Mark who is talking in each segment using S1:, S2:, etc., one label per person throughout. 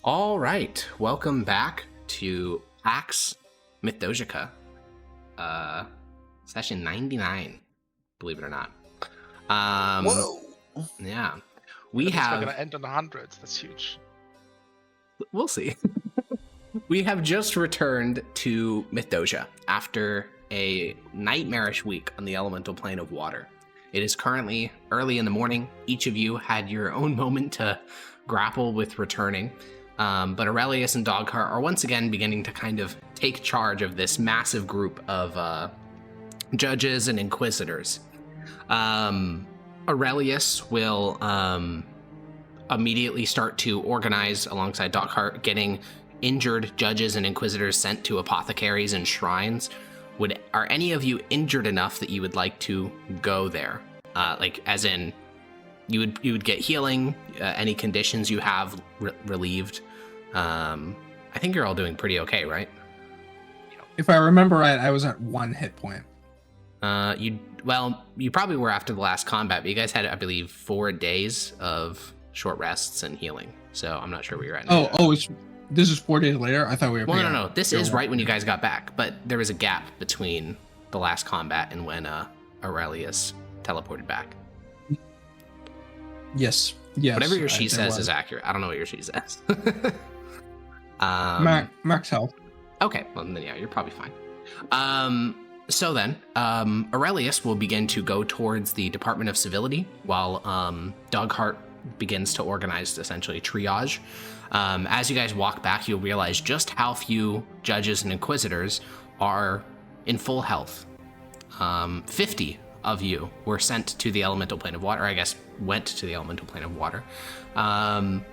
S1: All right, welcome back to Pax Mithdosica, session 99, believe it or not.
S2: Whoa!
S1: Yeah, we
S3: We're
S1: have,
S3: gonna end on the hundreds. That's huge.
S1: we'll see. We have just returned to Mythdosia after a nightmarish week on the elemental plane of water. It is currently early in the morning. Each of you had your own moment to grapple with returning. But Aurelius and Dogheart are once again beginning to kind of take charge of this massive group of judges and inquisitors. Aurelius will immediately start to organize alongside Dogheart, getting injured judges and inquisitors sent to apothecaries and shrines. Are any of you injured enough that you would like to go there? Like, as in, you would get healing, any conditions you have relieved. I think you're all doing pretty okay, right?
S2: If I remember right, I was at 1 hit point.
S1: You probably were after the last combat, but you guys had, I believe, 4 days of short rests and healing. So I'm not sure where you're at now.
S2: This is 4 days later? I thought we were...
S1: Well, no. This is right when you guys got back, but there was a gap between the last combat and when Aurelius teleported back.
S2: Yes.
S1: Whatever your she says is accurate. I don't know what your she says.
S2: Max health.
S1: Okay, well then yeah, you're probably fine. So then, Aurelius will begin to go towards the Department of Civility while Dogheart begins to organize essentially triage. As you guys walk back, you'll realize just how few judges and inquisitors are in full health. 50 of you were sent to the elemental plane of water, I guess went to the elemental plane of water. And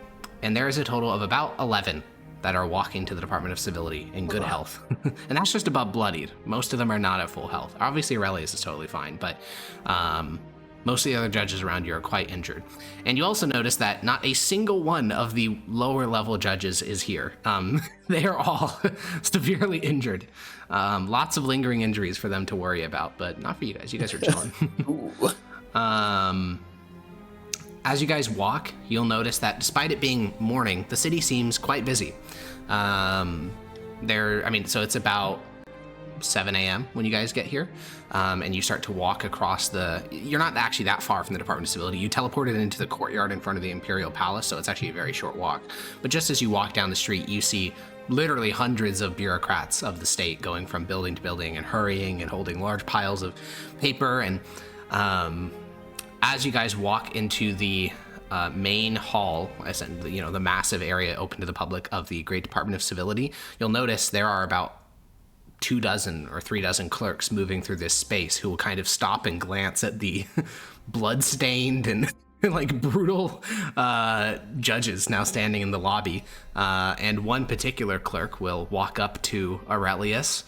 S1: there is a total of about 11 that are walking to the Department of Civility in good health. And that's just about bloodied. Most of them are not at full health. Obviously Aurelius is totally fine, but most of the other judges around you are quite injured. And you also notice that not a single one of the lower level judges is here. They are all severely injured. Lots of lingering injuries for them to worry about, but not for you guys. You guys are chilling. As you guys walk, you'll notice that despite it being morning, the city seems quite busy. So it's about 7 a.m. when you guys get here, and you start to walk across you're not actually that far from the Department of Civility. You teleported into the courtyard in front of the Imperial Palace, so it's actually a very short walk. But just as you walk down the street, you see literally hundreds of bureaucrats of the state going from building to building and hurrying and holding large piles of paper. And as you guys walk into the main hall, the massive area open to the public of the Great Department of Civility, you'll notice there are about 2 dozen or 3 dozen clerks moving through this space who will kind of stop and glance at the blood-stained and like brutal judges now standing in the lobby. And one particular clerk will walk up to Aurelius,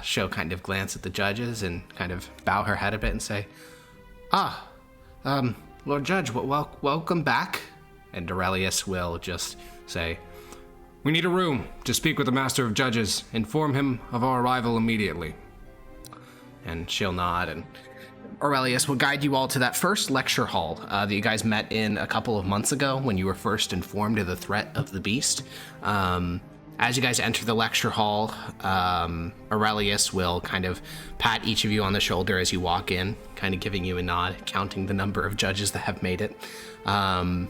S1: show kind of glance at the judges and kind of bow her head a bit and say, Lord Judge, welcome back. And Aurelius will just say, "We need a room to speak with the Master of Judges. Inform him of our arrival immediately." And she'll nod, and Aurelius will guide you all to that first lecture hall that you guys met in a couple of months ago when you were first informed of the threat of the beast. As you guys enter the lecture hall, Aurelius will kind of pat each of you on the shoulder as you walk in, kind of giving you a nod, counting the number of judges that have made it. And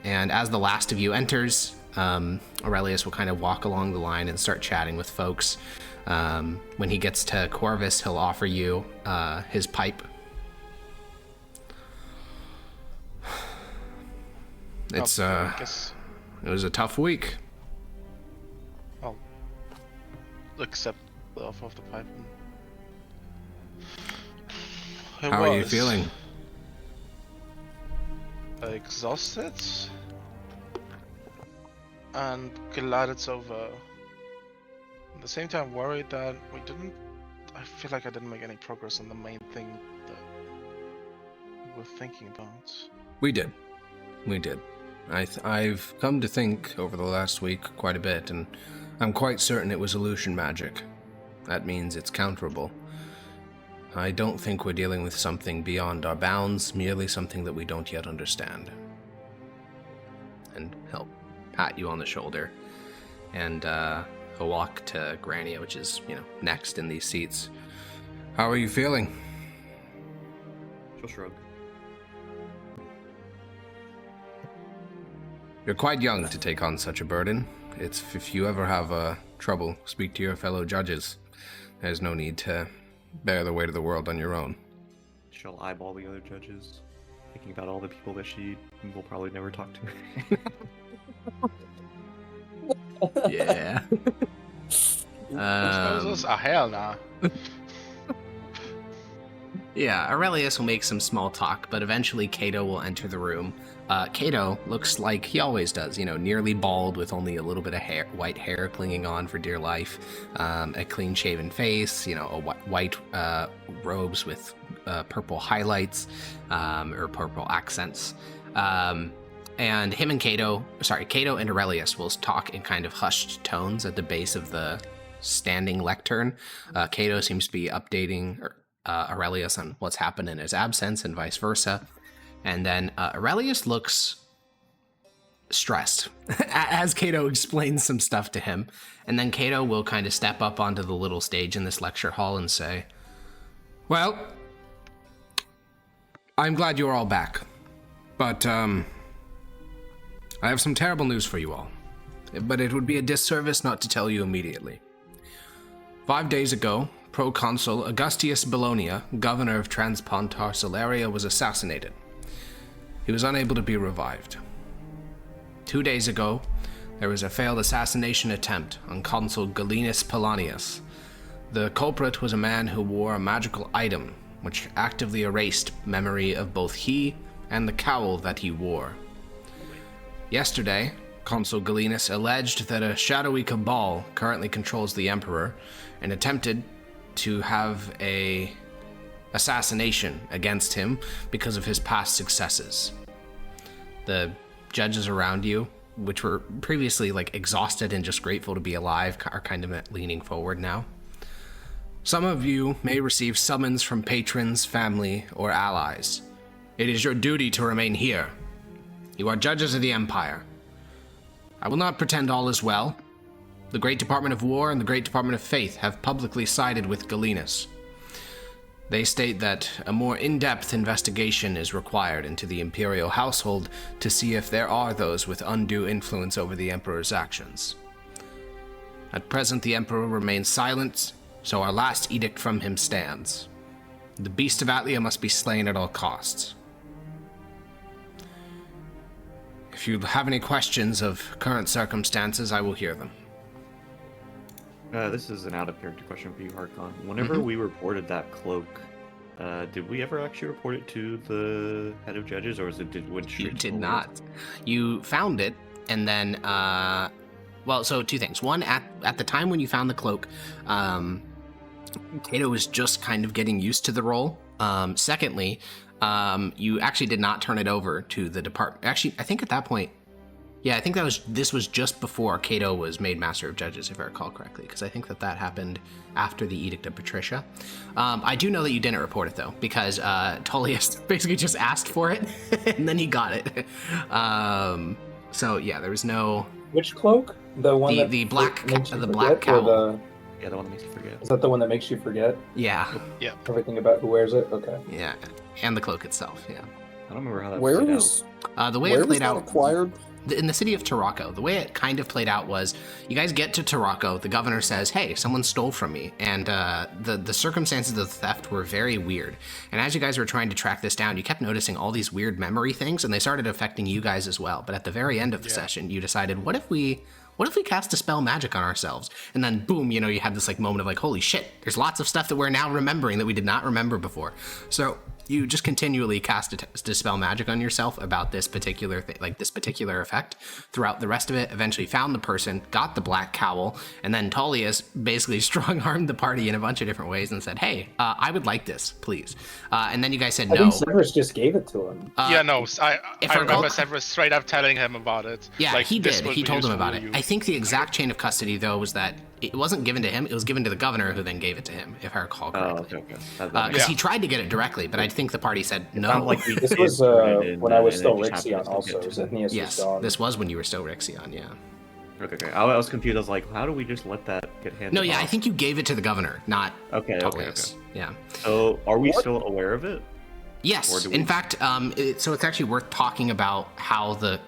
S1: as the last of you enters, Aurelius will kind of walk along the line and start chatting with folks. When he gets to Corvus, he'll offer you his pipe. It was a tough week.
S3: Accept the offer of the pipe.
S1: How are you feeling?
S3: Exhausted and glad it's over. At the same time, worried that I feel like I didn't make any progress on the main thing that we're thinking about.
S1: We did. I've come to think over the last week quite a bit, and I'm quite certain it was illusion magic. That means it's counterable. I don't think we're dealing with something beyond our bounds, merely something that we don't yet understand. And pat you on the shoulder, and he'll walk to Grania, which is, next in these seats. How are you feeling?
S4: She'll shrug.
S1: You're quite young to take on such a burden. If you ever have trouble, speak to your fellow judges. There's no need to bear the weight of the world on your own.
S4: She'll eyeball the other judges, thinking about all the people that she will probably never talk to.
S1: Yeah.
S3: Hell nah.
S1: Yeah, Aurelius will make some small talk, but eventually Cato will enter the room. Cato looks like he always does, nearly bald with only a little bit of white hair clinging on for dear life, a clean-shaven face, white robes with purple highlights, or purple accents. And him and Cato and Aurelius will talk in kind of hushed tones at the base of the standing lectern. Cato seems to be updating Aurelius on what's happened in his absence and vice versa. And then Aurelius looks stressed as Cato explains some stuff to him. And then Cato will kind of step up onto the little stage in this lecture hall and say, well, I'm glad you're all back. But I have some terrible news for you all. But it would be a disservice not to tell you immediately. 5 days ago, Proconsul Augustius Bologna, governor of Transpontar Solaria, was assassinated. He was unable to be revived. 2 days ago, there was a failed assassination attempt on Consul Galenus Polanius. The culprit was a man who wore a magical item, which actively erased memory of both he and the cowl that he wore. Yesterday, Consul Galenus alleged that a shadowy cabal currently controls the Emperor and attempted to have a assassination against him because of his past successes. The judges around you, which were previously exhausted and just grateful to be alive, are kind of leaning forward now. Some of you may receive summons from patrons, family, or allies. It is your duty to remain here. You are judges of the Empire. I will not pretend all is well. The Great Department of War and the Great Department of Faith have publicly sided with Galenus. They state that a more in-depth investigation is required into the Imperial household to see if there are those with undue influence over the Emperor's actions. At present, the Emperor remains silent, so our last edict from him stands. The Beast of Atlia must be slain at all costs. If you have any questions of current circumstances, I will hear them.
S4: This is an out-of-character question for you, Harkon. Whenever we reported that cloak, did we ever actually report it to the head of judges, or
S1: You did not. You found it, and then, so 2 things. One, at the time when you found the cloak, Cato was just kind of getting used to the role. Secondly, you actually did not turn it over to the department. Actually, I think at that point, I think this was just before Cato was made Master of Judges, if I recall correctly, because I think that happened after the Edict of Patricia. I do know that you didn't report it, though, because Tullius basically just asked for it, and then he got it. There was no...
S5: Which cloak? The one
S1: the black cowl.
S4: Yeah, the one that makes you forget.
S5: Is that the one that makes you forget?
S1: Yeah.
S3: Yeah.
S5: Everything about who wears it? Okay.
S1: Yeah, and the cloak itself, yeah.
S4: I don't remember how that
S6: Where
S4: played
S6: was
S1: the way
S6: where
S1: it
S6: was
S1: played
S6: that
S1: out
S6: acquired?
S1: in the city of Tarraco. The way it kind of played out was you guys get to Tarraco, the governor says, hey, someone stole from me, and the circumstances of the theft were very weird. And as you guys were trying to track this down, you kept noticing all these weird memory things, and they started affecting you guys as well. But at the very end of the session, you decided, what if we cast a spell magic on ourselves? And then boom, you had this moment of holy shit, there's lots of stuff that we're now remembering that we did not remember before. So you just continually cast a dispel magic on yourself about this particular this particular effect throughout the rest of it. Eventually found the person, got the black cowl, and then Tullius basically strong-armed the party in a bunch of different ways and said, hey, I would like this, please. And then you guys said no.
S5: I think Severus just gave it to him.
S3: I remember Severus straight up telling him about it.
S1: Yeah, he did. He told him about it. I think the exact chain of custody, though, was that it wasn't given to him. It was given to the governor, who then gave it to him, if I recall correctly.
S4: Oh, okay.
S1: Because he tried to get it directly, but I think the party said
S4: It
S1: no.
S4: sounded like we
S5: This
S4: did
S5: was
S4: turn it in,
S5: when I was
S4: and
S5: still
S4: it just happened
S5: Rixion
S4: to
S5: also.
S4: get to-
S5: Zennius was
S1: Yes,
S5: gone.
S1: this was when you were still Rixion, yeah.
S4: Okay. I was confused. I was like, how do we just let that get handed
S1: No, yeah,
S4: off?
S1: I think you gave it to the governor, not
S4: Okay.
S1: Tullius. Yeah.
S4: So, are we still aware of it? Or
S1: Yes.
S4: do
S1: In
S4: we-
S1: fact, so it's actually worth talking about how the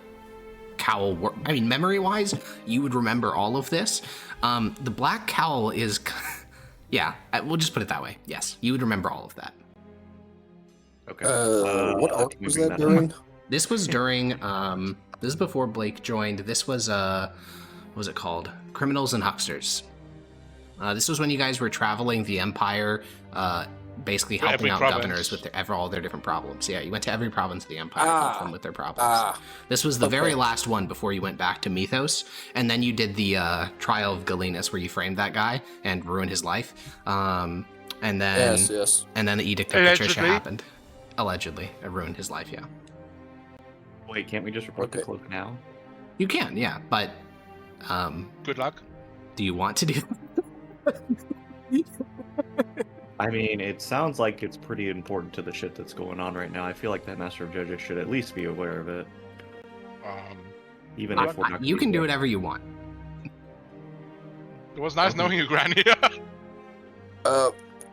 S1: cowl works. I mean, memory-wise, you would remember all of this. The black cowl is... yeah, we'll just put it that way. Yes, you would remember all of that.
S4: Okay.
S6: What arc
S4: can we
S6: was
S4: bring
S6: that
S4: up?
S6: during?
S1: This was during... this is before Blake joined. This was... what was it called? Criminals and Hucksters. This was when you guys were traveling the Empire, basically
S3: To
S1: helping
S3: every
S1: out
S3: province.
S1: governors with all their different problems. Yeah, you went to every province of the Empire to help them with their problems. This was the very
S6: okay.
S1: last one before you went back to Mythos, and then you did the trial of Galenus, where you framed that guy and ruined his life. And then
S6: Yes.
S1: and then the Edict of Patricia
S3: Allegedly.
S1: happened. Allegedly, it ruined his life. Yeah,
S4: Wait, can't we just report the
S6: Okay.
S4: cloak now?
S1: you can. Yeah, but
S3: Good luck.
S1: do you want to do?
S4: I mean, it sounds like it's pretty important to the shit that's going on right now. I feel like that Master of Judges should at least be aware of it, even if we're not.
S1: You can do whatever you want.
S3: It was nice knowing you, Granny.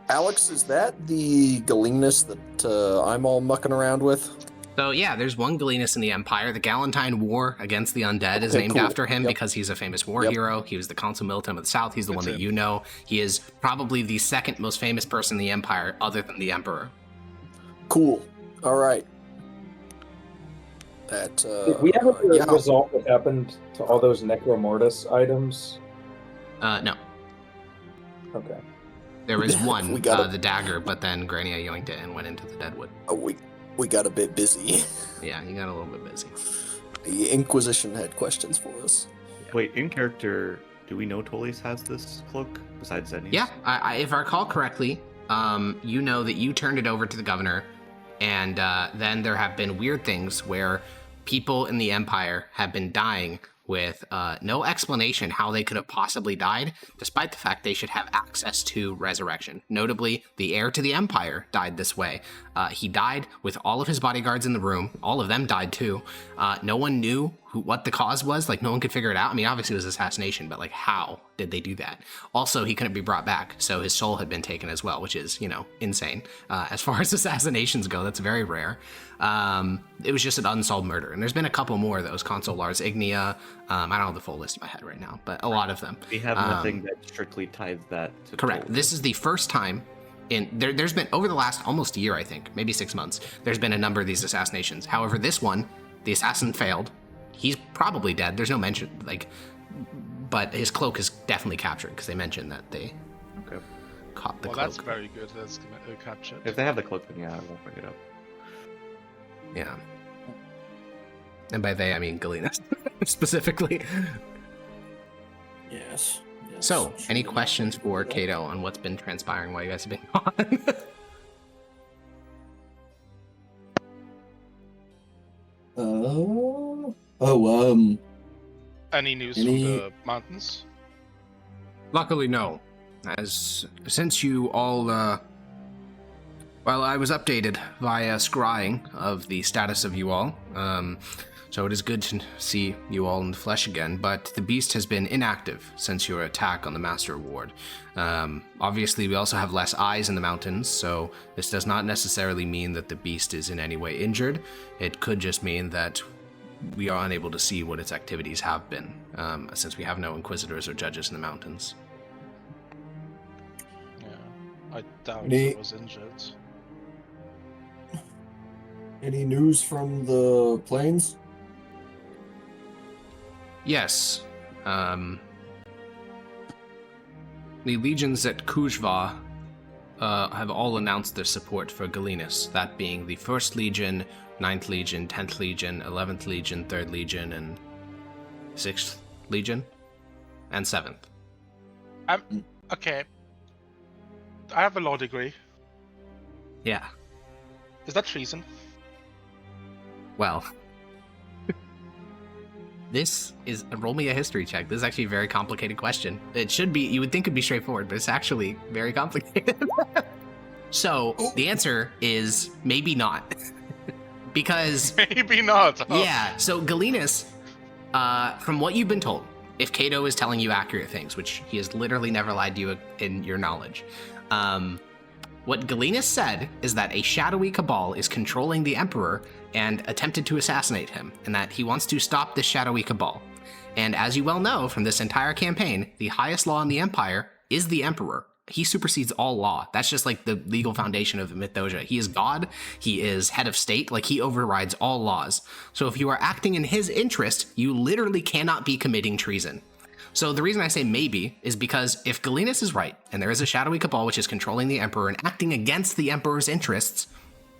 S6: Alex, is that the Galenus that I'm all mucking around with?
S1: So yeah, there's one Galenus in the Empire. The Galentine War against the Undead is
S6: Okay,
S1: named
S6: cool.
S1: after him
S6: Yep.
S1: because he's a famous war
S6: Yep.
S1: hero. He was the Consul Militum of the South. He's the one
S3: That's
S1: that
S3: it.
S1: you know. He is probably the second most famous person in the Empire other than the Emperor.
S6: Cool. All right. That,
S5: Did we ever
S6: yeah.
S5: resolve what happened to all those Necromortis items?
S1: No,
S5: Okay.
S1: there was one,
S6: We got it.
S1: the dagger, but then Grania yoinked it and went into the Deadwood.
S6: We got a bit busy.
S1: Yeah, you got a little bit busy.
S6: The Inquisition had questions for us.
S4: Wait, in character, do we know Tullius has this cloak besides Zennius?
S1: Yeah, if I recall correctly, you know that you turned it over to the governor, and then there have been weird things where people in the Empire have been dying with no explanation how they could have possibly died, despite the fact they should have access to resurrection. Notably, the heir to the Empire died this way. He died with all of his bodyguards in the room. All of them died too. No one knew what the cause was. Like, no one could figure it out. I mean, obviously it was assassination, but like, how did they do that? Also, he couldn't be brought back, so his soul had been taken as well, which is, insane. As far as assassinations go, that's very rare. It was just an unsolved murder, and there's been a couple more of those. Consul Lars Ignia. I don't have the full list in my head right now, but a lot of them.
S4: We have nothing that strictly ties that to
S1: Correct.
S4: Tullius.
S1: This is the first time there's been, over the last almost year, I think, maybe 6 months, there's been a number of these assassinations. However, this one, the assassin failed. He's probably dead. There's no mention, but his cloak is definitely captured because they mentioned that they
S4: Okay.
S1: caught the
S3: Well,
S1: cloak.
S3: that's very good. That's captured.
S4: If they have the cloak, then yeah, I won't bring it up.
S1: Yeah. And by they, I mean Galena specifically.
S6: Yes.
S1: So, any questions for Kato on what's been transpiring while you guys have been gone?
S3: Any news
S6: Any-
S3: from the mountains?
S1: Luckily, no. Since you all, well, I was updated via scrying of the status of you all. So it is good to see you all in the flesh again, but the beast has been inactive since your attack on the Master Ward. Obviously, we also have less eyes in the mountains, so this does not necessarily mean that the beast is in any way injured. It could just mean that we are unable to see what its activities have been, since we have no inquisitors or judges in the mountains.
S3: Yeah, I doubt
S6: Any-
S3: it was injured.
S6: Any news from the plains?
S1: Yes. The legions at Kujva have all announced their support for Galenus, that being the 1st Legion, 9th Legion, 10th Legion, 11th Legion, 3rd Legion, and 6th Legion, and 7th.
S3: Okay. I have a law degree.
S1: Yeah,
S3: Is that treason?
S1: well. This is, roll me a history check. This is actually a very complicated question. It should be, you would think it'd be straightforward, but it's actually very complicated. So the answer is maybe not. Because
S3: Maybe not. Oh.
S1: yeah, so Galenus, from what you've been told, if Cato is telling you accurate things, which he has literally never lied to you in your knowledge, what Galenus said is that a shadowy cabal is controlling the Emperor and attempted to assassinate him, and that he wants to stop this shadowy cabal. And as you well know from this entire campaign, the highest law in the Empire is the Emperor. He supersedes all law. That's just like the legal foundation of Mithdosica. He is God. He is head of state. Like, he overrides all laws. So if you are acting in his interest, you literally cannot be committing treason. So the reason I say maybe is because if Galenus is right, and there is a shadowy cabal which is controlling the Emperor and acting against the Emperor's interests,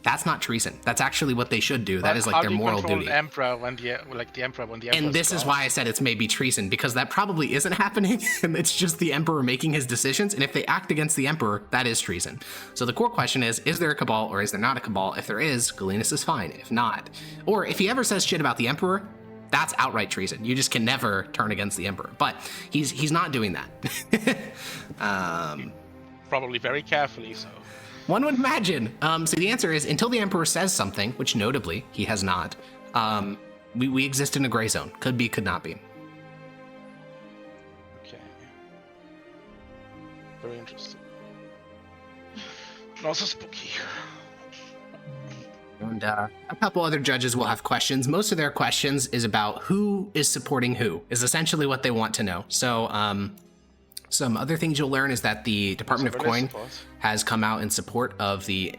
S1: that's not treason. That's actually what they should do. That is like their moral duty.
S3: The Emperor when the Emperor
S1: and this is why I said it's maybe treason, because that probably isn't happening, and it's just the Emperor making his decisions. And if they act against the Emperor, that is treason. So the core question is there a cabal or is there not a cabal? If there is, Galenus is fine. If not, or if he ever says shit about the Emperor, that's outright treason. You just can never turn against the Emperor. But he's not doing that.
S3: Probably very carefully so.
S1: One would imagine. So the answer is, until the Emperor says something, which notably he has not, we exist in a gray zone. Could be, could not be.
S3: Okay. Very interesting. And also spooky.
S1: And a couple other judges will have questions. Most of their questions is about who is supporting who, is essentially what they want to know. So some other things you'll learn is that the Department of Coin has come out in support of the,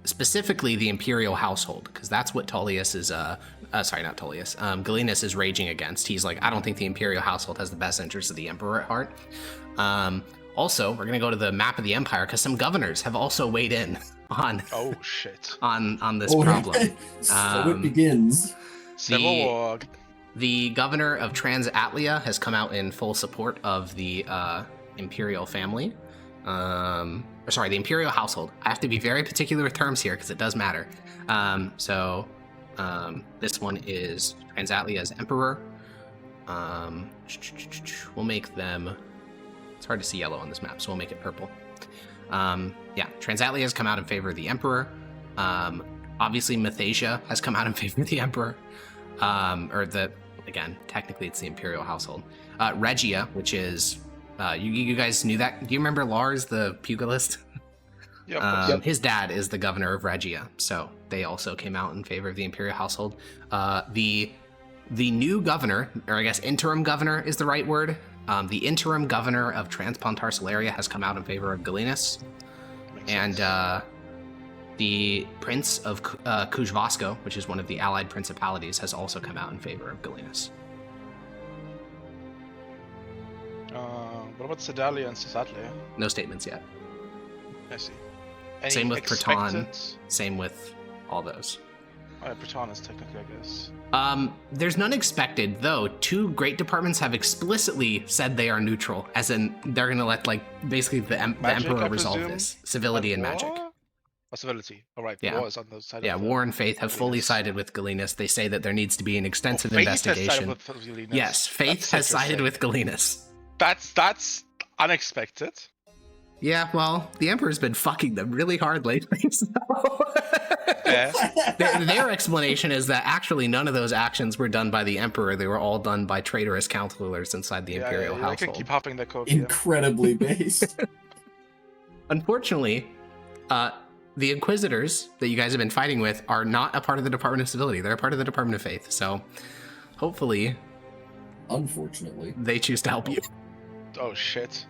S1: specifically the Imperial household, because that's what Tullius is, sorry, not Tullius, Galenus is raging against. He's like, I don't think the Imperial household has the best interests of the Emperor at heart. Also, we're going to go to the map of the Empire, because some governors have also weighed in on
S3: oh shit
S1: on this problem.
S7: So it begins.
S3: Civil War.
S1: The governor of Transatlia has come out in full support of the Imperial family. The Imperial household. I have to be very particular with terms here because it does matter. This one is Transatlia's emperor. We'll make them... It's hard to see yellow on this map, so we'll make it purple. Transatlia has come out in favor of the emperor. Obviously, Mithdosica has come out in favor of the emperor. Again, technically it's the Imperial household. Regia, which is, you guys knew that? Do you remember Lars, the pugilist?
S3: Yep.
S1: His dad is the governor of Regia, so they also came out in favor of the Imperial household. The new governor, or I guess interim governor is the right word. The interim governor of Transpontar Solaria has come out in favor of Galenus. And the Prince of Kujvasco, which is one of the allied principalities, has also come out in favor of Galenus.
S3: What about Sedalia and Cisadlia?
S1: No statements yet.
S3: I see. Any
S1: same with
S3: expected...
S1: Praeton. Same with all those.
S3: Praeton is technically, I guess.
S1: There's none expected, though. Two great departments have explicitly said they are neutral, as in they're going to let, basically the Emperor resolve this. Civility and magic.
S3: Oh, civility. All right.
S1: Yeah.
S3: War is on the side
S1: yeah,
S3: of
S1: War and Faith have fully sided with Galenus. They say that there needs to be an extensive
S3: Faith
S1: investigation.
S3: Has sided with Galenus.
S1: Yes, Faith has sided with Galenus.
S3: That's unexpected.
S1: Yeah, well, the Emperor's been fucking them really hard lately, so...
S3: Yeah.
S1: Their explanation is that actually none of those actions were done by the Emperor. They were all done by traitorous counselors inside the Imperial household.
S3: I can keep hopping that code.
S7: Incredibly based.
S1: Unfortunately, the Inquisitors that you guys have been fighting with are not a part of the Department of Civility. They're a part of the Department of Faith. So, hopefully...
S7: Unfortunately.
S1: They choose to help you.
S3: Oh, shit.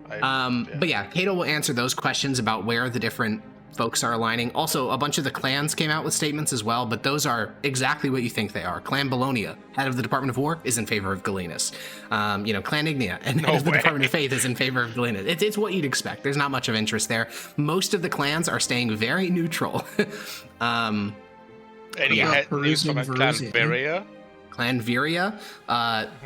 S1: But yeah, Cato will answer those questions about where the different folks are aligning. Also, a bunch of the clans came out with statements as well, but those are exactly what you think they are. Clan Bologna, head of the Department of War, is in favor of Galenus. Clan Ignia, and head of the Department of Faith, is in favor of Galenus. It's what you'd expect. There's not much of interest there. Most of the clans are staying very neutral.
S3: Any head news from Clan Viria?
S1: Clan Viria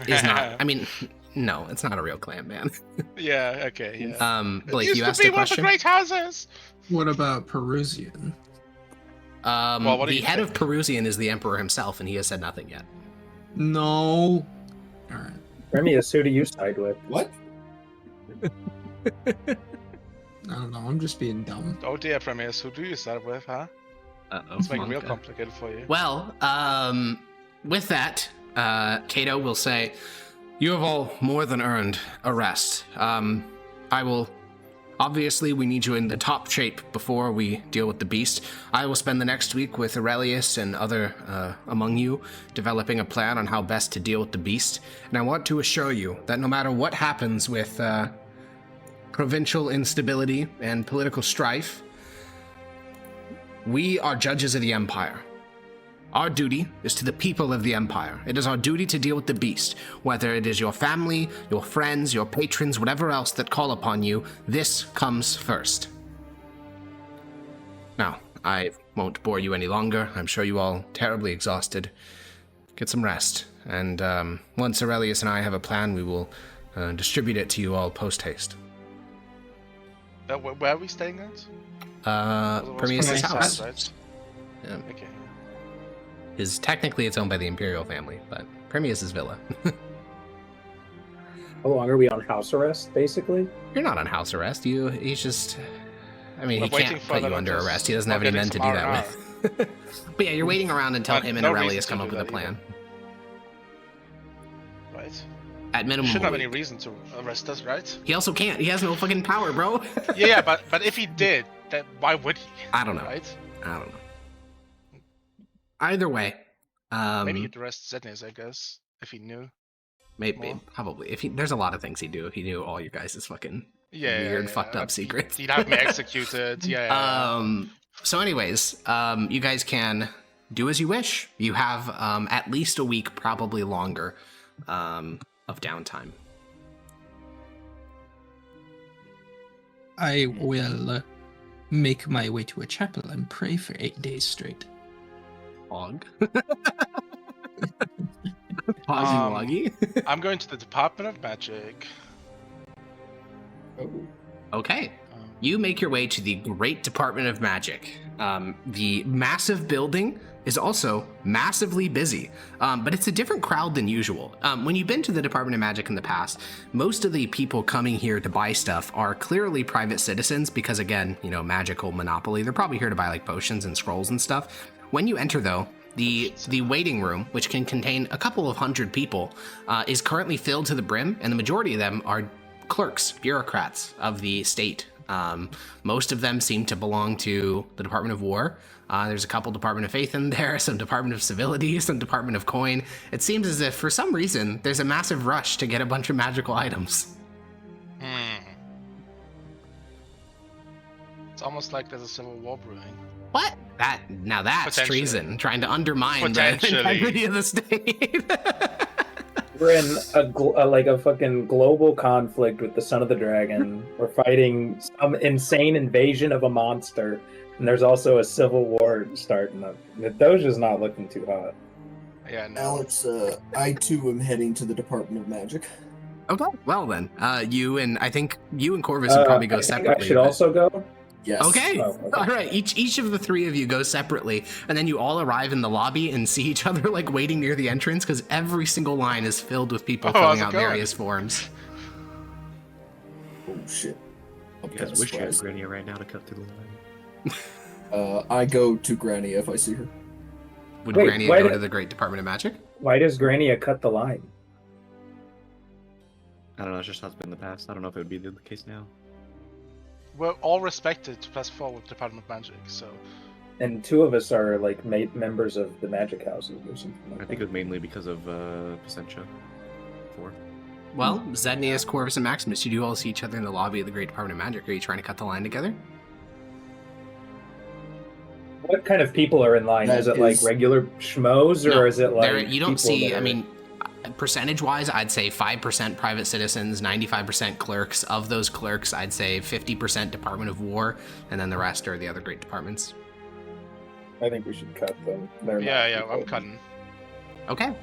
S1: is not... I mean... No, it's not a real clan, man.
S3: Yeah, okay, yeah.
S1: Blake, you asked a question?
S3: One of the great houses!
S2: What about Perusian?
S1: The head of Perusian is the Emperor himself, and he has said nothing yet.
S2: No. Alright.
S5: Remius, who do you side with?
S7: What?
S2: I don't know. I'm just being dumb.
S3: Oh dear, Premiers, who do you start with, huh?
S1: Uh-oh,
S3: Let's make it real
S1: Monka.
S3: complicated for you.
S1: Well, with that, Kato will say, "You have all more than earned a rest. I will... Obviously, we need you in the top shape before we deal with the beast. I will spend the next week with Aurelius and other among you, developing a plan on how best to deal with the beast. And I want to assure you that no matter what happens with provincial instability and political strife, we are judges of the Empire. Our duty is to the people of the Empire. It is our duty to deal with the beast. Whether it is your family, your friends, your patrons, whatever else that call upon you, this comes first." Now, I won't bore you any longer. I'm sure you all terribly exhausted. Get some rest. And once Aurelius and I have a plan, we will distribute it to you all post-haste.
S3: Where are we staying at?
S1: Prometheus' house.
S3: Right?
S1: Yeah.
S3: Okay.
S1: Technically it's owned by the Imperial family, but Prometheus' villa.
S5: How long are we on house arrest, basically?
S1: You're not on house arrest. He's just... I mean,
S3: We're
S1: he
S3: waiting
S1: can't
S3: for
S1: put you
S3: them
S1: under
S3: to
S1: arrest. He doesn't have
S3: start
S1: any men to do
S3: getting
S1: that
S3: some
S1: with. But yeah, you're waiting around until
S3: But
S1: him and
S3: no
S1: Aurelius
S3: reason
S1: come
S3: to
S1: up
S3: do
S1: with a
S3: that
S1: plan.
S3: Right.
S1: At
S3: You
S1: minimum,
S3: shouldn't have
S1: a
S3: any
S1: week.
S3: reason to arrest us, right?
S1: He also can't. He has no fucking power, bro.
S3: Yeah, but if he did, then why would he?
S1: I don't know.
S3: Right?
S1: I don't know. Either way,
S3: Maybe he'd arrest Zednis, I guess, if he knew.
S1: maybe,
S3: more.
S1: probably. There's a lot of things he'd do if he knew all you guys' fucking
S3: Yeah,
S1: fucked up
S3: like,
S1: secrets.
S3: He'd have me executed. Yeah.
S1: So anyways, you guys can do as you wish. You have at least a week, probably longer, of downtime.
S2: I will make my way to a chapel and pray for 8 days straight.
S1: Hog.
S3: Um,
S1: Woggy.
S3: I'm going to the Department of Magic.
S7: Oh.
S1: Okay. You make your way to the Great Department of Magic. The massive building is also massively busy, but it's a different crowd than usual. When you've been to the Department of Magic in the past, most of the people coming here to buy stuff are clearly private citizens because, again, magical monopoly. They're probably here to buy like potions and scrolls and stuff. When you enter, though, the waiting room, which can contain a couple of hundred people, is currently filled to the brim, and the majority of them are clerks, bureaucrats of the state. Most of them seem to belong to the Department of War. There's a couple Department of Faith in there, some Department of Civility, some Department of Coin. It seems as if, for some reason, there's a massive rush to get a bunch of magical items.
S3: It's almost like there's a civil war brewing.
S1: What? Now that's
S3: Potentially.
S1: treason, trying to undermine the
S3: Potentially.
S1: integrity of the state.
S5: We're in a fucking global conflict with the Son of the Dragon. We're fighting some insane invasion of a monster, and there's also a civil war starting up. The Doja's not looking too hot.
S3: Yeah, no.
S7: Alex, I too am heading to the Department of Magic.
S1: Okay, well then, I think you and Corvus would probably go
S5: I think
S1: separately.
S5: I should
S1: but-
S5: also go.
S7: Yes.
S1: Okay.
S5: Oh, okay.
S1: All right. Each of the three of you go separately, and then you all arrive in the lobby and see each other like waiting near the entrance because every single line is filled with people
S3: Oh, how's
S1: filling
S3: it
S1: out
S3: going?
S1: various forms.
S7: Oh shit. I'm
S4: You guys
S7: kinda
S4: wish you had
S7: surprised.
S4: Grania right now to cut through the line.
S7: I go to Granny if I see her.
S1: Would
S5: Wait,
S1: Granny
S5: why
S1: go
S5: did-
S1: to the Great Department of Magic?
S5: Why does Grania cut the line?
S4: I don't know, it's just how it's been in the past. I don't know if it would be the case now.
S3: We're all respected +4 with Department of Magic, so
S5: And two of us are like members of the magic houses or something like
S4: I
S5: that.
S4: think it was mainly because of Placentia 4.
S1: Well, Zednius, Corvus, and Maximus, you do all see each other in the lobby of the Great Department of Magic. Are you trying to cut the line together?
S5: What kind of people are in line?
S7: That
S5: Is it like
S7: is-
S5: regular schmoes, or
S1: No,
S5: is it like
S1: you don't
S5: people
S1: see.
S5: that
S1: I
S5: are-
S1: mean, percentage-wise, I'd say 5% private citizens, 95% clerks. Of those clerks, I'd say 50% Department of War, and then the rest are the other great departments.
S5: I think we should cut them. They're not
S3: yeah,
S5: people.
S3: I'm cutting.
S1: Okay.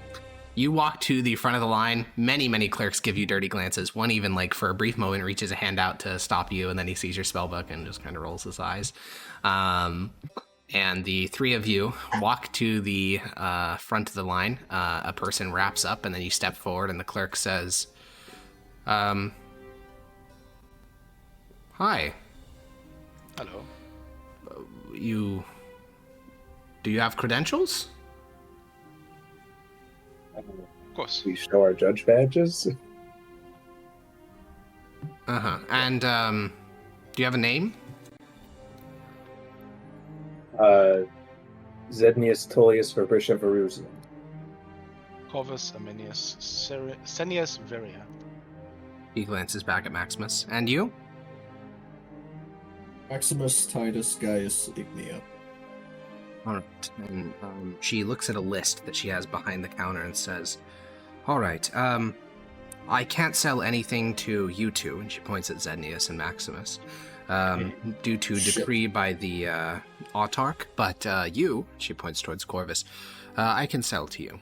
S1: You walk to the front of the line. Many clerks give you dirty glances. One even, like, for a brief moment, reaches a hand out to stop you, and then he sees your spellbook and just kind of rolls his eyes. And the three of you walk to the front of the line. A person wraps up, and then you step forward, and the clerk says, "Hi.
S3: Hello.
S1: Do you have credentials?
S3: Of course.
S5: We show our judge badges.
S1: And do you have a name?
S5: Zednius Tullius Fabricia Verusian.
S3: Corvus Aminius Senius Veria.
S1: He glances back at Maximus. And you?
S7: Maximus Titus Gaius Ignia.
S1: All right. And she looks at a list that she has behind the counter and says, all right, I can't sell anything to you two, and she points at Zednius and Maximus, due to decree by the autarch, but you, she points towards Corvus, I can sell to you.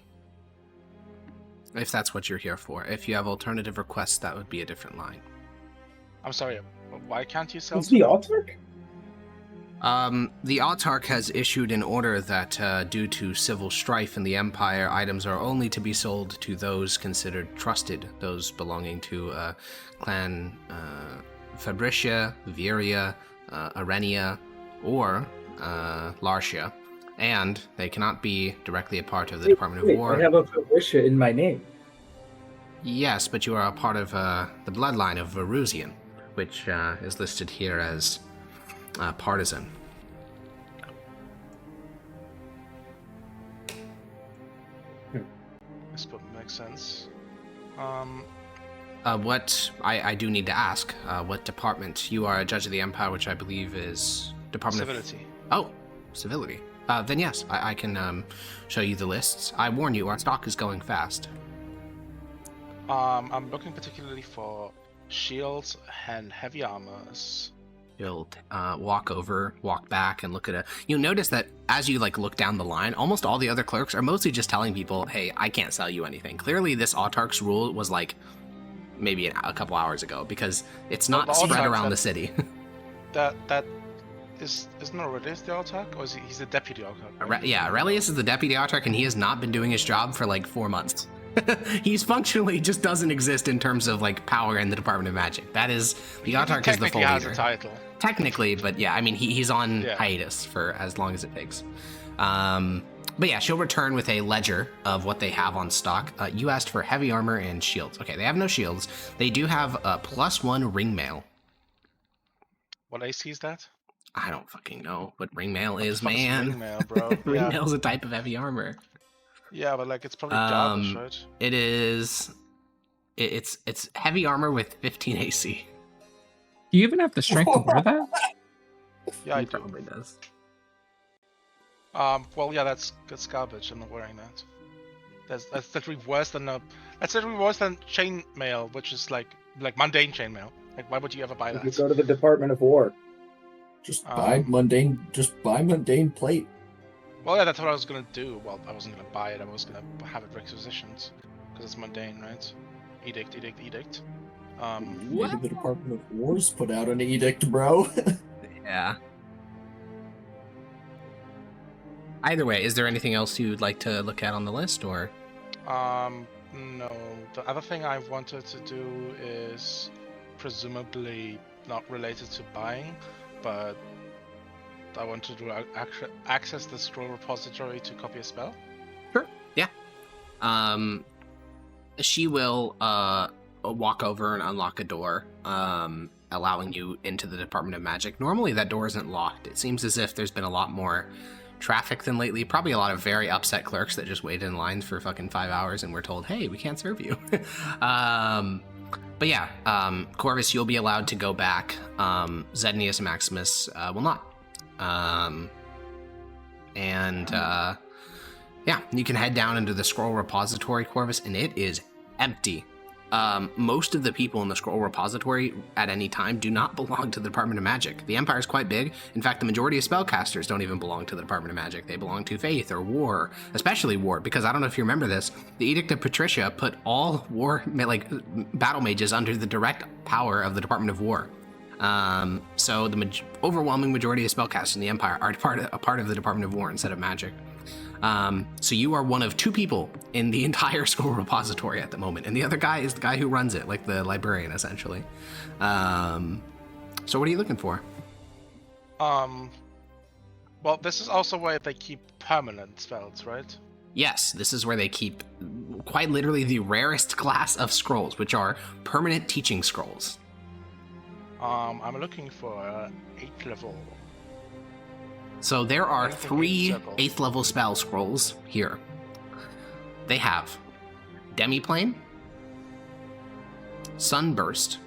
S1: If that's what you're here for. If you have alternative requests, that would be a different line.
S3: I'm sorry, why can't you sell
S5: It's
S3: to
S5: the
S3: me?
S5: autarch?
S1: The autarch has issued an order that, due to civil strife in the Empire, items are only to be sold to those considered trusted, those belonging to Clan Fabricia, Viria, Arenia, or Lartia, and they cannot be directly a part of the Department of War.
S5: I have a Fabricia in my name.
S1: Yes, but you are a part of the bloodline of Verusian, which is listed here as partisan.
S3: This would make sense.
S1: What I do need to ask, what department? You are a judge of the Empire, which I believe is Department
S3: Civility.
S1: of... Oh, civility. Then yes, I can show you the lists. I warn you, our stock is going fast.
S3: I'm looking particularly for shields and heavy armors.
S1: You'll walk back, and look at it. You'll notice that as you look down the line, almost all the other clerks are mostly just telling people, "Hey, I can't sell you anything." Clearly, this autarch's rule was maybe a couple hours ago, because it's not spread around the city.
S3: That isn't Aurelius the autarch, or is he's the deputy autarch? Right?
S1: Yeah, Aurelius is the deputy autarch, and he has not been doing his job for 4 months. He's functionally just doesn't exist in terms of power in the Department of Magic. That is, the autarch is the full
S3: has
S1: leader.
S3: a title.
S1: Technically, but yeah, I mean he's on hiatus for as long as it takes. But yeah, she'll return with a ledger of what they have on stock. You asked for heavy armor and shields. Okay, they have no shields. They do have a +1 ring mail.
S3: What AC is that?
S1: I don't fucking know what ring mail
S3: What
S1: is,
S3: the fuck
S1: man.
S3: Ring mail, bro.
S1: Ring mail is a type of heavy armor.
S3: Yeah, but it's probably garbage, right?
S1: It is. It's heavy armor with 15 AC.
S2: Do you even have the strength to wear that?
S3: Yeah, I
S1: He
S3: do.
S1: probably does.
S3: Well, yeah, that's garbage. I'm not wearing that. That's literally worse than chainmail, which is like mundane chainmail. Why would you ever buy
S5: You
S3: that?
S5: could go to the Department of War.
S7: Just buy mundane plate.
S3: Well, yeah, that's what I was gonna do. Well, I wasn't gonna buy it. I was gonna have it requisitioned because it's mundane, right? Edict.
S7: Maybe the Department of War's put out an edict, bro.
S1: Yeah. Either way, is there anything else you'd like to look at on the list, or?
S3: No. The other thing I wanted to do is presumably not related to buying, but I wanted to access the scroll repository to copy a spell.
S1: Sure. Yeah. She will walk over and unlock a door, allowing you into the Department of Magic. Normally that door isn't locked. It seems as if there's been a lot more traffic than lately. Probably a lot of very upset clerks that just waited in lines for fucking 5 hours and were told, hey, we can't serve you. But yeah, Corvus, you'll be allowed to go back. Zednius and Maximus will not. Yeah, you can head down into the scroll repository, Corvus, and it is empty. Most of the people in the scroll repository at any time do not belong to the Department of Magic. The Empire is quite big. In fact, the majority of spellcasters don't even belong to the Department of Magic. They belong to Faith or War, especially War, because I don't know if you remember this, the Edict of Patricia put all War, battle mages under the direct power of the Department of War. So the overwhelming majority of spellcasters in the Empire are a part of the Department of War instead of Magic. So you are one of 2 people in the entire scroll repository at the moment, and the other guy is the guy who runs it, like the librarian, essentially. So what are you looking for?
S3: Well, this is also where they keep permanent spells, right?
S1: Yes, this is where they keep quite literally the rarest class of scrolls, which are permanent teaching scrolls.
S3: I'm looking for 8th level.
S1: So there are
S3: Anything
S1: 3
S3: circle.
S1: 8th level spell scrolls here. They have Demiplane, Sunburst,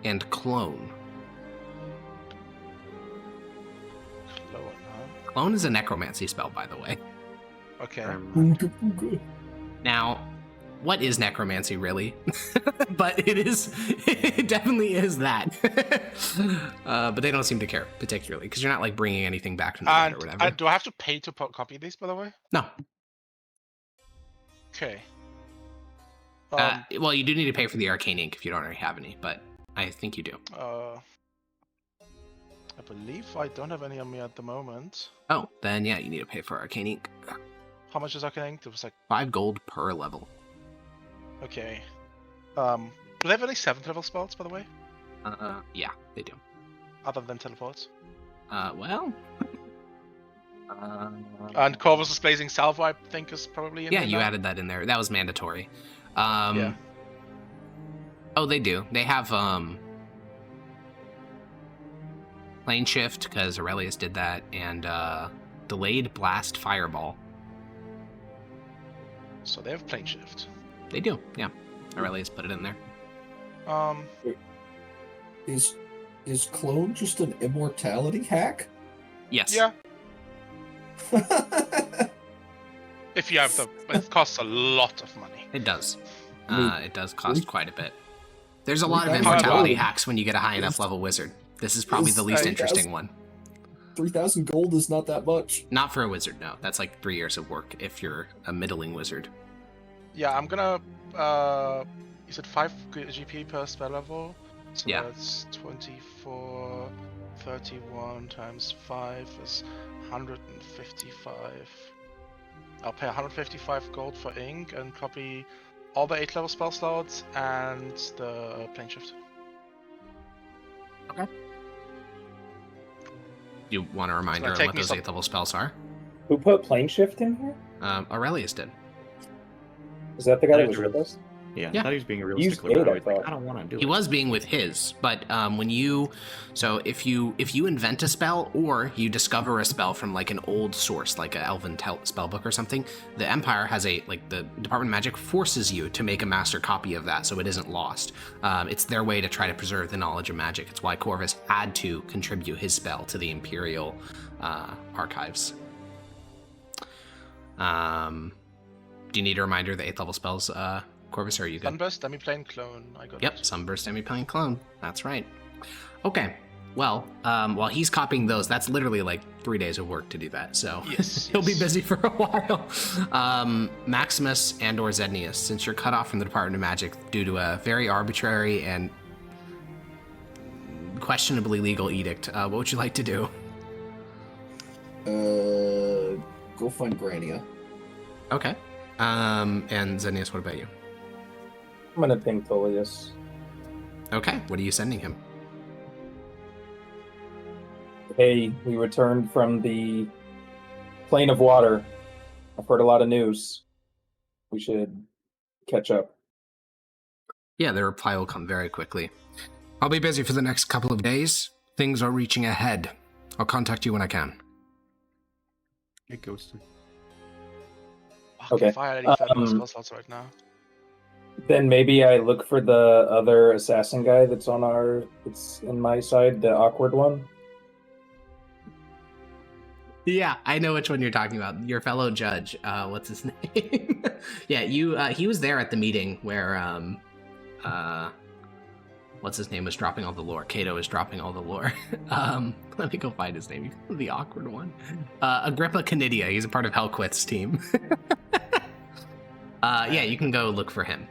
S1: and Clone.
S3: Clone, huh?
S1: Clone is a necromancy spell, by the way.
S3: Okay.
S7: Booga booga.
S1: Now, what is necromancy really? But it definitely is that. But they don't seem to care particularly because you're not like bringing anything back from the dead
S3: And
S1: or whatever.
S3: do I have to pay to copy these, by the way?
S1: No.
S3: Okay.
S1: Well, you do need to pay for the arcane ink if you don't already have any, but I think you do.
S3: I believe I don't have any on me at the moment.
S1: Oh, then yeah, you need to pay for arcane ink.
S3: How much is arcane ink? It was like
S1: 5 gold per level.
S3: okay. Do they have any 7th level spells, by the way,
S1: Yeah, they do.
S3: other than teleports?
S1: Well.
S3: And Corvus' Blazing Salvo, I think, is probably in
S1: Yeah,
S3: there
S1: you
S3: now?
S1: added that in there. That was mandatory.
S3: Yeah.
S1: Oh, they do. They have plane shift because Aurelius did that, and delayed blast fireball.
S3: So they have plane shift.
S1: They do. Yeah, Aurelius put it in there.
S7: Is clone just an immortality hack?
S1: Yes.
S3: Yeah. If you have the, it costs a lot of money.
S1: It does.
S7: I mean,
S1: It does cost quite a bit. There's a lot of
S7: 3,000
S1: immortality
S7: gold.
S1: hacks when you get a high enough level wizard. This is probably the least
S7: 3,000
S1: interesting one.
S7: 3,000 gold is not that much.
S1: Not for a wizard, no. That's like 3 years of work if you're a middling wizard.
S3: Yeah, I'm gonna. You said 5 GP per spell level. So
S1: Yeah.
S3: that's 24, 31 times 5 is 155. I'll pay 155 gold for ink and copy all the 8th level spell slots and the plane shift.
S1: You want a reminder on
S3: take
S1: what
S3: me
S1: those
S3: some-
S1: 8th level spells are?
S5: Who put plane shift in here?
S1: Aurelius did.
S5: Is that the guy
S4: I
S5: that was
S4: did
S5: with us?
S4: Yeah,
S1: Yeah.
S4: I thought he was being
S5: Used
S4: realistic about
S5: eight,
S4: it.
S5: I
S4: I was like,
S5: thought.
S4: I don't want to do
S1: He
S4: it.
S1: was being with his, but when you, so if you invent a spell or you discover a spell from like an old source, like an elven spell book or something, the Empire has the Department of Magic forces you to make a master copy of that so it isn't lost. It's their way to try to preserve the knowledge of magic. It's why Corvus had to contribute his spell to the Imperial archives. Do you need a reminder of the 8th level spells, Corvus, or are you good?
S3: Sunburst, Demiplane, Clone. I got
S1: Yep,
S3: it.
S1: Sunburst Demiplane Clone. That's right. Okay. Well, while he's copying those, that's literally like 3 days of work to do that. So
S3: Yes,
S1: he'll be
S3: yes.
S1: busy for a while. Maximus and/or Zednius, since you're cut off from the Department of Magic due to a very arbitrary and questionably legal edict, what would you like to do?
S7: Go find Grania.
S1: Okay. And Zednius, what about you?
S5: I'm gonna ping Tullius.
S1: Okay. What are you sending him?
S5: Hey, we returned from the plane of water. I've heard a lot of news. We should catch up.
S1: Yeah, the reply will come very quickly. I'll be busy for the next couple of days. Things are reaching ahead. I'll contact you when I can.
S4: It goes to...
S5: Okay,
S3: If I had any third level spell slots right now.
S5: Then maybe I look for the other assassin guy that's in my side, the awkward one.
S1: Yeah, I know which one you're talking about. Your fellow judge. What's his name? Yeah, he was there at the meeting where what's his name was dropping all the lore. Cato was dropping all the lore. Let me go find his name. The awkward one. Agrippa Canidia. He's a part of Hellquith's team. Yeah, you can go look for him.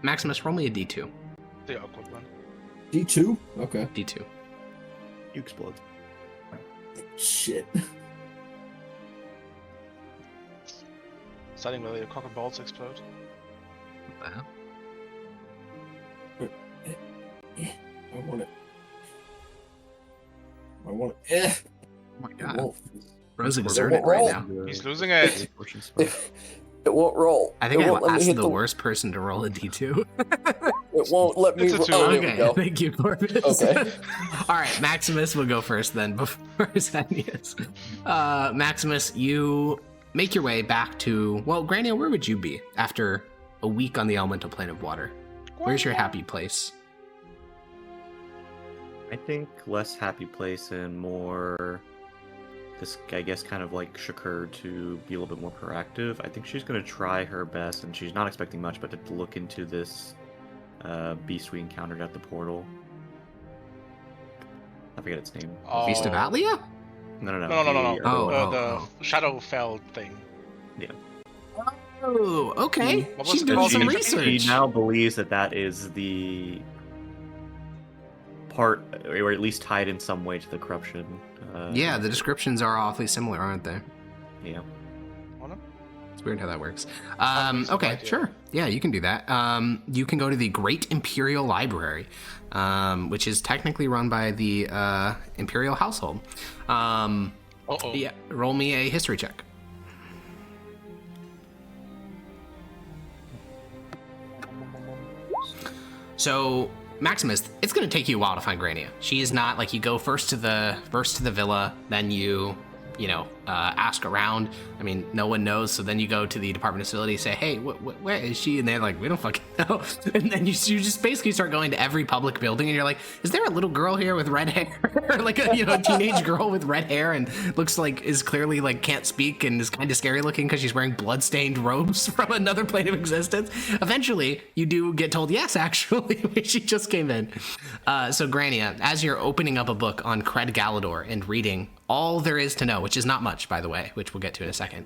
S1: Maximus, roll me a D2.
S3: The awkward one.
S7: D2? Okay.
S1: D2.
S4: You explode.
S7: Shit.
S3: Starting with your cock and balls explode.
S1: What the hell?
S7: I want it. I want.
S1: Oh my
S7: It
S1: god.
S7: won't.
S1: Bro's
S7: It
S1: exerted
S7: won't
S1: right
S7: roll.
S1: now.
S3: He's losing it.
S6: It won't roll.
S1: I think
S6: it won't let me
S1: asked
S6: hit
S1: the worst person to roll a d2.
S6: It won't let me.
S3: It's a two.
S6: Oh, there we
S1: Okay,
S6: go.
S1: thank you, Corvus.
S6: Okay.
S1: All right, Maximus will go first then before Xenius. Maximus, you make your way back to, well, Grania, where would you be after a week on the elemental plane of water? Where's your happy place?
S4: I think less happy place and more this, I guess, kind of like Shakur to be a little bit more proactive. I think she's going to try her best, and she's not expecting much, but to look into this beast we encountered at the portal. I forget its name.
S1: Beast of
S3: Oh.
S1: Atlia?
S4: No.
S3: No.
S4: the other one.
S3: The Shadowfell thing.
S1: Oh, okay.
S3: What was
S1: She's
S3: it
S1: doing
S3: called?
S1: some
S3: She
S1: research.
S4: She now believes that is the part, or at least tied in some way to the corruption.
S1: Yeah, the descriptions are awfully similar, aren't they?
S4: Yeah.
S1: It's weird how that works.
S3: Obviously,
S1: Okay,
S3: idea.
S1: sure. Yeah, you can do that. You can go to the Great Imperial Library, which is technically run by the Imperial household.
S3: Uh-oh.
S1: Yeah, roll me a history check. So, Maximus, it's going to take you a while to find Grania. She is not like you go first to the villa, then you ask around. I mean, no one knows. So then you go to the Department of Civility, say, hey, where is she? And they're like, we don't fucking know. And then you just basically start going to every public building, and you're like, is there a little girl here with red hair? Like a teenage girl with red hair and looks like is clearly like can't speak and is kind of scary looking because she's wearing bloodstained robes from another plane of existence. Eventually, you do get told, yes, actually, she just came in. So Grania, as you're opening up a book on Cred Galador and reading all there is to know, which is not much, by the way, which we'll get to in a second.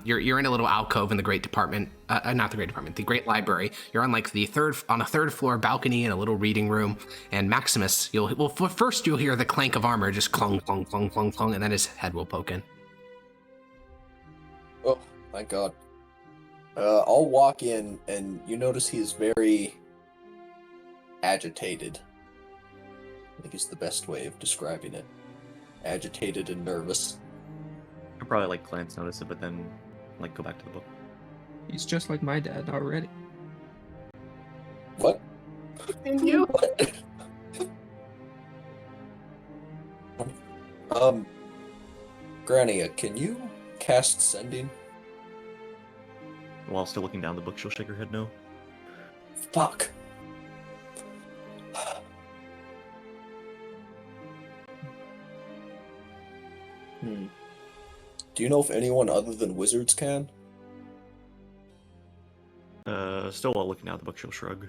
S1: You're in a little alcove in the Great Department, the Great Library. You're on like on a third floor balcony in a little reading room. And Maximus, first you'll hear the clank of armor, just clong, clong, clong, clong, clong, and then his head will poke in.
S6: Oh, thank God. I'll walk in, and you notice he's very agitated. I think is the best way of describing it. Agitated and nervous.
S4: I'll probably like glance notice it, but then like go back to the book.
S2: He's just like my dad already.
S6: What?
S1: And you?
S6: What? Grania, can you cast Sending?
S4: While still looking down the book, she'll shake her head no.
S6: Fuck. Do you know if anyone other than wizards can?
S4: Still while looking down the book, she'll shrug.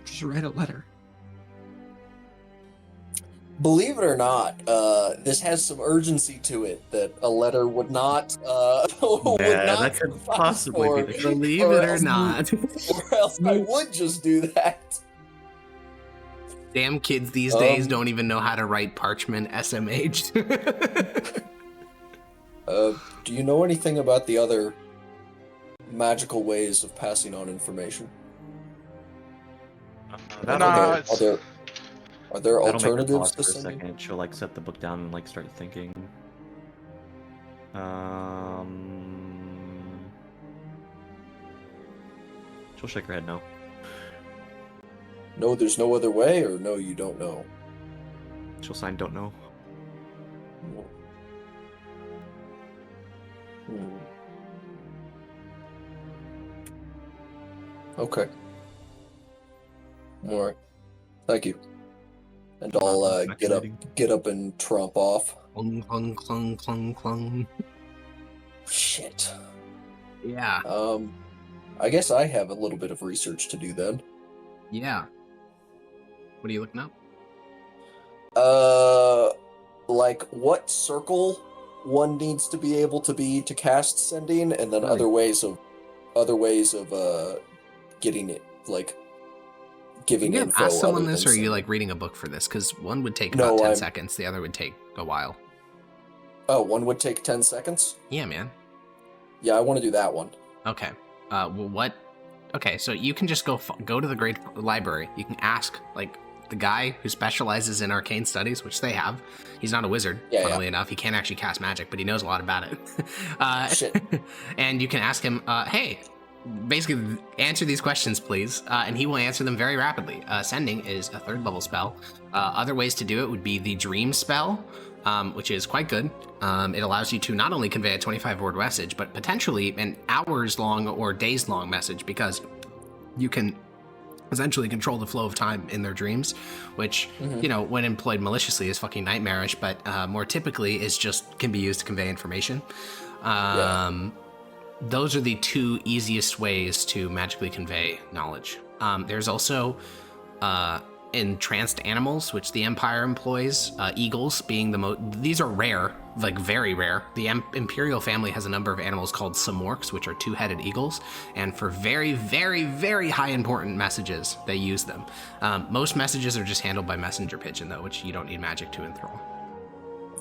S2: Just write a letter.
S6: Believe it or not, this has some urgency to it that a letter would not. Would
S4: Yeah,
S6: not
S4: that could
S6: suffice
S4: possibly
S6: for,
S4: be the case.
S1: Believe
S6: or
S1: it or
S6: else-
S1: not.
S6: Or else I would just do that.
S1: Damn kids these days
S6: Um,
S1: don't even know how to write parchment SMH.
S6: Do you know anything about the other magical ways of passing on information?
S4: That'll
S3: Nah,
S4: make-
S3: it's-
S6: Are there
S4: that'll make her
S6: alternatives
S4: pause
S6: to
S4: for a
S6: sending?
S4: second. She'll like set the book down and like start thinking. She'll shake her head no.
S6: No, there's no other way, or no, you don't know.
S4: She'll sign don't know.
S6: Hmm. Okay. All right. Thank you. And I'll get up and tromp off.
S1: Clung, clung, clung, clung, clung.
S6: Shit.
S1: Yeah,
S6: I guess I have a little bit of research to do then.
S1: yeah. What are you looking up?
S6: Like what circle one needs to be able to be to cast sending, and then
S1: Right.
S6: other ways of getting it, like giving
S1: You
S6: info.
S1: ask someone
S6: other
S1: this, or
S6: than
S1: are you
S6: sending.
S1: like reading a book for this? Because one would take
S6: No,
S1: about 10
S6: I'm-
S1: seconds, the other would take a while.
S6: Oh, one would take 10 seconds?
S1: Yeah, man.
S6: Yeah, I want to do that one.
S1: Okay. Well, what? Okay, so you can just go to the Great Library. You can ask like the guy who specializes in arcane studies, which they have. He's not a wizard, funnily enough. He can't actually cast magic, but he knows a lot about it.
S6: Shit.
S1: And you can ask him, hey, basically answer these questions, please. And he will answer them very rapidly. Sending is a 3rd level spell. Other ways to do it would be the dream spell, which is quite good. It allows you to not only convey a 25-word message, but potentially an hours-long or days-long message, because you can essentially control the flow of time in their dreams, which, you know, when employed maliciously is fucking nightmarish, but more typically is just can be used to convey information. Those are the 2 easiest ways to magically convey knowledge. There's also entranced animals, which the Empire employs, eagles being the most. These are rare, like very rare. The Imperial family has a number of animals called samorks, which are 2-headed eagles, and for very, very, very high important messages, they use them. Most messages are just handled by messenger pigeon, though, which you don't need magic to enthrall.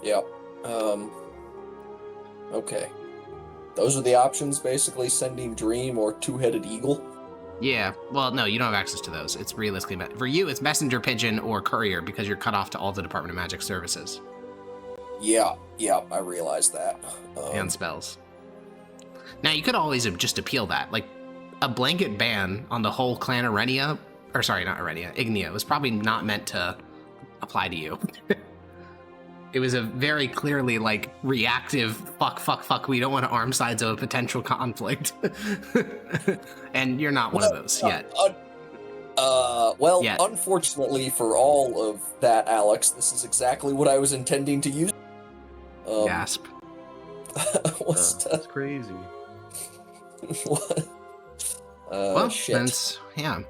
S6: Yeah. Okay. Those are the options, basically, sending dream or 2-headed eagle.
S1: Yeah, well, no, you don't have access to those. It's realistically, for you, it's messenger pigeon or courier, because you're cut off to all the Department of Magic services.
S6: Yeah, I realize that.
S1: And spells. Now, you could always just appeal that. Like, a blanket ban on the whole clan Arenia, or sorry, not Arenia, Ignia, was probably not meant to apply to you. It was a very clearly, like, reactive, fuck, we don't want to arm sides of a potential conflict. And you're not one of those yet.
S6: Well, unfortunately for all of that, Alex, this is exactly what I was intending to use.
S1: Gasp.
S4: That's crazy.
S6: What?
S1: Well,
S6: shit.
S1: Yeah.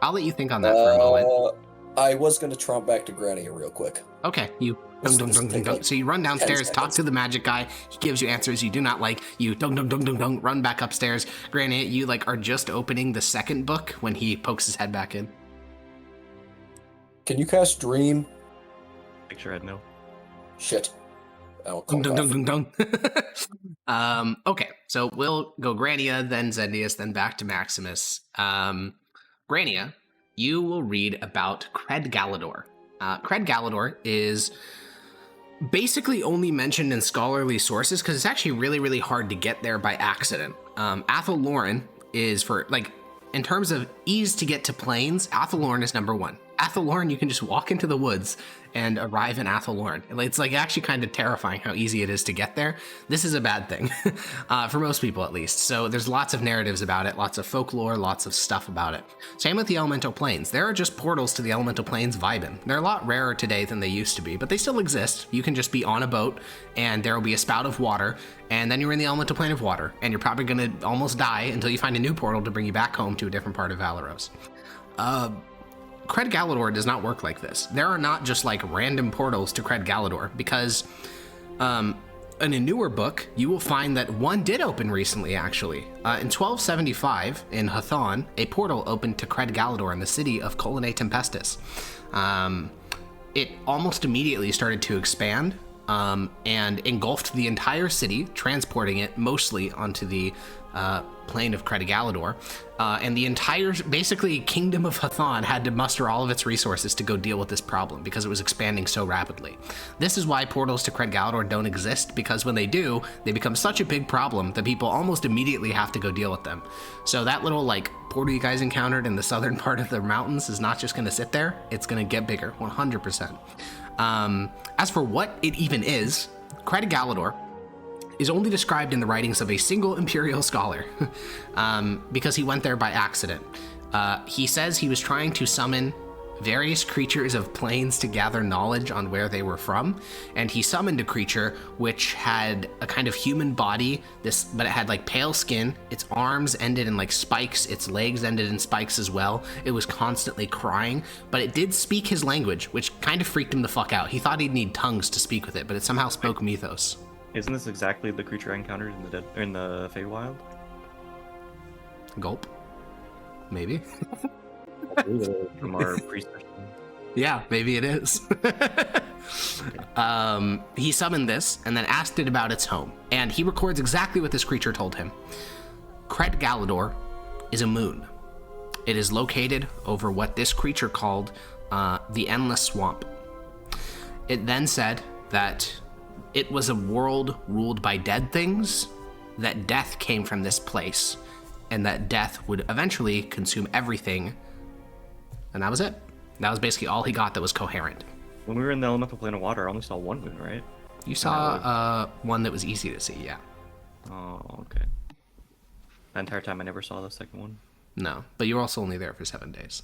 S1: I'll let you think on that for a moment.
S6: I was going to tromp back to Granny real quick.
S1: Okay, you dung. So you run downstairs, talk to the magic guy. He gives you answers you do not like. You dung, run back upstairs. Granny, you like are just opening the 2nd book when he pokes his head back in.
S6: Can you cast Dream?
S4: Picture head, no.
S6: Shit.
S1: Dung. Okay, so we'll go Grania, then Zendius, then back to Maximus. Grania, you will read about Cred Galador. Cred Galador is basically only mentioned in scholarly sources because it's actually really, really hard to get there by accident. Athelloren is for, like, in terms of ease to get to plains, Athelloren is number 1. Athelloren, you can just walk into the woods and arrive in Athelloren. It's like actually kind of terrifying how easy it is to get there. This is a bad thing, for most people at least. So there's lots of narratives about it, lots of folklore, lots of stuff about it. Same with the Elemental Plains. There are just portals to the Elemental Plains vibing. They're a lot rarer today than they used to be, but they still exist. You can just be on a boat and there will be a spout of water, and then you're in the Elemental Plane of Water, and you're probably going to almost die until you find a new portal to bring you back home to a different part of Valeros. Cred Galador does not work like this. There are not just like random portals to Cred Galador, because in a newer book, you will find that one did open recently, actually. In 1275, in Hathon, a portal opened to Cred Galador in the city of Colone Tempestus. It almost immediately started to expand and engulfed the entire city, transporting it mostly onto the plane of Cred Galador. And the entire, basically, kingdom of Hathon had to muster all of its resources to go deal with this problem because it was expanding so rapidly. This is why portals to Cred Galador don't exist, because when they do, they become such a big problem that people almost immediately have to go deal with them. So that little, like, portal you guys encountered in the southern part of the mountains is not just going to sit there, it's going to get bigger, 100%. As for what it even is, Cred Galador is only described in the writings of a single imperial scholar, because he went there by accident. He says he was trying to summon various creatures of plains to gather knowledge on where they were from, and he summoned a creature which had a kind of human body, but it had like pale skin, its arms ended in like spikes, its legs ended in spikes as well. It was constantly crying, but it did speak his language, which kind of freaked him the fuck out. He thought he'd need tongues to speak with it, but it somehow spoke mythos.
S4: Isn't this exactly the creature I encountered in the Feywild?
S1: Gulp? Maybe.
S4: From our pre-session.
S1: Yeah, maybe it is. He summoned this and then asked it about its home, and he records exactly what this creature told him. Cred Galador is a moon. It is located over what this creature called the Endless Swamp. It then said that it was a world ruled by dead things, that death came from this place, and that death would eventually consume everything. And that was it. That was basically all he got that was coherent.
S4: When we were in the elemental plane of water, I only saw one moon, right?
S1: You saw one that was easy to see, yeah.
S4: Oh, okay. The entire time I never saw the second one.
S1: No, but you were also only there for 7 days.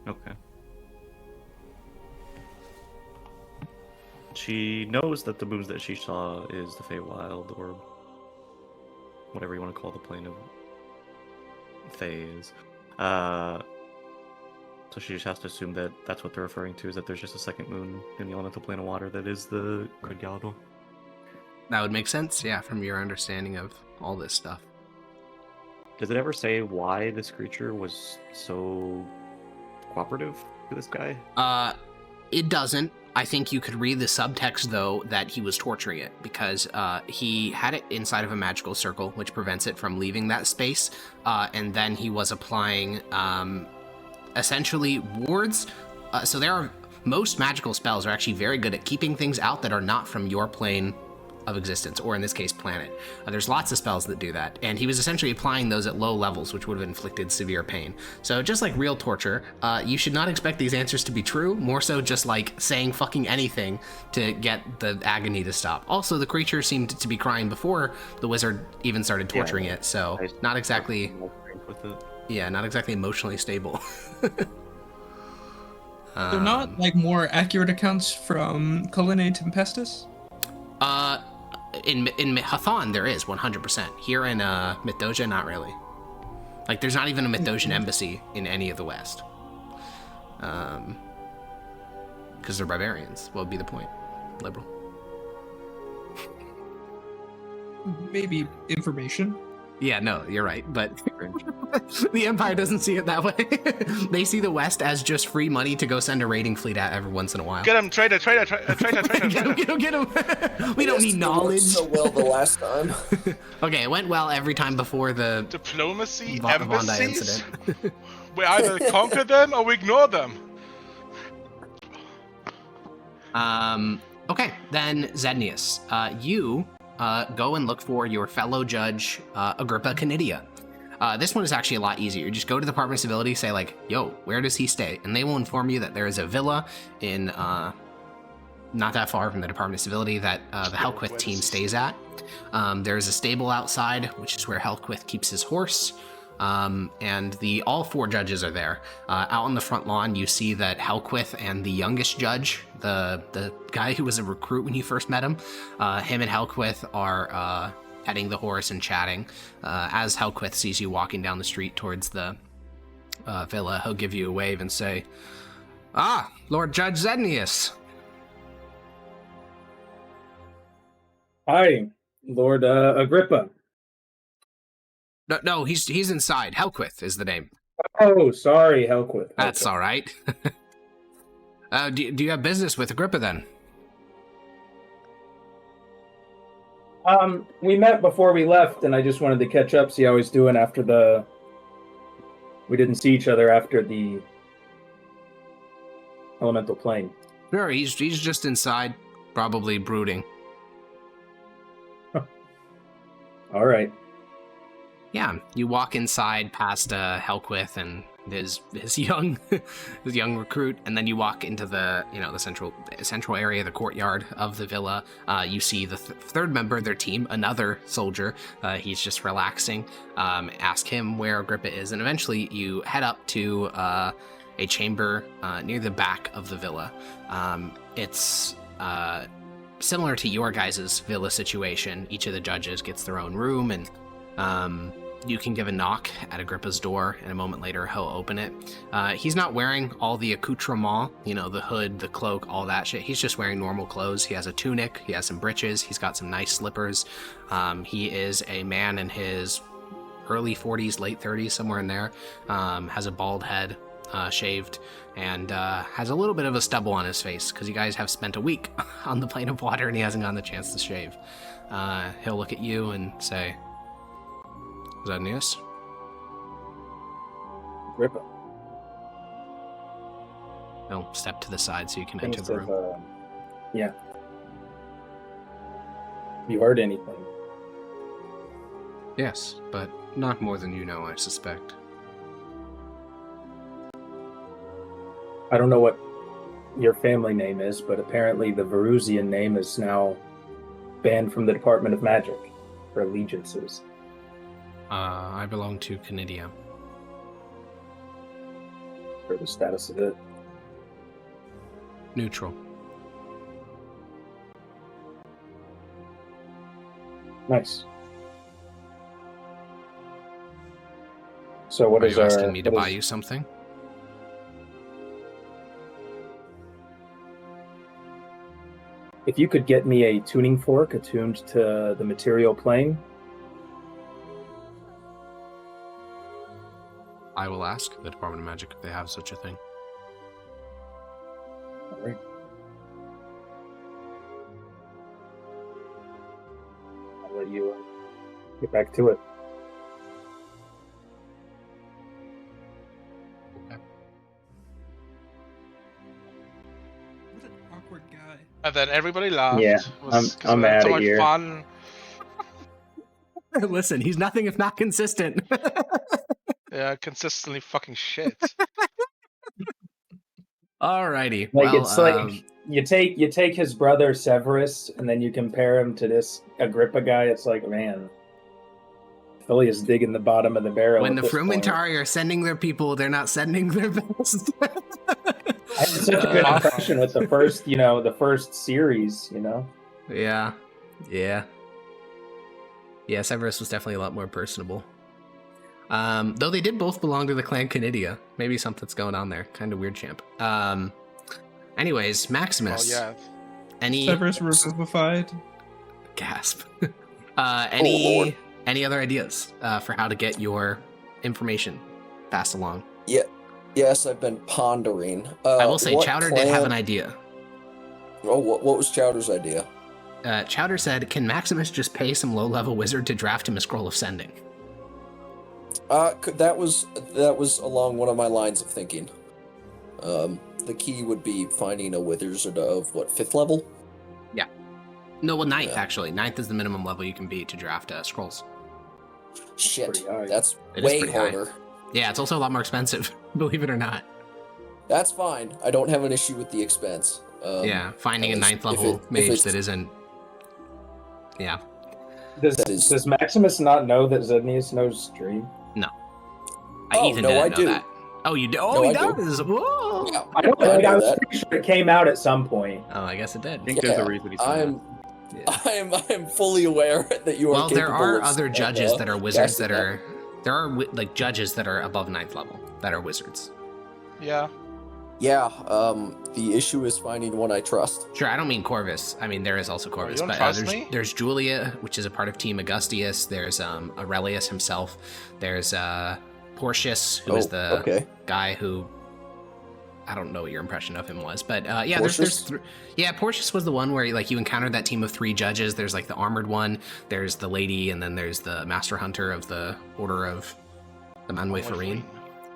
S4: Okay. She knows that the moons that she saw is the Feywild, or whatever you want to call the plane of Fey is. So she just has to assume that that's what they're referring to, is that there's just a second moon in the elemental plane of water that is the Grid Galador.
S1: That would make sense, yeah, from your understanding of all this stuff.
S4: Does it ever say why this creature was so cooperative to this guy?
S1: It doesn't. I think you could read the subtext, though, that he was torturing it, because he had it inside of a magical circle, which prevents it from leaving that space, and then he was applying, essentially, wards. So most magical spells are actually very good at keeping things out that are not from your plane of existence, or in this case, planet. There's lots of spells that do that, and he was essentially applying those at low levels, which would have inflicted severe pain. So just like real torture, you should not expect these answers to be true, more so just like saying fucking anything to get the agony to stop. Also, the creature seemed to be crying before the wizard even started torturing it, so not exactly...
S4: With it.
S1: Yeah, not exactly emotionally stable.
S2: They're not like more accurate accounts from Culinate Tempestus?
S1: In Hathon, there is 100%. Here in Mythdosia, not really. Like, there's not even a Mythosian embassy in any of the West. Because they're barbarians. What would be the point? Liberal.
S2: Maybe information.
S1: Yeah, no, you're right, but the Empire doesn't see it that way. They see the West as just free money to go send a raiding fleet out every once in a while.
S3: Get him, traitor.
S1: Get him. We don't need knowledge.
S6: So well the last time.
S1: Okay, it went well every time before the
S3: Diplomacy,
S1: Bondi
S3: embassies.
S1: incident.
S3: We either conquer them or we ignore them.
S1: Okay, then Zednius, you go and look for your fellow judge, Agrippa Canidia. This one is actually a lot easier. You just go to the Department of Civility, say like, yo, where does he stay? And they will inform you that there is a villa in, not that far from the Department of Civility that the Helquith team stays at. There's a stable outside, which is where Helquith keeps his horse. And all 4 judges are there. Out on the front lawn, you see that Helquith and the youngest judge, the guy who was a recruit when you first met him, him and Helquith are petting the horse and chatting. As Helquith sees you walking down the street towards the villa, he'll give you a wave and say, "Ah, Lord Judge Zednius."
S5: Hi, Lord Agrippa.
S1: No, he's inside. Helquith is the name.
S5: Oh, sorry, Helquith.
S1: That's all right. Do you have business with Agrippa then?
S5: We met before we left, and I just wanted to catch up, see how he's doing after we didn't see each other after the elemental plane.
S1: Sure, he's just inside, probably brooding.
S5: All right.
S1: Yeah, you walk inside past Helquith and his young his young recruit, and then you walk into the central area, the courtyard of the villa. You see the third member of their team, another soldier. He's just relaxing. Ask him where Agrippa is, and eventually you head up to a chamber near the back of the villa. It's similar to your guys' villa situation. Each of the judges gets their own room, and you can give a knock at Agrippa's door, and a moment later he'll open it. He's not wearing all the accoutrement, the hood, the cloak, all that shit. He's just wearing normal clothes. He has a tunic, he has some breeches, he's got some nice slippers. He is a man in his early 40s, late 30s, somewhere in there. Has a bald head, shaved, and has a little bit of a stubble on his face, because you guys have spent a week on the plane of water and he hasn't gotten the chance to shave. He'll look at you and say, "Zednius?"
S5: Ripper.
S1: I'll step to the side so you can enter
S5: Things
S1: the
S5: have,
S1: room.
S5: yeah. You heard anything?
S1: Yes, but not more than you know, I suspect.
S5: I don't know what your family name is, but apparently the Verusian name is now banned from the Department of Magic for allegiances.
S1: I belong to Canidia.
S5: For the status of it.
S1: Neutral.
S5: Nice. So what
S1: Are
S5: is
S1: you
S5: our...
S1: asking me to
S5: what
S1: buy
S5: is-
S1: you something?
S5: If you could get me a tuning fork attuned to the material plane,
S1: I will ask the Department of Magic if they have such a thing.
S5: all right. I'll let you get back to it.
S2: What an awkward guy.
S3: And then everybody laughed.
S5: Yeah,
S3: It was, 'cause
S5: I'm
S3: we had so
S5: outta
S3: much
S5: here.
S3: fun.
S1: Listen, he's nothing if not consistent.
S3: Yeah, consistently fucking shit.
S1: Alrighty.
S5: Like
S1: well,
S5: it's like you take his brother Severus and then you compare him to this Agrippa guy. It's like, man, Philly is digging the bottom of the barrel.
S1: when
S5: at
S1: the
S5: this point.
S1: Frumentari are sending their people, they're not sending their best.
S5: I had such a good impression with the first series.
S1: Yeah. Yeah, Severus was definitely a lot more personable. Though they did both belong to the clan Canidia. Maybe something's going on there. Kind of weird, champ. Anyways, Maximus.
S3: Well, yeah.
S1: Any
S2: Severus revivified.
S1: gasp?
S6: Lord.
S1: Any other ideas for how to get your information passed along?
S6: Yes, I've been pondering.
S1: I will say
S6: what
S1: Chowder did have
S6: clan-
S1: an idea.
S6: Oh, what was Chowder's idea?
S1: Chowder said, "Can Maximus just pay some low-level wizard to draft him a scroll of sending?"
S6: That was along one of my lines of thinking. The key would be finding a wizard of what, 5th level?
S1: No, well, 9th,
S6: Yeah.
S1: actually. 9th is the minimum level you can be to draft scrolls.
S6: Shit,
S5: Pretty high.
S6: that's
S1: It is
S6: way
S1: pretty high.
S6: harder.
S1: Yeah, it's also a lot more expensive, believe it or not.
S6: That's fine. I don't have an issue with the expense.
S1: Yeah, finding a
S6: at least
S1: 9th level
S6: if
S1: mage
S6: it's-
S1: that isn't... Yeah.
S6: That is-
S5: Does Maximus not know that Zednius knows Dream?
S1: Ethan
S6: no,
S1: didn't
S6: I
S1: know
S6: do.
S1: that. Oh, you do? Oh,
S6: No,
S1: he
S6: I do.
S1: does! Whoa!
S6: Yeah,
S5: I don't
S6: I
S5: think
S6: know
S5: I was
S6: that.
S5: pretty sure it came out at some point.
S1: Oh, I guess it did.
S4: I think there's
S6: Yeah,
S4: a reason he's not.
S6: I'm fully aware that you are.
S1: Well, there
S6: capable
S1: are
S6: of-
S1: other
S6: of,
S1: judges that are wizards
S6: casting
S1: that are... There are, judges that are above 9th level that are wizards.
S3: Yeah.
S6: Yeah, the issue is finding one I trust.
S1: Sure, I don't mean Corvus. I mean, there is also Corvus,
S3: don't
S1: but
S3: trust me?
S1: there's Julia, which is a part of Team Augustius. There's Aurelius himself. There's Porcius, who is the
S6: okay.
S1: guy who... I don't know what your impression of him was, but yeah,
S6: Porcius?
S1: Porcius was the one where you encountered that team of 3 judges. There's the armored one, there's the lady, and then there's the master hunter of the Order of the Manwë Farine.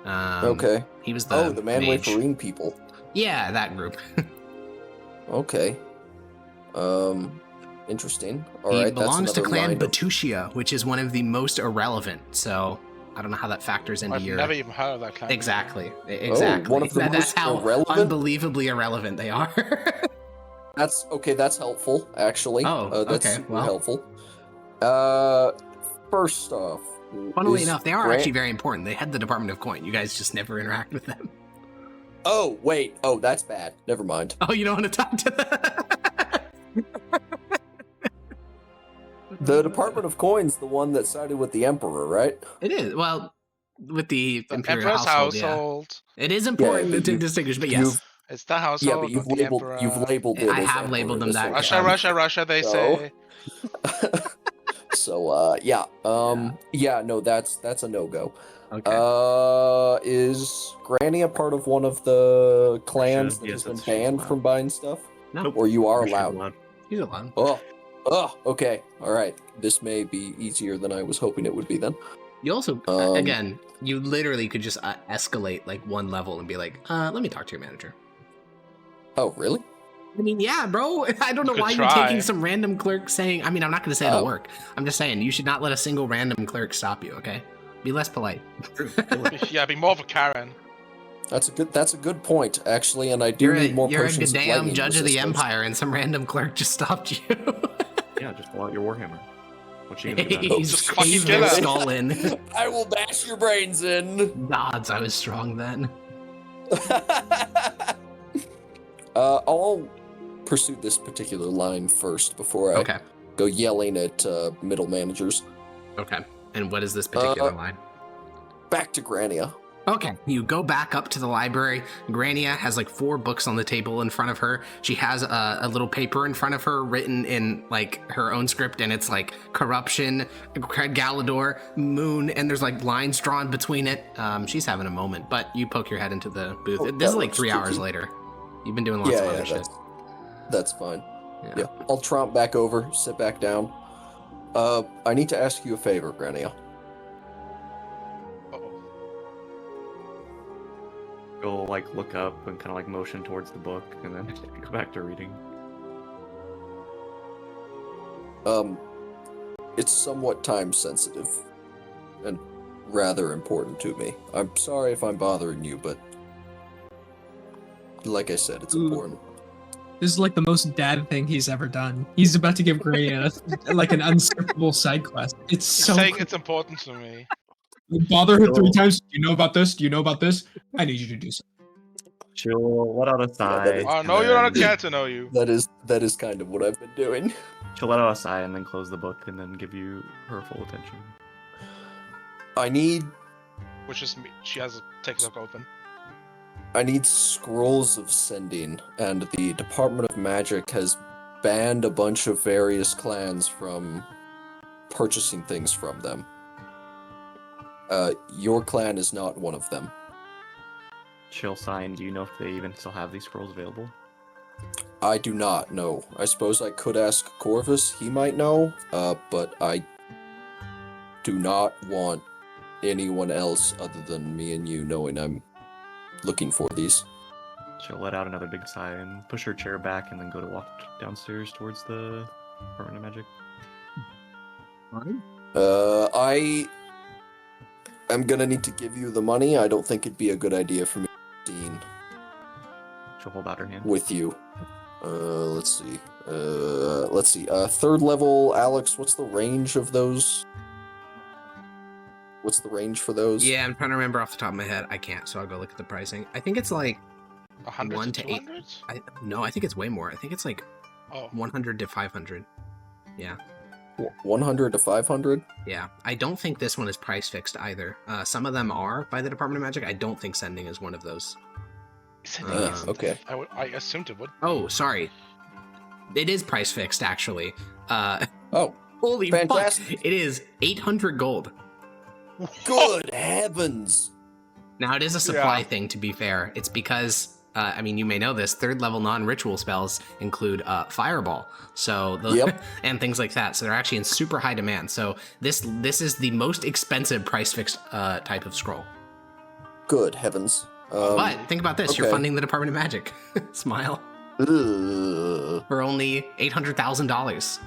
S6: Okay.
S1: He was the
S6: The Manwë
S1: mage.
S6: Farine people.
S1: Yeah, that group.
S6: Okay. Interesting. All
S1: He
S6: right,
S1: belongs
S6: that's
S1: to
S6: another
S1: Clan
S6: line of-
S1: Batucia, which is one of the most irrelevant. So I don't know how that factors into
S3: I've
S1: your...
S3: never even heard of that clan.
S1: Exactly.
S6: one of the
S1: That's
S6: most
S1: how
S6: irrelevant?
S1: unbelievably irrelevant they are.
S6: That's okay. That's helpful, actually.
S1: Oh,
S6: that's
S1: okay,
S6: super
S1: well.
S6: helpful. First off,
S1: Funnily
S6: is
S1: enough, they are
S6: Grant-
S1: actually very important. They head the Department of Coin. You guys just never interact with them.
S6: Oh wait. Oh, that's bad. Never mind.
S1: Oh, you don't want to talk to them?
S6: The Department of Coin's the one that sided with the Emperor, right?
S1: It is. Well, with the
S3: The
S1: Imperial
S3: Emperor's
S1: household,
S3: household.
S1: yeah. It is important
S6: but
S1: to
S6: you-
S1: distinguish, but yes.
S3: It's the household.
S6: Yeah, but you've
S3: of the
S6: labeled
S3: Emperor.
S6: it.
S1: I
S6: as
S1: have labeled them
S6: Emperor
S1: that.
S6: this one.
S3: Russia, Russia, they
S6: So-
S3: say.
S6: So yeah. Yeah. No, that's a no go.
S1: Okay.
S6: Is Granny a part of one of the clans that
S4: Yes,
S6: has been
S4: she's
S6: banned
S4: allowed.
S6: from buying stuff?
S1: No,
S6: Or you are
S4: She's
S6: allowed?
S1: he's allowed.
S6: Oh, okay. All right. This may be easier than I was hoping it would be then.
S1: You also, again, you literally could just escalate like one level and be like, let me talk to your manager.
S6: Oh, really?
S1: I mean, yeah, bro. I don't know
S3: could
S1: why you're
S3: try.
S1: taking some random clerk saying, I mean, I'm not going to say it'll work. I'm just saying you should not let a single random clerk stop you, okay? Be less polite.
S3: Yeah, be more of a Karen.
S6: That's a good point, actually, and I do need more
S1: You're a
S6: potions of
S1: damn
S6: lightning
S1: judge of the
S6: resistance.
S1: empire, and some random clerk just stopped you.
S4: Yeah, just pull out your warhammer. What you gonna do? About it?
S1: He's
S3: Just fucking
S1: he's
S3: kill him.
S1: skull in.
S6: I will bash your brains in.
S1: Gods, I was strong then.
S6: I'll pursue this particular line first before I
S1: Okay.
S6: go yelling at middle managers.
S1: Okay. And what is this particular line?
S6: Back to Grania.
S1: Okay, you go back up to the library. Grania has like 4 books on the table in front of her. She has a little paper in front of her written in like her own script, and it's like corruption, Galador, moon, and there's like lines drawn between it. She's having a moment, but you poke your head into the booth.
S6: Oh,
S1: This is
S6: that
S1: like
S6: looks
S1: 3 hours
S6: tricky.
S1: later. You've been doing lots of other shit.
S6: That's fine.
S1: Yeah.
S6: Yeah, I'll tromp back over, sit back down. I need to ask you a favor, Grania.
S3: Uh-oh.
S4: You'll like look up and kind of like motion towards the book, and then go back to reading.
S6: It's somewhat time sensitive and rather important to me. I'm sorry if I'm bothering you, but like I said, it's important.
S2: This is like the most dad thing he's ever done. He's about to give Gray like an unskippable side quest. It's
S3: He's
S2: so
S3: saying
S2: cool.
S3: it's important to me.
S2: Bother her 3 times. Do you know about this? Do you know about this? I need you to do something.
S4: She'll let out a sigh.
S3: Oh,
S4: and
S3: no, you're not a
S4: then-
S3: cat to know you.
S6: That is kind of what I've been doing.
S4: She'll let out a sigh and then close the book and then give you her full attention.
S6: I need
S3: Which is me. She has a TikTok open.
S6: scrolls of sending, and the Department of Magic has banned a bunch of various clans from purchasing things from them. Your clan is not one of them.
S4: She'll sigh, and do you know if they even still have these scrolls available?
S6: I do not know. I suppose I could ask Corvus, he might know, but I do not want anyone else other than me and you knowing I'm looking for these.
S4: She'll let out another big sigh and push her chair back and then go to walk downstairs towards the Department of Magic.
S6: I am gonna need to give you the money. I don't think it'd be a good idea for me to be seen
S4: She'll hold out her hand.
S6: with you. Let's see. Third level, Alex, what's the range of those? What's the range for those?
S1: Yeah, I'm trying to remember off the top of my head. I can't, so I'll go look at the pricing. I think it's like
S3: 100
S1: 1
S3: to
S1: to 8.
S3: 200?
S1: No, I think it's way more. I think it's like
S3: Oh,
S1: 100 to 500. Yeah.
S6: 100 to 500?
S1: Yeah, I don't think this one is price fixed either. Some of them are by the Department of Magic. I don't think sending is one of those.
S3: sending
S1: Uh,
S3: isn't.
S6: okay.
S3: I assumed it would.
S1: Oh, sorry. It is price fixed actually.
S6: Oh,
S1: Holy
S6: Fantastic.
S1: fuck! It is 800 gold.
S6: good heavens!
S1: Now it is a supply
S3: Yeah.
S1: thing. To be fair, it's because I mean you may know this. 3rd level non-ritual spells include Fireball, so
S6: Yep.
S1: and things like that. So they're actually in super high demand. So this is the most expensive price fixed type of scroll.
S6: Good heavens.
S1: But think about this: you're
S6: okay.
S1: funding the Department of Magic. Smile.
S6: Ugh.
S1: For only $800,000.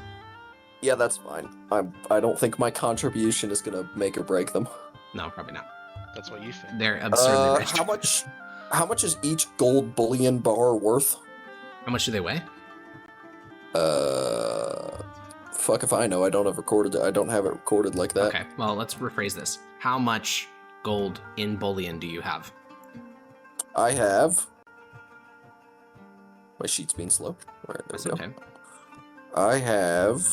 S6: Yeah, that's fine. I don't think my contribution is gonna make or break them.
S1: No, probably not.
S3: That's what you think.
S1: They're absurdly rich.
S6: How much is each gold bullion bar worth?
S1: How much do they weigh?
S6: Fuck if I know. I don't have it recorded like that.
S1: Okay, well, let's rephrase this. How much gold in bullion do you have?
S6: I have. My sheet's being slow. Alright, there
S1: That's
S6: we go.
S1: okay.
S6: I have.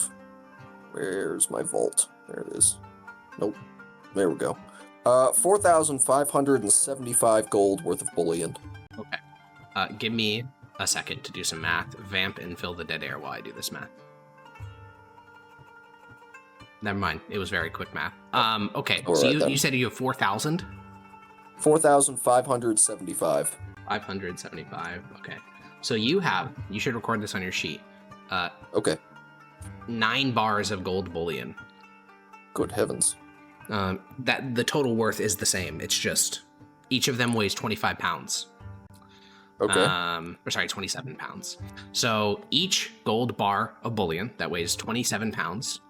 S6: Where's my vault? There it is. Nope. There we go. 4,575 gold worth of bullion.
S1: Okay. Give me a second to do some math. Vamp and fill the dead air while I do this math. Never mind. It was very quick math. Okay.
S6: All
S1: So
S6: right, then.
S1: you said you have 4,000?
S6: 4,575.
S1: 575. Okay. So you should record this on your sheet.
S6: Okay.
S1: 9 bars of gold bullion.
S6: Good heavens.
S1: That the total worth is the same. It's just each of them weighs 25 pounds.
S6: Okay.
S1: Or sorry, 27 pounds. So each gold bar of bullion that weighs 27 pounds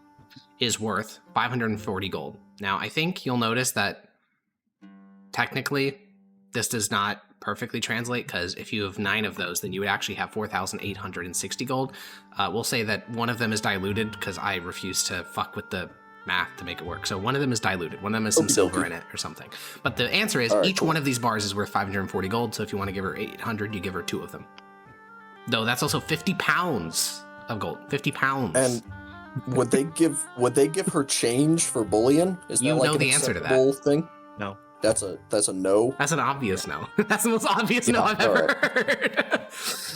S1: is worth 540 gold. Now, I think you'll notice that technically this does not perfectly translate, because if you have 9 of those, then you would actually have 4,860 gold. We'll say that one of them is diluted because I refuse to fuck with the math to make it work. So one of them is diluted. One of them has some silver in it or something. But the answer is each one of these bars is worth 540 gold. So if you want to give her 800, you give her 2 of them. Though that's also 50 pounds of gold. 50 pounds.
S6: And would they give her change for bullion? Is that
S1: You
S6: like
S1: know
S6: an
S1: the answer to that.
S6: acceptable thing?
S4: No.
S6: That's a no.
S1: That's an obvious no. That's the most obvious no I've ever heard.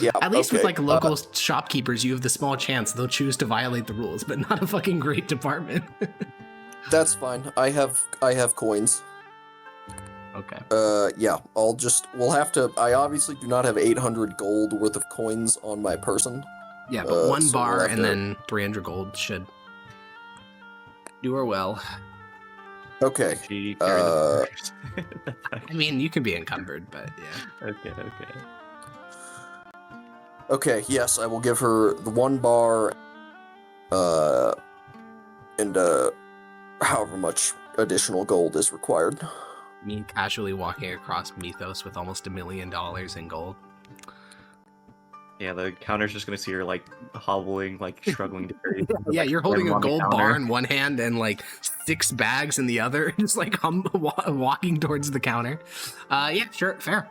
S6: Yeah.
S1: At least with
S6: okay,
S1: like local shopkeepers, you have the small chance they'll choose to violate the rules, but not a fucking great department.
S6: That's fine. I have coins.
S1: Okay.
S6: Yeah. We'll have to. I obviously do not have 800 gold worth of coins on my person.
S1: Yeah, but one
S6: so
S1: bar
S6: we'll have
S1: and
S6: to-
S1: then 300 gold should do her well.
S6: Okay.
S4: She carried the
S1: I mean, you can be encumbered, but yeah.
S4: Okay.
S6: Okay. Yes, I will give her the 1 bar. And however much additional gold is required.
S1: Me casually walking across Mythos with almost $1 million in gold.
S4: Yeah, the counter's just gonna see her like hobbling, like struggling to carry.
S1: Yeah, you're holding a
S4: on the
S1: gold
S4: counter.
S1: bar in one hand and like 6 bags in the other, just like walking towards the counter. Yeah, sure, fair.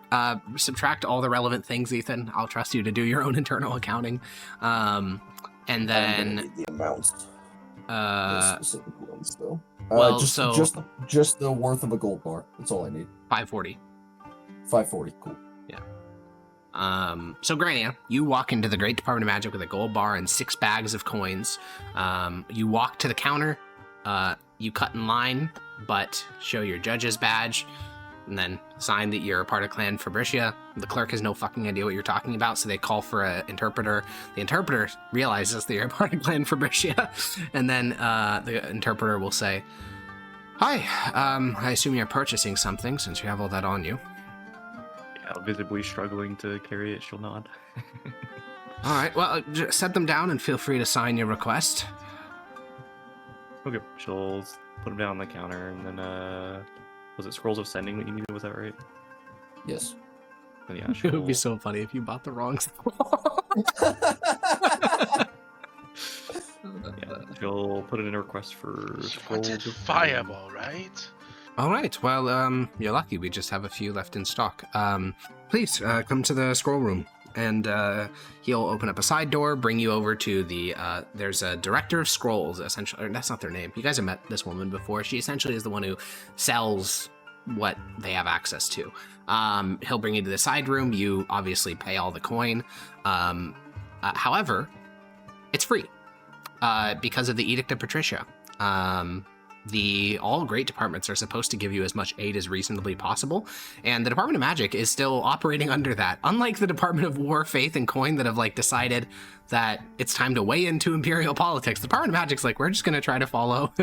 S1: Subtract all the relevant things, Ethan. I'll trust you to do your own internal accounting. And
S6: I'm gonna
S1: then,
S6: need the amounts. The
S1: uh,
S6: specific ones, though.
S1: well,
S6: just the worth of a gold bar. That's all I need.
S1: 540.
S6: 540. Cool.
S1: So Grania, you walk into the Great Department of Magic with a gold bar and 6 bags of coins. You walk to the counter, you cut in line, but show your judge's badge, and then sign that you're a part of Clan Fabricia. The clerk has no fucking idea what you're talking about, so they call for an interpreter. The interpreter realizes that you're a part of Clan Fabricia, and then the interpreter will say, "Hi, I assume you're purchasing something since you have all that on you."
S4: Yeah, visibly struggling to carry it, she'll nod.
S1: All right, well, just set them down and feel free to sign your request.
S4: Okay, she'll put them down on the counter, and then was it scrolls of sending that you needed? Was that right?
S6: Yes.
S4: And yeah,
S1: It would be
S4: she'll-
S1: so funny if you bought the wrong scroll.
S4: Yeah, she'll put in a request for
S3: You
S4: scrolls
S3: wanted
S4: of
S3: fireball, right?
S1: All right, well, you're lucky. We just have a few left in stock. Please, come to the scroll room. And he'll open up a side door, bring you over to the, there's a director of scrolls, essentially, or that's not their name. You guys have met this woman before. She essentially is the one who sells what they have access to. He'll bring you to the side room. You obviously pay all the coin. However, it's free because of the Edict of Patricia. All great departments are supposed to give you as much aid as reasonably possible, and the Department of Magic is still operating under that. Unlike the Department of War, Faith, and Coin that have like decided that it's time to weigh into imperial politics, the Department of Magic's like, we're just going to try to follow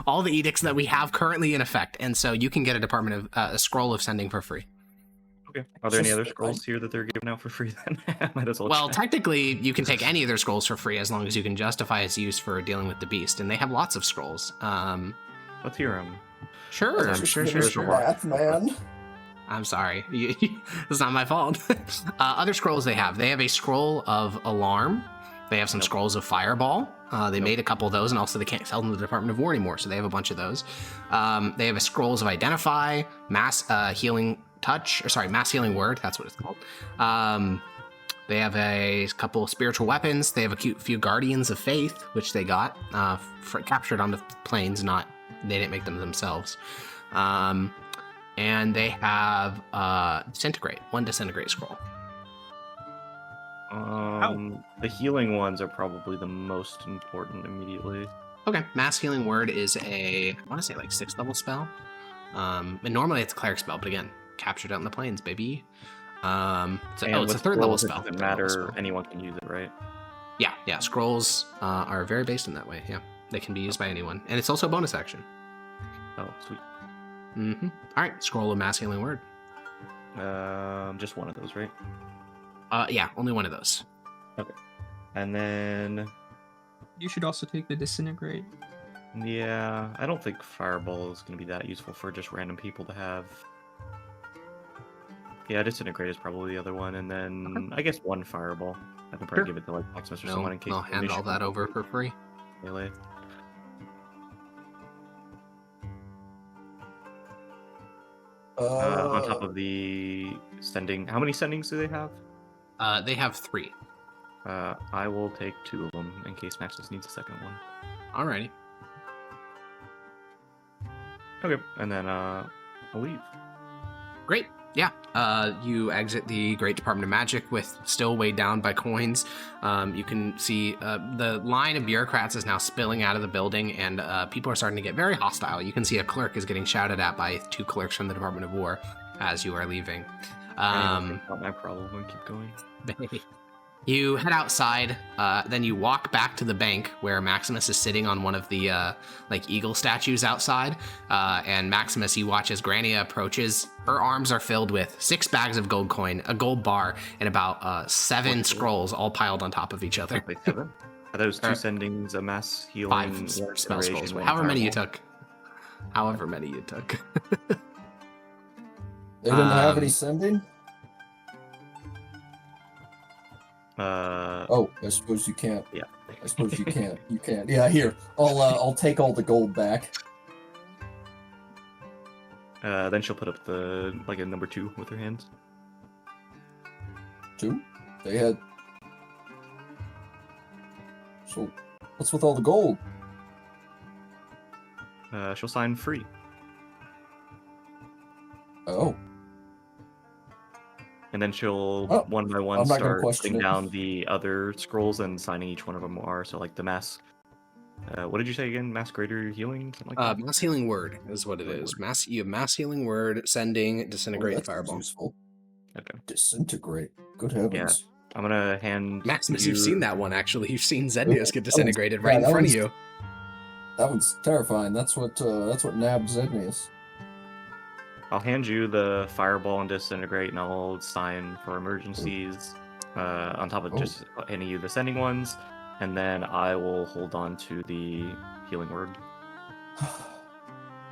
S1: all the edicts that we have currently in effect, and so you can get a scroll of sending for free.
S4: Okay. Are there any
S6: Just-
S4: other scrolls here that they're giving out for free then? Might as well
S1: Well,
S4: check.
S1: technically, you can take any of their scrolls for free as long as you can justify its use for dealing with the beast, and they have lots of scrolls.
S4: Let's hear them.
S1: Sure.
S6: Math, man.
S1: I'm sorry. It's not my fault. Other scrolls they have a scroll of alarm. They have some scrolls of fireball. They made a couple of those, and also they can't sell them to the Department of War anymore, so they have a bunch of those. They have a scrolls of identify, mass healing touch, or sorry, mass healing word. That's what it's called. They have a couple of spiritual weapons. They have a few guardians of faith, which they got captured on the planes. They didn't make them themselves. And they have one disintegrate scroll.
S4: The healing ones are probably the most important immediately.
S1: Okay, mass healing word is I want to say like 6th level spell. And normally it's a cleric spell, but again, captured out in the plains, baby. It's a 3rd level
S4: scrolls,
S1: spell.
S4: It doesn't
S1: 3rd level
S4: matter.
S1: spell.
S4: Anyone can use it, right?
S1: Yeah. Scrolls are very based in that way. Yeah, they can be used by anyone, and it's also a bonus action.
S4: Oh, sweet.
S1: Mm-hmm. All right, scroll a mass healing word.
S4: Just one of those, right?
S1: Yeah, only one of those.
S4: And then,
S2: You should also take the disintegrate.
S4: yeah, I don't think Fireball is going to be that useful for just random people to have. Yeah, Disintegrate is probably the other one, and then I guess one Fireball. I can probably
S1: Sure.
S4: give it to like Maximus or
S1: No,
S4: someone in case
S1: I'll
S4: they
S1: hand all
S4: shoot
S1: that over for free.
S4: melee. On top of the sending, how many sendings do they have?
S1: They have 3.
S4: I will take 2 of them in case Maximus needs a second one.
S1: Alrighty.
S4: Okay, and then I'll leave.
S1: Great. Yeah. You exit the Great Department of Magic with still weighed down by coins. You can see the line of bureaucrats is now spilling out of the building, and people are starting to get very hostile. You can see a clerk is getting shouted at by 2 clerks from the Department of War as you are leaving.
S4: Not my problem and keep going.
S1: You head outside, then you walk back to the bank where Maximus is sitting on one of the like eagle statues outside. And Maximus, you watch as Grania approaches. Her arms are filled with 6 bags of gold coin, a gold bar, and about 7 scrolls all piled on top of each other.
S4: Wait, 7? Are those 2 sendings, a mass healing,
S1: 5
S4: one
S1: spell
S4: restoration,
S1: scrolls.
S4: one
S1: However many you
S4: fireball?
S1: took. However many you took.
S6: They didn't have any
S1: Um,
S6: sending? Oh, I suppose you can't.
S4: Yeah.
S6: I suppose you can't. You can't. Yeah, here. I'll take all the gold back.
S4: Then she'll put up the like a number 2 with her hands.
S6: 2? They had. So, what's with all the gold?
S4: She'll sign free.
S6: Oh,
S4: And then she'll
S6: Oh,
S4: one by one
S6: I'm not gonna
S4: start
S6: question
S4: putting
S6: it.
S4: down the other scrolls and signing each one of them are. So like the mass. What did you say again? Mass greater healing? Something like that?
S1: Mass healing word is what it is. You have mass healing word, sending,
S6: oh,
S1: disintegrate,
S6: that sounds
S1: fireball.
S6: useful.
S4: Okay.
S6: Disintegrate. Good heavens.
S4: I'm gonna hand
S1: Maximus,
S4: you...
S1: you've seen that one actually. You've seen Zednius get disintegrated
S6: yeah,
S1: right in
S6: that
S1: front of
S6: was-
S1: you.
S6: That one's terrifying. That's what nabbed Zednius.
S4: I'll hand you the fireball and disintegrate, and I'll sign for emergencies. On top of
S6: Oh.
S4: just handing you the sending ones, and then I will hold on to the healing word.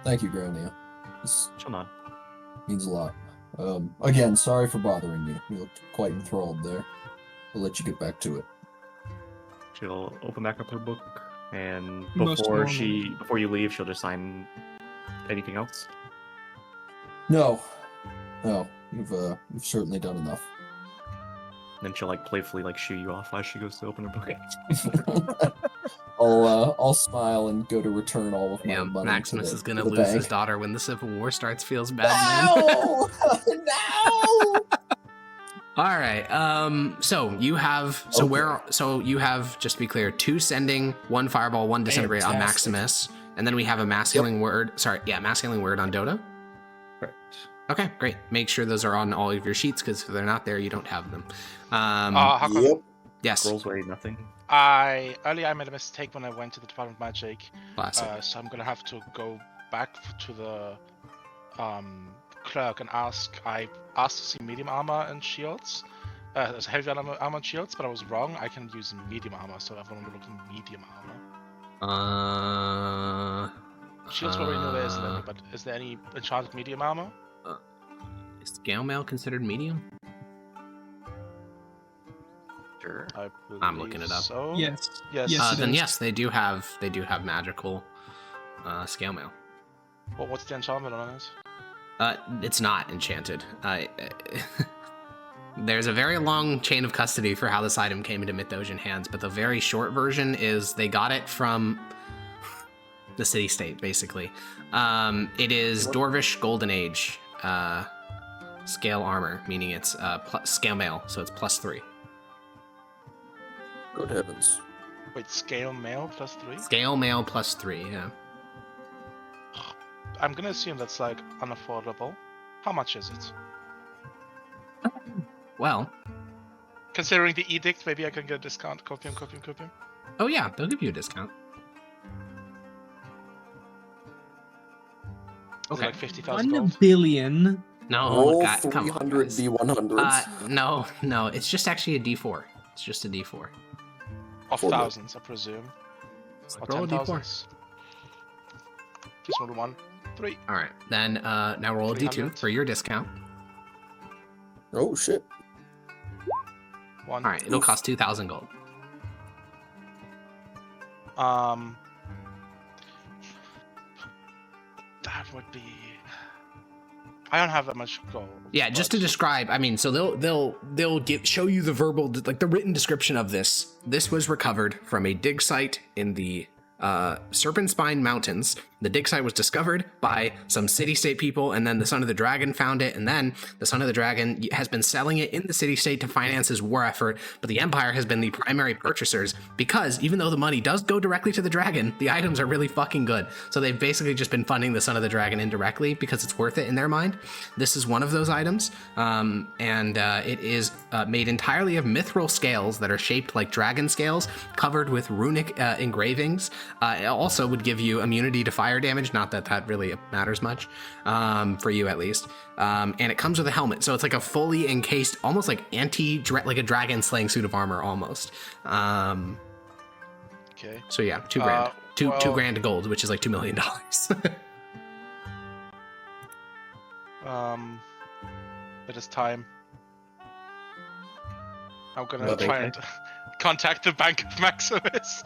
S6: Thank you, Grania. This
S4: She'll nod.
S6: means a lot. Again, sorry for bothering you. You looked quite enthralled there. I'll let you get back to it.
S4: She'll open back up her book, and
S2: Most
S4: before
S2: normal.
S4: before you leave, she'll just sign anything else.
S6: No, you've certainly done enough.
S4: Then she'll like playfully like shoo you off as she goes to open her book.
S6: I'll smile and go to return all of my
S1: Yeah,
S6: money.
S1: Maximus
S6: to
S1: is gonna
S6: the
S1: lose
S6: bank.
S1: his daughter when the Civil War starts. Feels bad, man.
S6: No! No!
S1: All right. So you have you have, just to be clear, 2 sending, 1 fireball, 1 disintegrate on
S6: Fantastic.
S1: Maximus, and then we have a mass
S6: Yep.
S1: healing word. Sorry, yeah, mass healing word on Dodo.
S4: Correct.
S1: Okay, great. Make sure those are on all of your sheets because if they're not there, you don't have them.
S3: How come
S6: Yep.
S1: Yes,
S4: Scrolls weigh nothing.
S3: earlier I made a mistake when I went to the Department of Magic,
S1: classic.
S3: so I'm gonna have to go back to the clerk and ask. I asked to see medium armor and shields, there's heavy armor and shields, but I was wrong. I can use medium armor, so everyone will look at medium armor. Shields probably know there isn't any, but is there any enchanted medium armor?
S1: Is scale mail considered medium?
S4: Sure.
S1: I'm looking it up.
S3: So.
S2: Yes.
S3: Yes.
S2: Yes, it
S1: Then
S2: is.
S1: yes, they do have magical scale mail.
S3: Well, what's the enchantment on it?
S1: It's not enchanted. There's a very long chain of custody for how this item came into Mithdosian hands, but the very short version is they got it from the city-state, basically. It is Dorvish Golden Age scale armor, meaning it's scale mail, so it's +3.
S6: Good heavens.
S3: Wait, scale mail +3?
S1: Scale mail +3, yeah.
S3: I'm gonna assume that's like unaffordable. How much is it?
S1: Well,
S3: Considering the edict, maybe I can get a discount. Copium.
S1: oh yeah, they'll give you a discount.
S3: Is it
S1: Okay.
S3: like 50,000
S2: 1
S3: gold?
S2: billion.
S1: No,
S6: Roll
S1: come on,
S6: 300
S1: guys.
S6: D100s.
S1: No, it's just actually a D4. It's just a D4.
S3: Of
S6: For me.
S3: thousands, I presume. Or
S1: Roll a D4.
S3: 10,000s. Just roll 1. 3.
S1: All right, then now roll a D2
S3: 300.
S1: for your discount.
S6: Oh shit.
S3: 1.
S1: All right, it'll
S6: Oof.
S1: cost 2,000 gold.
S3: That would be. I don't have that much gold.
S1: Yeah, just to
S3: but-
S1: describe. I mean, so they'll show you the verbal, like the written description of this. This was recovered from a dig site in the Serpent Spine Mountains. The dig site was discovered by some city-state people, and then the Son of the Dragon found it, and then the Son of the Dragon has been selling it in the city-state to finance his war effort, but the Empire has been the primary purchasers, because even though the money does go directly to the dragon, the items are really fucking good. So they've basically just been funding the Son of the Dragon indirectly, because it's worth it in their mind. This is one of those items, and it is made entirely of mithril scales that are shaped like dragon scales, covered with runic engravings. It also would give you immunity to fire damage, not that that really matters much, for you at least. And it comes with a helmet, so it's like a fully encased, almost like like a dragon slaying suit of armor almost.
S3: Okay.
S1: So yeah, 2 grand. Two
S3: well-
S1: grand gold, which is like $2 million.
S3: It is time. I'm gonna
S4: Well,
S3: try
S4: okay.
S3: and contact the Bank of Maximus.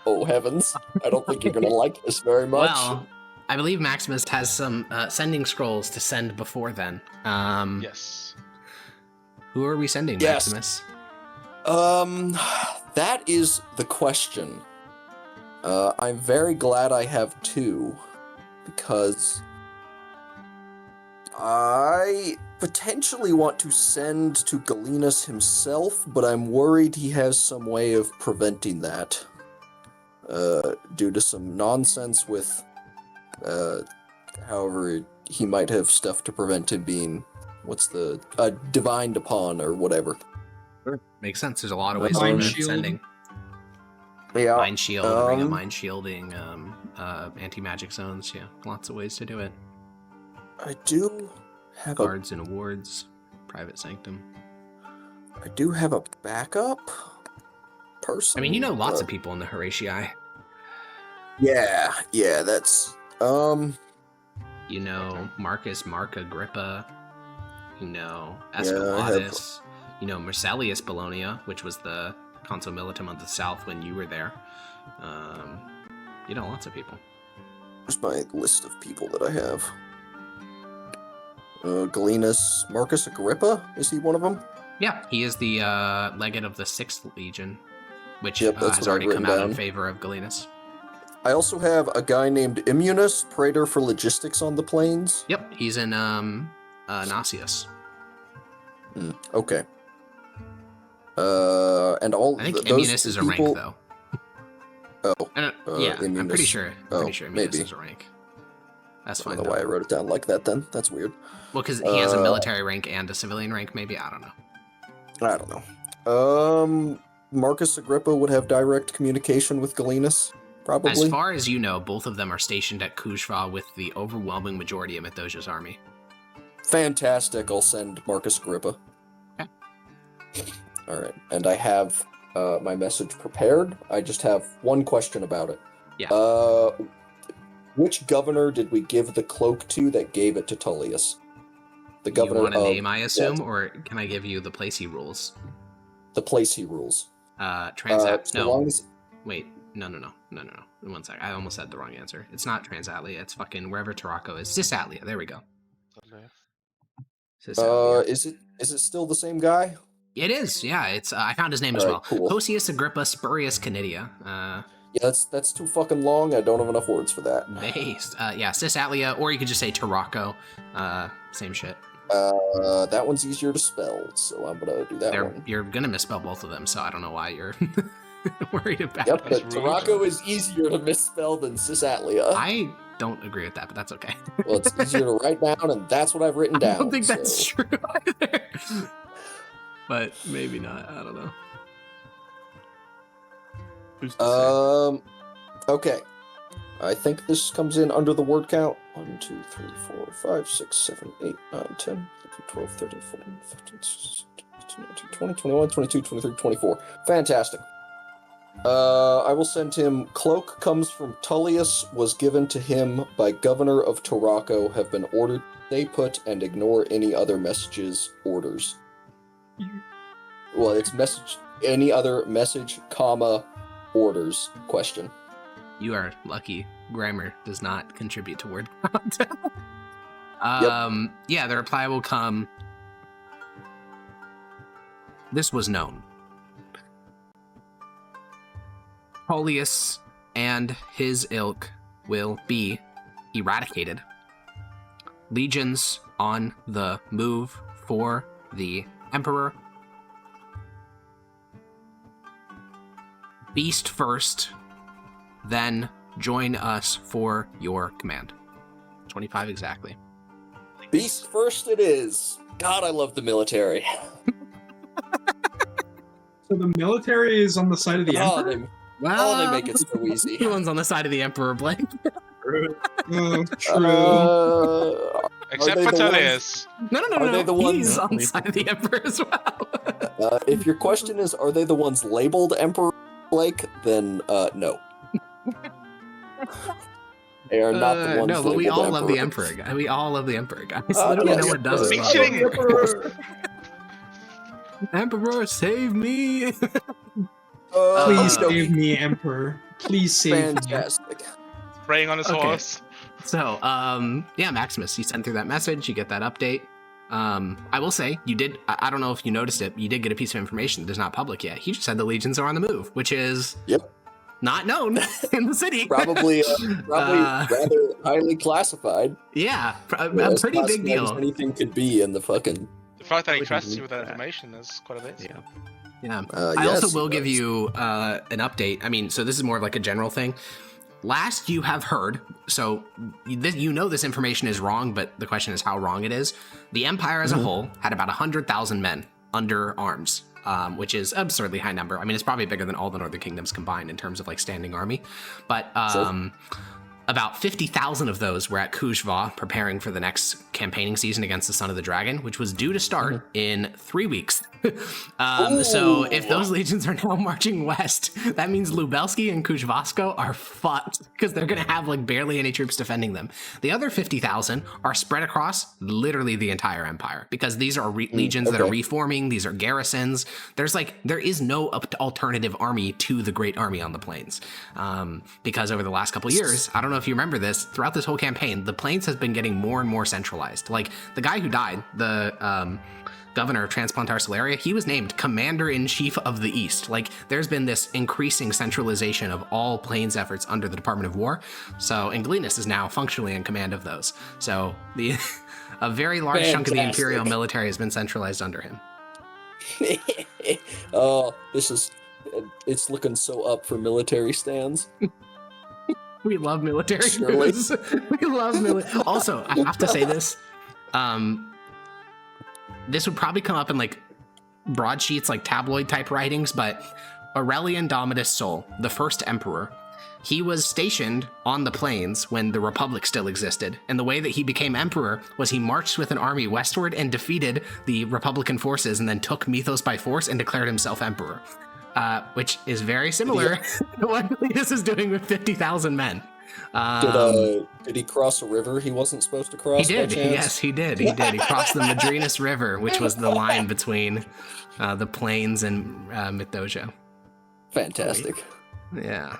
S6: Oh heavens. I don't think you're gonna like this very much.
S1: Well, I believe Maximus has some sending scrolls to send before then.
S3: Yes.
S1: Who are we sending,
S6: Yes.
S1: Maximus?
S6: That is the question. I'm very glad I have 2, because I potentially want to send to Galenus himself, but I'm worried he has some way of preventing that. Due to some nonsense with, however, he might have stuff to prevent him being, divined upon or whatever.
S1: Makes sense. There's a lot of ways to
S2: Mind
S1: prevent
S2: shield.
S1: sending.
S6: Yeah.
S1: Mind shield, ring of
S6: um,
S1: mind shielding, anti-magic zones. Yeah, lots of ways to do it.
S6: I do have a
S1: Guards and awards, private sanctum.
S6: backup person.
S1: I mean, you know lots
S6: but-
S1: of people in the Horatii.
S6: Yeah, that's
S1: You know Mark Agrippa. You know
S6: Yeah, I have-
S1: Escalatus. You know Marcellius Bologna, which was the consul militum of the south when you were there. You know lots of people.
S6: Where's my list of people that I have? Galenus Marcus Agrippa, is he one of them?
S1: Yeah, he is the legate of the 6th Legion, which
S6: Yep, that's
S1: has
S6: what I've
S1: already come
S6: written
S1: out in
S6: down.
S1: favor of Galenus.
S6: I also have a guy named Immunus, Praetor for Logistics on the Plains.
S1: Yep, he's in Nasius.
S6: Okay. And all
S1: I think
S6: those
S1: Immunus is a rank
S6: people-
S1: though.
S6: Oh,
S1: Yeah, I'm pretty
S6: Immunus.
S1: sure.
S6: Oh,
S1: Immunus
S6: maybe.
S1: is a rank. That's
S6: I
S1: fine.
S6: don't know why I wrote it down like that then. That's weird.
S1: Well, because he has a
S6: Uh,
S1: military rank and a civilian rank, maybe. I don't know.
S6: I don't know. Marcus Agrippa would have direct communication with Galenus, probably.
S1: As far as you know, both of them are stationed at Kujva with the overwhelming majority of Methoja's army.
S6: Fantastic. I'll send Marcus Agrippa.
S1: Okay.
S6: All right, and I have my message prepared. I just have one question about it.
S1: Yeah.
S6: Which governor did we give the cloak to that gave it to Tullius? The governor
S1: You want a
S6: of
S1: name, I assume,
S6: yes,
S1: or can I give you the place he rules?
S6: the place he rules.
S1: Transat.
S6: So
S1: No.
S6: long as
S1: Wait. No. 1 sec. I almost said the wrong answer. It's not Transatlia. It's fucking wherever Tarako is. Cisatlia. There we go.
S3: Okay.
S1: Cisatlia.
S6: is it still the same guy?
S1: It is. Yeah. It's. I found his name as
S6: Alright,
S1: well.
S6: cool.
S1: Hosius Agrippa Spurius Canidia.
S6: Yeah, that's too fucking long. I don't have enough words for that.
S1: Based. Yeah. Cisatlia, or you could just say Tarako. Same shit.
S6: That one's easier to spell, so I'm gonna do that one.
S1: You're gonna misspell both of them, so I don't know why you're worried about
S6: Yep,
S1: it.
S6: but
S3: That's rude.
S6: Tarako is easier to misspell than Cisatlia.
S1: I don't agree with that, but that's okay.
S6: Well, it's easier to write down, and that's what I've written
S1: I
S6: down.
S1: don't think that's
S6: so-
S1: true either. But maybe not. I don't know. Who's to say?
S6: Okay. I think this comes in under the word count. 1, 2, 3, 4, 5, 6, 7, 8, 9, 10, 12, 13, 14, 15, 16, 17, 18, 20, 21, 22, 23, 24. Fantastic. I will send him. Cloak comes from Tullius, was given to him by Governor of Taraco, have been ordered stay put and ignore any other messages, orders. Well, it's message, any other message, comma, orders, question.
S1: You are lucky. Grammar does not contribute to word count. Yeah, the reply will come. This was known. Tullius and his ilk will be eradicated. Legions on the move for the Emperor. Beast first, then join us for your command. 25 exactly.
S6: Beast first it is. God, I love the military.
S2: So the military is on the side of the
S6: Oh,
S2: Emperor?
S6: they make it so easy.
S1: Everyone's on the side of the Emperor, Blake.
S2: Oh, true.
S3: Except
S6: they
S3: for
S6: the
S3: Tullius.
S1: No.
S6: Are they the
S1: He's
S6: ones-
S1: on the side of the Emperor as well.
S6: If your question is, are they the ones labeled Emperor Blake? Then, no. They are not the ones
S1: No, but we
S6: labeled
S1: all love the
S6: Emperor.
S1: Emperor, guy. We all love the Emperor, guys. Literally,
S6: yes.
S1: no one does.
S3: Speak
S1: love
S3: shitting.
S1: the Emperor, save me!
S2: Please
S1: Uh,
S2: save me, Emperor. Please save me.
S6: Fantastic.
S3: Praying on his
S1: Okay.
S3: horse.
S1: So, yeah, Maximus, you sent through that message, you get that update. I will say, you did, I don't know if you noticed it, you did get a piece of information that is not public yet. He just said the legions are on the move, which is not known in the city.
S6: Probably rather highly classified.
S1: Yeah, a
S6: As
S1: pretty big
S6: classified as
S1: deal.
S6: anything could be in the fucking.
S3: The fact that he
S1: Wouldn't
S3: trusts you
S1: believe
S3: with that
S1: that.
S3: information is quite a bit.
S1: Yeah. Yeah. I
S6: Yes,
S1: also will
S6: he
S1: give
S6: does.
S1: you an update. I mean, so this is more of like a general thing. Last you have heard, so you know this information is wrong, but the question is how wrong it is. The Empire as a whole had about 100,000 men under arms, which is absurdly high number. I mean, it's probably bigger than all the Northern Kingdoms combined in terms of like standing army. But about 50,000 of those were at Kujva preparing for the next campaigning season against the Son of the Dragon, which was due to start in 3 weeks. So if those legions are now marching west, that means Lubelski and Kujvasko are fucked because they're going to have like barely any troops defending them. The other 50,000 are spread across literally the entire empire because these are legions that are reforming. These are garrisons. There is no alternative army to the Great Army on the Plains because over the last couple years, I don't know if you remember this, throughout this whole campaign, the Plains has been getting more and more centralized. Like the guy who died, the governor of Transplantar Solaria, he was named Commander-in-Chief of the East. Like, there's been this increasing centralization of all Plains efforts under the Department of War. So, Inglinus is now functionally in command of those. So, a very large chunk of the Imperial military has been centralized under him.
S6: Oh, it's looking so up for military stands.
S1: We love military.
S6: Surely.
S1: We love military. Also, I have to say this. This would probably come up in like broadsheets, like tabloid type writings, but Aurelian Domitus Sol, the first emperor, he was stationed on the plains when the Republic still existed. And the way that he became emperor was he marched with an army westward and defeated the Republican forces and then took Mythos by force and declared himself emperor, which is very similar to what Letus is doing with 50,000 men.
S6: Did he cross a river he wasn't supposed to cross?
S1: He did.
S6: By chance?
S1: Yes, he did. He did. He crossed the Madrinus River, which was the line between the plains and Mithdosica.
S6: Fantastic.
S1: Yeah.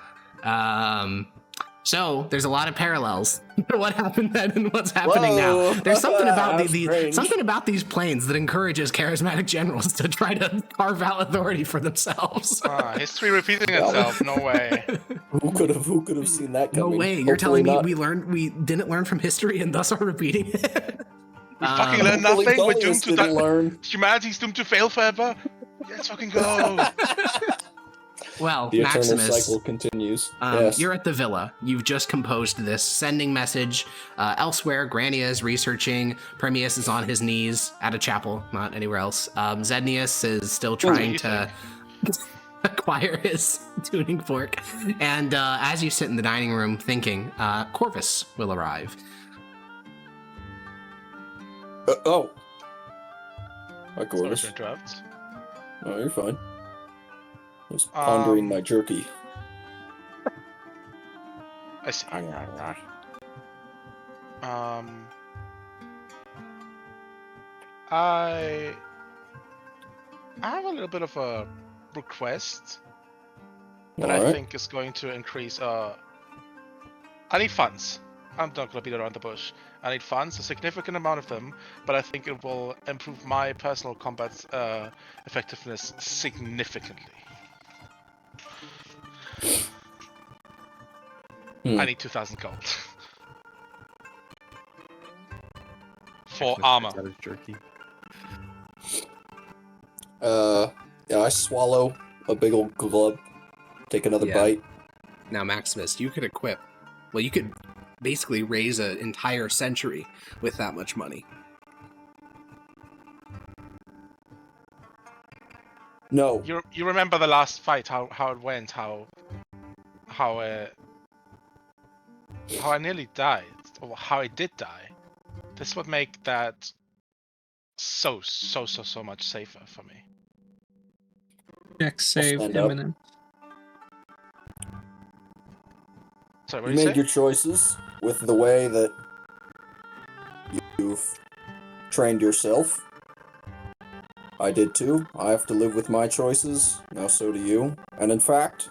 S1: So there's a lot of parallels to what happened then and what's happening now. There's something about something about these plains that encourages charismatic generals to try to carve out authority for themselves.
S3: History repeating itself. No way.
S6: Who could have seen that
S1: No
S6: coming?
S1: way. You're
S6: Hopefully
S1: telling me
S6: not.
S1: we didn't learn from history and thus are repeating it?
S3: We fucking learned
S6: Hopefully
S3: nothing. We're
S6: Tullius
S3: doomed to
S6: didn't
S3: die.
S6: learn.
S3: Humanity's doomed to fail forever. Let's fucking go.
S1: Well,
S6: The eternal
S1: Maximus,
S6: cycle continues. Yes.
S1: you're at the villa. You've just composed this sending message. Elsewhere, Grania is researching. Premius is on his knees at a chapel, not anywhere else. Zednius is still trying to... acquire his tuning fork. And as you sit in the dining room thinking, Corvus will arrive.
S6: Oh. Hi,
S3: Sorry
S6: Corvus.
S3: to interrupt.
S6: No, you're fine. I was pondering my jerky.
S3: I see. I have a little bit of a request that I
S6: Alright.
S3: think is going to increase. I need funds. I'm not gonna beat around the bush. I need funds, a significant amount of them, but I think it will improve my personal combat effectiveness significantly. I need 2,000 gold for armor.
S4: That is jerky.
S6: Yeah, I swallow a big old glub, take another
S1: Yeah.
S6: bite.
S1: Now, Maximus, you could equip. Well, you could basically raise an entire century with that much money.
S6: No.
S3: You remember the last fight? How it went? How I nearly died, or how I did die. This would make that so much safer for me.
S2: Dex save
S6: stand up.
S2: imminent.
S3: Sorry, what
S6: You
S3: did you
S6: made
S3: say?
S6: your choices with the way that you've trained yourself. I did too. I have to live with my choices. Now so do you. And in fact,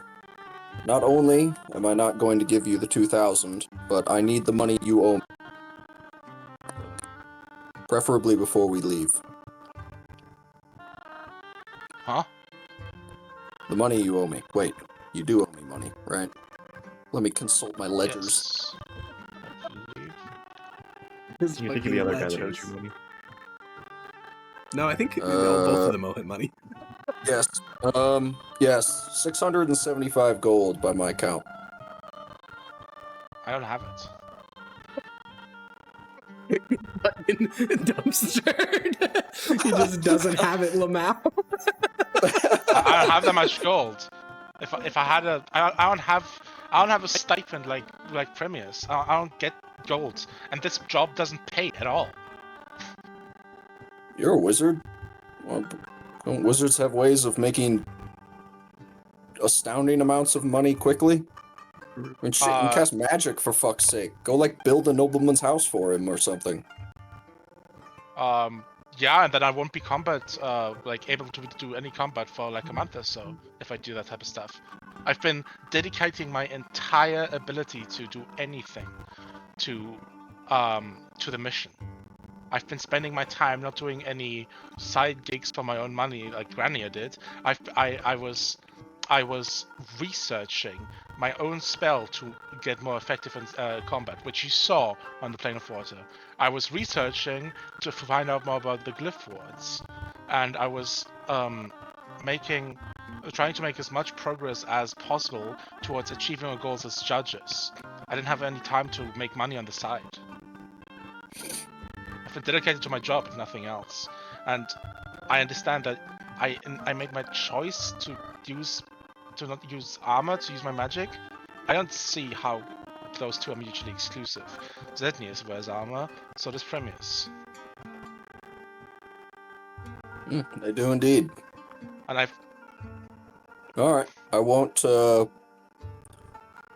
S6: not only am I not going to give you the 2,000, but I need the money you owe me. Preferably before we leave.
S3: Huh?
S6: The money you owe me. Wait, you do owe me money, right? Let me consult my ledgers.
S3: Yes. I believe.
S4: You think of the other guy that owes you money.
S1: No, I think
S6: both of
S1: them owe him money.
S6: Yes. Yes. 675 gold by my count.
S3: I don't have it.
S1: Dumpstered. He just doesn't have it, Lamau.
S3: I don't have that much gold. If I had I don't have a stipend like premiers. I don't get gold, and this job doesn't pay at all.
S6: You're a wizard. Well, don't wizards have ways of making astounding amounts of money quickly? I mean, shit, you can cast magic for fuck's sake. Go, like, build a nobleman's house for him or something.
S3: Yeah, and then I won't be combat able to do any combat for like a month or so if I do that type of stuff. I've been dedicating my entire ability to do anything to the mission. I've been spending my time not doing any side gigs for my own money like Grania did. I was researching my own spell to get more effective in combat, which you saw on the plane of water. I was researching to find out more about the glyph wards, and I was trying to make as much progress as possible towards achieving our goals as judges. I didn't have any time to make money on the side. I've been dedicated to my job, if nothing else, and I understand that I made my choice to not use armor, to use my magic. I don't see how those two are mutually exclusive. Zednius wears armor, so does Premius.
S6: They do indeed.
S3: And
S6: Alright, I won't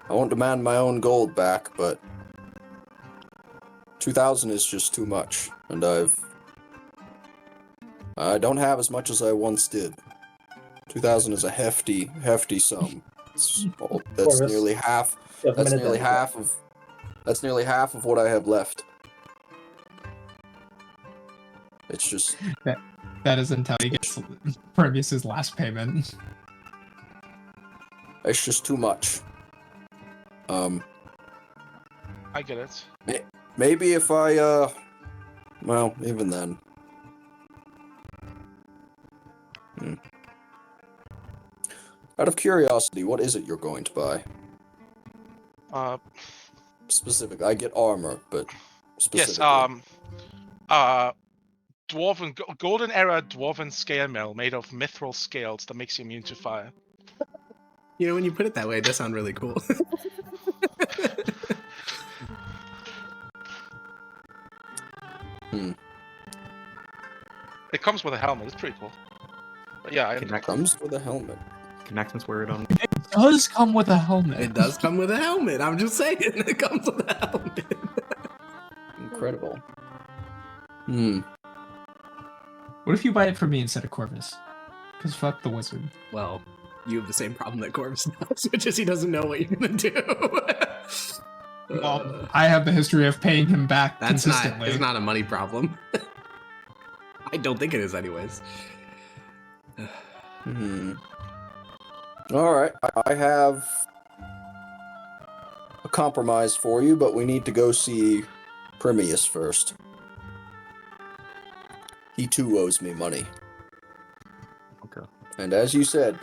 S6: demand my own gold back, but 2,000 is just too much, and I don't have as much as I once did. 2,000 is a hefty sum. That's nearly half. That's nearly half of what I have left. It's just
S2: that isn't how he gets Previous' last payment.
S6: it's just too much.
S3: I get it.
S6: Maybe if I well, even then. Out of curiosity, what is it you're going to buy? Specific. I get armor, but specifically.
S3: Yes. Golden era dwarven scale mail made of mithril scales that makes you immune to fire.
S1: You know, when you put it that way, it does sound really cool.
S3: It comes with a helmet. It's pretty cool. But yeah,
S4: Can Maximus,
S6: Comes with a helmet.
S4: can Maximus wear it on?
S2: It does come with a helmet.
S1: It does come with a helmet. I'm just saying, it comes with a helmet.
S6: Incredible.
S2: What if you buy it for me instead of Corvus? Because fuck the wizard.
S1: Well, you have the same problem that Corvus does, which is he doesn't know what you're gonna do.
S2: Well, I have the history of paying him back
S1: That's
S2: consistently.
S1: it's not a money problem. I don't think it is, anyways.
S6: All right, I have a compromise for you, but we need to go see Primius first. He too owes me money.
S4: Okay.
S6: And as you said,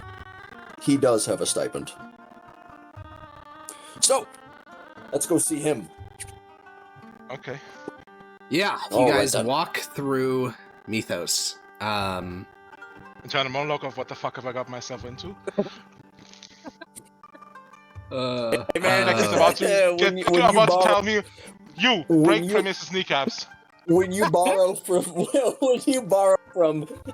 S6: he does have a stipend. So, let's go see him.
S3: okay.
S1: Yeah, you
S6: All right,
S1: guys
S6: then.
S1: walk through Mythos.
S3: Internal monologue of what the fuck have I got myself into?
S6: Hey, man,
S3: Like
S6: Uh,
S3: it's about to
S6: when you
S3: about to
S6: borrow-
S3: tell me you
S6: when
S3: break
S6: you-
S3: Primus's kneecaps.
S6: When you borrow from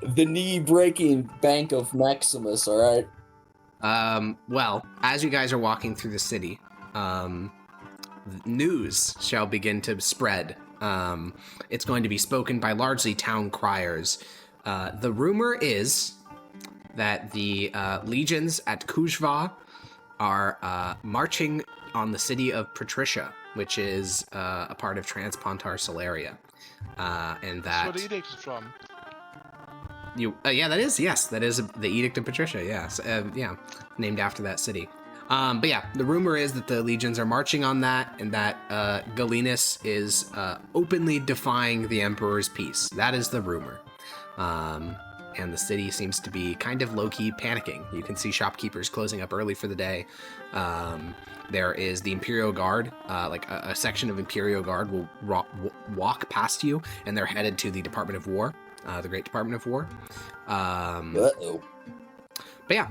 S6: the knee-breaking bank of Maximus, all right?
S1: Well, as you guys are walking through the city, news shall begin to spread. It's going to be spoken by largely town criers. The rumor is that the legions at Kujva are marching on the city of Patricia, which is a part of Transpontar Solaria. And
S3: That's where
S1: that
S3: the edict is from.
S1: that is the Edict of Patricia. Yes, yeah, named after that city. But yeah, the rumor is that the legions are marching on that, and that Galenus is openly defying the Emperor's peace. That is the rumor. And the city seems to be kind of low-key panicking. You can see shopkeepers closing up early for the day. There is the Imperial Guard, like a section of Imperial Guard will walk past you, and they're headed to the Department of War, the Great Department of War.
S6: Uh-oh.
S1: But yeah,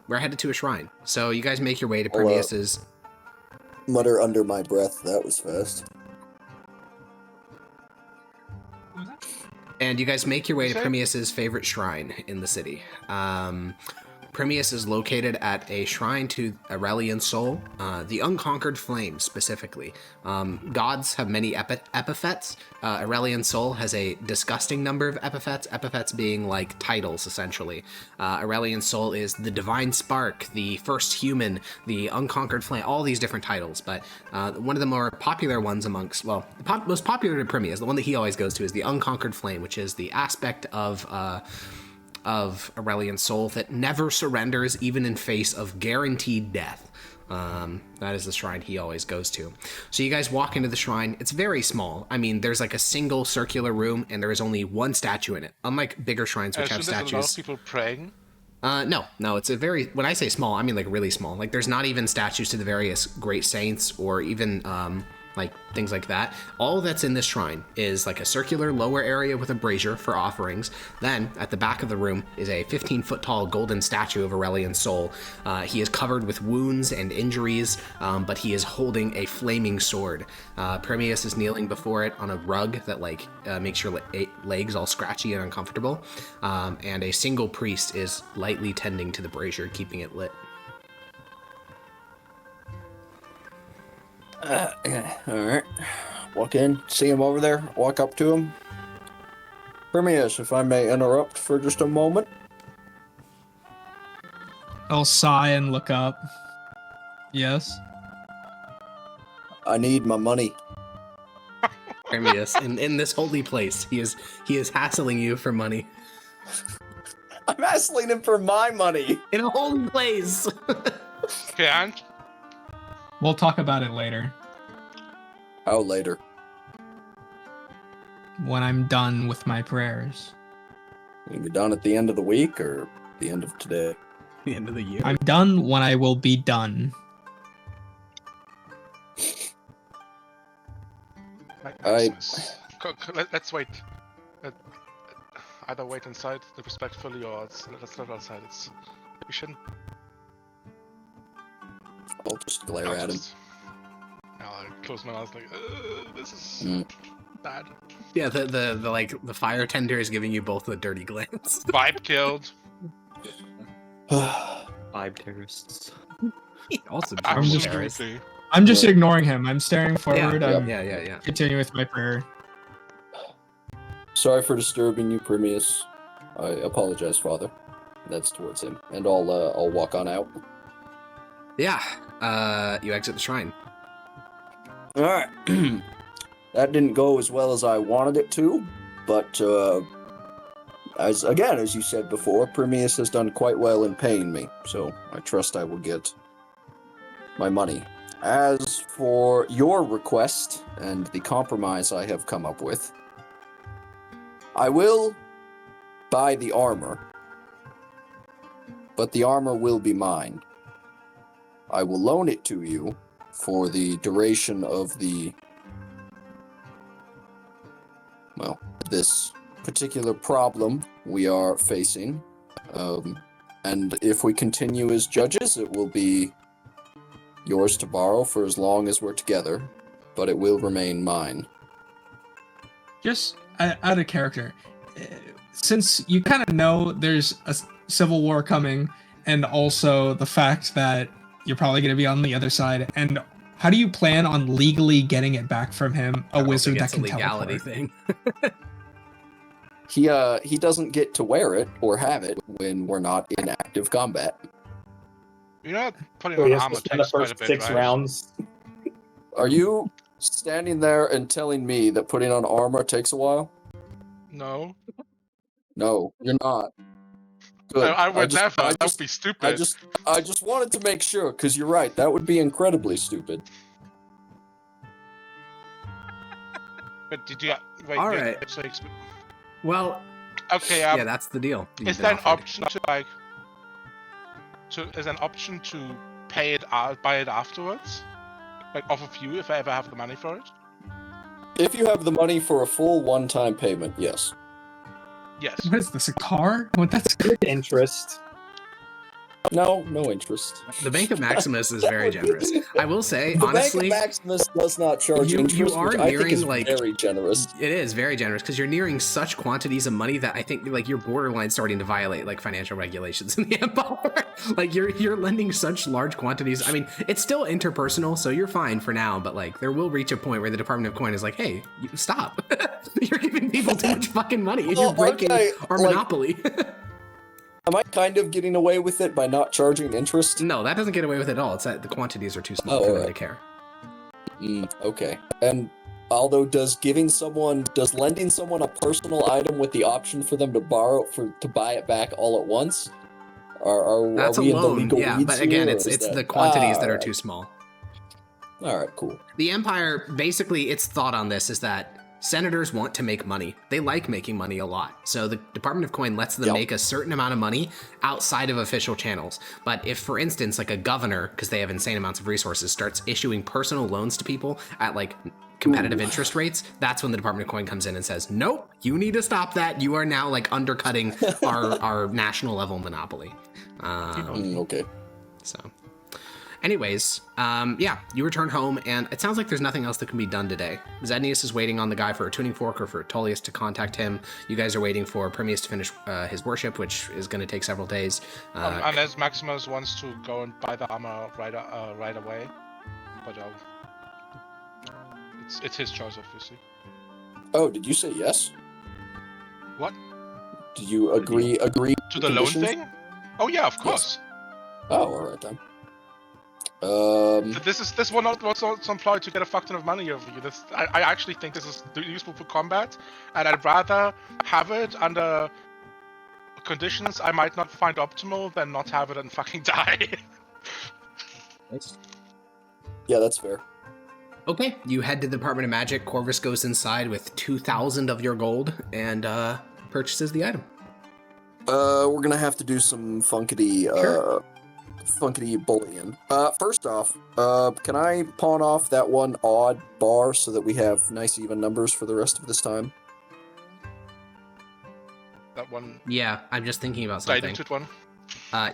S1: we're headed to a shrine. So you guys make your way to Prometheus's.
S6: Mutter under my breath, that was fast.
S1: And you guys make your way to
S3: Okay.
S1: Prometheus's favorite shrine in the city. Prometheus is located at a shrine to Aurelian Soul, the Unconquered Flame specifically. Gods have many epithets. Aurelian Soul has a disgusting number of epithets being like titles, essentially. Aurelian Soul is the Divine Spark, the First Human, the Unconquered Flame, all these different titles. But one of the more popular ones amongst, well, the most popular to Prometheus, the one that he always goes to, is the Unconquered Flame, which is the aspect of Aurelian Soul that never surrenders even in face of guaranteed death. That is the shrine he always goes to. So you guys walk into the shrine. It's very small. I mean, there's like a single circular room, and there is only one statue in it. Unlike bigger shrines, which
S3: So
S1: have
S3: there's a lot
S1: statues.
S3: of people praying.
S1: No, it's a very, when I say small, I mean like really small. Like there's not even statues to the various great saints or even like things like that. All that's in this shrine is like a circular lower area with a brazier for offerings. Then at the back of the room is a 15-foot tall golden statue of Aurelian Soul. He is covered with wounds and injuries, but he is holding a flaming sword. Prometheus is kneeling before it on a rug that like makes your legs all scratchy and uncomfortable. And a single priest is lightly tending to the brazier, keeping it lit.
S6: Alright. Walk in, see him over there, walk up to him. Prometheus, if I may interrupt for just a moment.
S2: I'll sigh and look up. Yes.
S6: I need my money.
S1: Prometheus, in this holy place, he is hassling you for money.
S6: I'm asking him for my money.
S1: In a holy place!
S3: Okay, and
S2: We'll talk about it later
S6: How later?
S2: when I'm done with my prayers.
S6: Will you be done at the end of the week or the end of today?
S1: The end of the year.
S2: I'm done when I will be done.
S3: let's wait. Either wait inside respectfully, or let's not outside. We shouldn't.
S6: I'll just glare at him.
S3: I'll close my eyes like, this is bad.
S1: Yeah, the fire tender is giving you both a dirty glance.
S3: Vibe killed.
S4: 5 terrorists.
S1: Also,
S2: I'm just-
S3: Absolutely.
S2: I'm just ignoring him. I'm staring forward.
S1: Yeah,
S2: I'm
S1: yeah.
S2: continuing with my prayer.
S6: Sorry for disturbing you, Primius. I apologize, Father. That's towards him, and I'll walk on out.
S1: Yeah, you exit the shrine.
S6: All right. That didn't go as well as I wanted it to, but as you said before, Primius has done quite well in paying me, so I trust I will get my money. As for your request and the compromise I have come up with, I will buy the armor, but the armor will be mine. I will loan it to you for the duration of this particular problem we are facing. And if we continue as judges, it will be yours to borrow for as long as we're together, but it will remain mine.
S2: Just out of character, since you kind of know there's a civil war coming, and also the fact that you're probably going to be on the other side, and how do you plan on legally getting it back from him, a wizard that can
S1: legality
S2: teleport?
S1: thing.
S6: He doesn't get to wear it or have it when we're not in active combat.
S3: You're not putting
S5: So
S3: on
S5: he has
S3: armor
S5: to spend the
S3: takes quite a
S5: first
S3: bit,
S5: 6
S3: right?
S5: rounds.
S6: Are you standing there and telling me that putting on armor takes a while?
S3: No.
S6: No, you're not. Good.
S3: I would never.
S6: I
S3: That
S6: just,
S3: would be stupid.
S6: I just wanted to make sure, because you're right. That would be incredibly stupid.
S3: But did you... Wait,
S1: All
S3: you
S1: right.
S3: actually
S1: Well,
S3: okay,
S1: yeah, that's the deal. You've
S3: is
S1: been
S3: there an
S1: offered.
S3: option to, like... Is there an option to pay it out, buy it afterwards? Like, off of you, if I ever have the money for it?
S6: If you have the money for a full one-time payment, yes.
S3: Yes.
S2: What is this, a car? What, that's
S5: With interest.
S6: No interest.
S1: The Bank of Maximus is very generous. I will say,
S6: The
S1: honestly,
S6: Bank of Maximus does not charge
S1: you
S6: interest,
S1: are
S6: which I think
S1: nearing,
S6: is
S1: like-
S6: very generous.
S1: it is very generous because you're nearing such quantities of money that I think like you're borderline starting to violate like financial regulations in the Empire. Like you're lending such large quantities. I mean, it's still interpersonal, so you're fine for now. But like, there will reach a point where the Department of Coin is like, "Hey, stop! You're giving people too much fucking money, and you're breaking our monopoly."
S6: Am I kind of getting away with it by not charging interest?
S1: No, that doesn't get away with it at all. It's that the quantities are too small
S6: Oh,
S1: for them
S6: alright.
S1: to care.
S6: Okay. And Aldo, does lending someone a personal item with the option for them to buy it back all at once? Are
S1: That's a
S6: we in the
S1: loan,
S6: legal
S1: yeah.
S6: weeds
S1: But again,
S6: here, or
S1: it's
S6: is that...
S1: the quantities that are
S6: alright.
S1: too small.
S6: All right, cool.
S1: The Empire, basically, its thought on this is that senators want to make money. They like making money a lot. So the Department of Coin lets them
S6: Yep.
S1: make a certain amount of money outside of official channels. But if, for instance, like a governor, because they have insane amounts of resources, starts issuing personal loans to people at like competitive interest rates, that's when the Department of Coin comes in and says, nope, you need to stop that. You are now like undercutting our national level monopoly.
S6: Okay.
S1: So anyways, yeah, you return home, and it sounds like there's nothing else that can be done today. Zednius is waiting on the guy for a tuning fork or for Tullius to contact him. You guys are waiting for Primius to finish his worship, which is going to take several days.
S3: Unless Maximus wants to go and buy the armor right away. But it's his choice, obviously.
S6: Oh, did you say yes?
S3: What?
S6: Did you agree
S3: To the loan
S6: conditions?
S3: thing? Oh yeah, of course.
S6: Oh, all right then.
S3: This one was employed to get a fuck ton of money over you. I actually think this is useful for combat, and I'd rather have it under conditions I might not find optimal than not have it and fucking die.
S6: Yeah, that's fair.
S1: Okay, you head to the Department of Magic. Corvus goes inside with 2,000 of your gold and purchases the item.
S6: We're gonna have to do some funkity bullying. First off, can I pawn off that one odd bar so that we have nice even numbers for the rest of this time?
S3: That one
S1: Yeah, I'm just thinking about something.
S3: diluted one.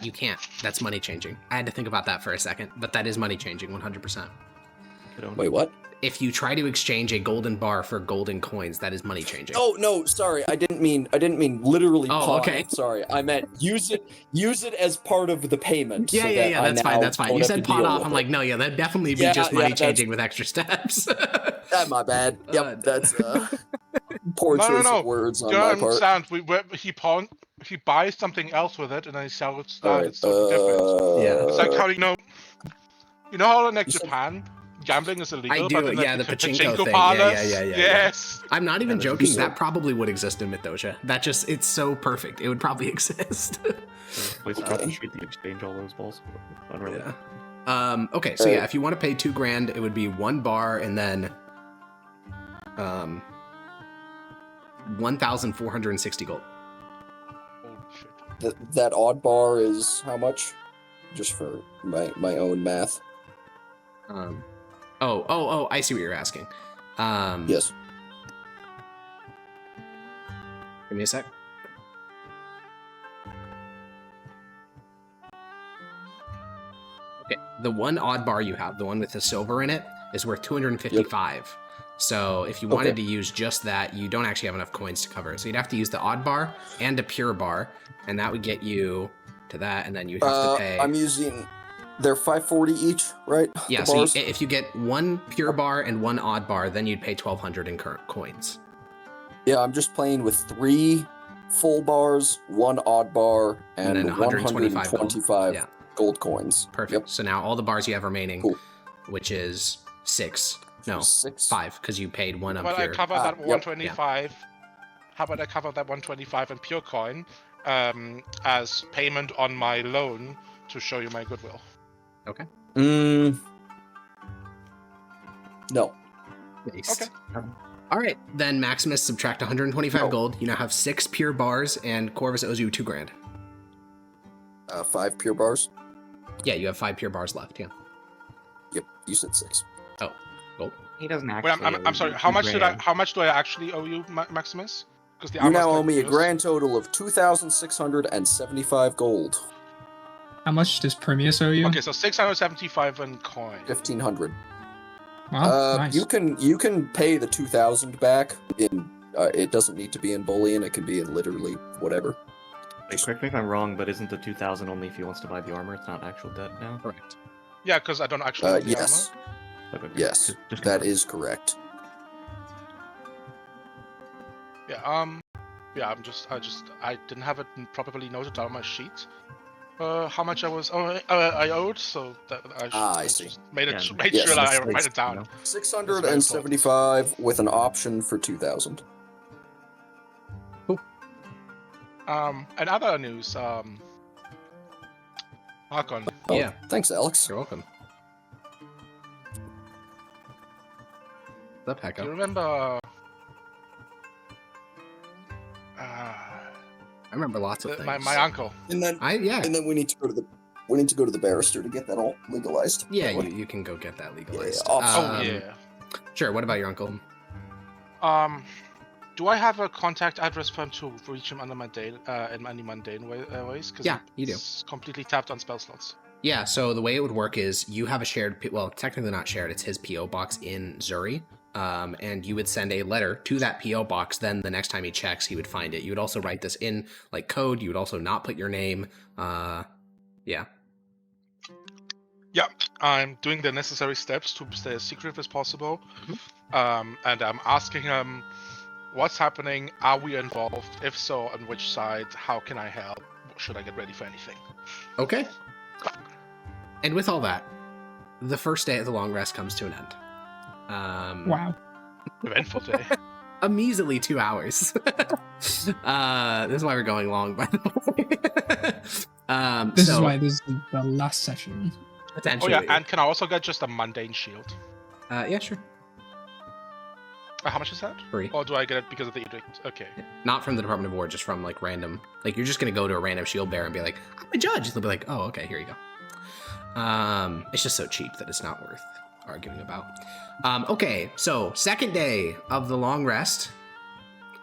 S1: You can't. That's money changing. I had to think about that for a second, but that is money changing 100%.
S6: Wait, what?
S1: If you try to exchange a golden bar for golden coins, that is money changing.
S6: Oh no, sorry. I didn't mean literally pawn.
S1: Okay.
S6: Sorry. I meant use it as part of the payment.
S1: Yeah,
S6: so
S1: yeah,
S6: that
S1: yeah,
S6: I
S1: that's fine,
S6: now
S1: that's fine.
S6: don't
S1: You
S6: have
S1: said
S6: to
S1: pawn
S6: deal
S1: off,
S6: with
S1: I'm
S6: it.
S1: like, no, yeah, that'd definitely be
S6: Yeah,
S1: just
S6: yeah,
S1: money
S6: that's-
S1: changing with extra steps.
S6: My bad. Yep, that's poor choice of words on
S3: Do you
S6: my part.
S3: understand? He buys something else with it, and then he sells that.
S6: Alright,
S3: It's totally different.
S1: Yeah.
S3: It's like how you know how in like
S6: You said-
S3: Japan, gambling is illegal.
S1: I do,
S3: but in,
S1: yeah,
S3: like,
S1: the pachinko thing.
S3: parlors,
S1: Yeah.
S3: yes.
S1: I'm not even
S4: Yeah,
S1: joking,
S6: so-
S1: that probably would exist in Mithdosica. It's so perfect. It would probably exist.
S4: Place
S6: Okay.
S4: out the street, you exchange all those balls. Unreal.
S1: Yeah. Okay, so yeah, if you want to pay $2,000, it would be 1 bar and then 1,460 gold.
S3: Holy shit.
S6: That odd bar is how much? Just for my own math.
S1: I see what you're asking.
S6: Yes.
S1: Give me a sec. Okay, the one odd bar you have, the one with the silver in it, is worth 255. So if you wanted to use just that, you don't actually have enough coins to cover it. So you'd have to use the odd bar and a pure bar, and that would get you to that, and then you'd have to pay.
S6: I'm using. They're 540 each, right?
S1: Yeah,
S6: The
S1: so
S6: bars?
S1: if you get 1 pure bar and 1 odd bar, then you'd pay 1,200 in current coins.
S6: Yeah, I'm just playing with 3 full bars, 1 odd bar, and
S1: then 125
S6: 125
S1: Yeah.
S6: gold coins.
S1: Perfect.
S6: Yep.
S1: So now all the bars you have remaining,
S6: Cool.
S1: which is 6. No,
S6: 6.
S1: 5, because you paid 1
S3: How
S1: on
S3: about I
S1: pure.
S3: cover that
S6: yep.
S3: 125? How about I cover that 125 in pure coin as payment on my loan to show you my goodwill?
S1: Okay.
S6: No.
S1: Based.
S3: Okay.
S1: All right, then Maximus subtract 125
S6: No.
S1: gold. You now have 6 pure bars, and Corvus owes you $2,000.
S6: 5 pure bars.
S1: Yeah, you have 5 pure bars left. Yeah.
S6: Yep. You said 6.
S1: Oh, gold.
S4: He doesn't
S3: Wait,
S4: actually.
S3: I'm sorry. How much do I actually owe you, Maximus? Because
S6: You now owe me a grand total of 2,675 gold.
S2: How much does Permius owe you?
S3: Okay, so 675 in coin.
S6: 1,500.
S2: Wow, nice.
S6: You can pay the 2,000 back in. It doesn't need to be in bullion. It can be in literally whatever.
S4: Wait, correct me if I'm wrong, but isn't the 2,000 only if he wants to buy the armor? It's not actual debt now.
S1: Correct.
S3: Yeah, because I don't actually have the
S6: Yes.
S3: armor.
S4: Okay,
S6: Yes.
S4: just
S6: That is correct.
S3: Yeah, I didn't have it properly noted down on my sheet. How much I owed, so that
S6: I
S3: I
S6: see.
S3: just made
S4: Yeah,
S3: sure
S6: yes,
S3: that I
S4: that's
S3: write
S4: nice,
S3: it down.
S4: you know?
S6: 675 with an option for 2,000.
S3: And other news, Hakon,
S6: Oh,
S1: Yeah.
S6: Thanks, Alex.
S1: You're welcome. What's up,
S3: do you
S1: Hecko?
S3: remember?
S1: I remember lots of things.
S3: My uncle.
S6: And then
S1: Yeah.
S6: and then we need to go to the barrister to get that all legalized.
S1: Yeah, you can go get that legalized.
S6: Yeah,
S3: Oh yeah.
S1: Sure, what about your uncle?
S3: Do I have a contact address for him to reach him under mundane, in any mundane ways? Because
S1: Yeah, you do.
S3: He's completely tapped on spell slots.
S1: Yeah, so the way it would work is you have a shared, well, technically not shared, it's his P.O. box in Zuri, and you would send a letter to that P.O. box, then the next time he checks, he would find it. You would also write this in, like, code, you would also not put your name, yeah.
S3: Yeah, I'm doing the necessary steps to stay as secret as possible. And I'm asking him, what's happening? Are we involved? If so, on which side? How can I help? Should I get ready for anything?
S1: Okay. And with all that, the first day of the long rest comes to an end.
S2: Wow.
S3: Eventful day.
S1: A measly 2 hours. This is why we're going long, by the way.
S2: This is why this is the last session.
S3: Oh
S1: Potentially.
S3: yeah, and can I also get just a mundane shield?
S1: Yeah, sure.
S3: How much is that?
S1: Free.
S3: Or do I get it because of the edict? Okay.
S1: Not from the Department of War, just from like random. Like you're just gonna go to a random shield bearer and be like, "I'm a judge." They'll be like, "Oh, okay, here you go." It's just so cheap that it's not worth arguing about. Okay, so second day of the long rest,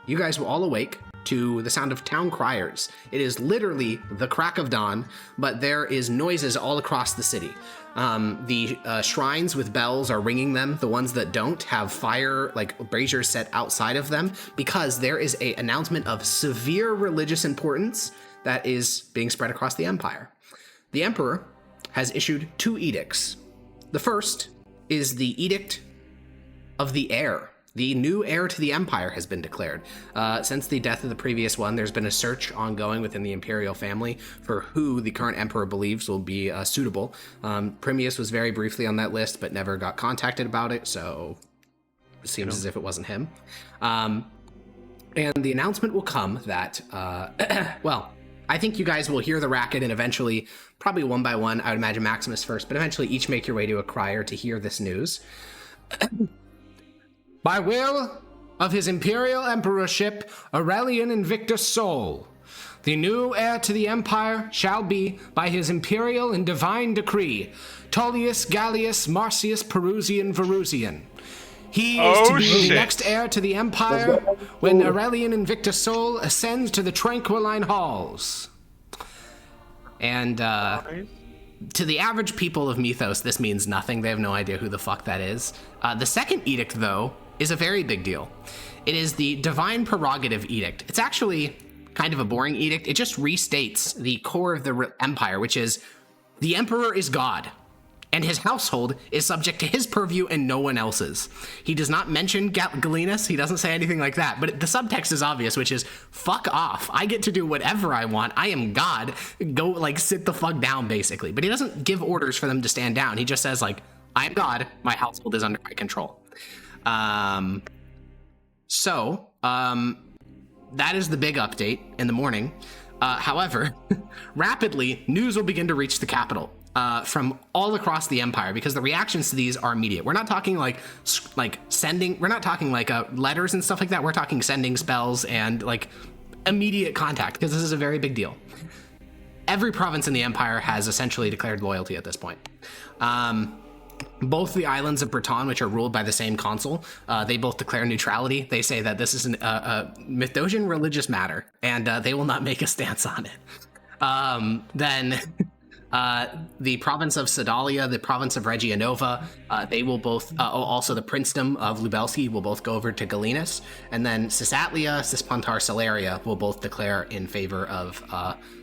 S1: you guys will all awake to the sound of town criers. It is literally the crack of dawn, but there is noises all across the city. The shrines with bells are ringing them. The ones that don't have fire, like braziers set outside of them, because there is an announcement of severe religious importance that is being spread across the empire. The emperor has issued 2 edicts. The first is the Edict of the Heir. The new heir to the empire has been declared. Since the death of the previous one, there's been a search ongoing within the imperial family for who the current emperor believes will be suitable. Primius was very briefly on that list, but never got contacted about it, so it seems as if it wasn't him. And the announcement will come that, well, I think you guys will hear the racket and eventually, probably one by one, I would imagine Maximus first, but eventually each make your way to a crier to hear this news. By will of his imperial emperorship, Aurelian Invictus Sol, the new heir to the empire shall be, by his imperial and divine decree, Tullius Gallius Marcius Perusian Verusian. He is to be the next heir to the empire when Aurelian Invictus Sol ascends to the Tranquiline Halls. And to the average people of Mythos, this means nothing. They have no idea who the fuck that is. The second edict, though, is a very big deal. It is the Divine Prerogative Edict. It's actually kind of a boring edict. It just restates the core of the empire, which is the emperor is God, and his household is subject to his purview and no one else's. He does not mention Galenus. He doesn't say anything like that, but the subtext is obvious, which is, fuck off. I get to do whatever I want. I am God. Go, like, sit the fuck down, basically. But he doesn't give orders for them to stand down. He just says, like, I am God. My household is under my control. That is the big update in the morning. However, rapidly, news will begin to reach the capital from all across the empire, because the reactions to these are immediate. We're not talking like sending, we're not talking like letters and stuff like that. We're talking sending spells and like immediate contact, because this is a very big deal. Every province in the empire has essentially declared loyalty at this point. Both the islands of Breton, which are ruled by the same consul, they both declare neutrality. They say that this is a Mythosian religious matter, and they will not make a stance on it. Then the province of Sedalia, the province of Regia Nova, they will both, also the princedom of Lubelski will both go over to Galenus, and then Cisatlia, Cispontar, Celeria will both declare in favor of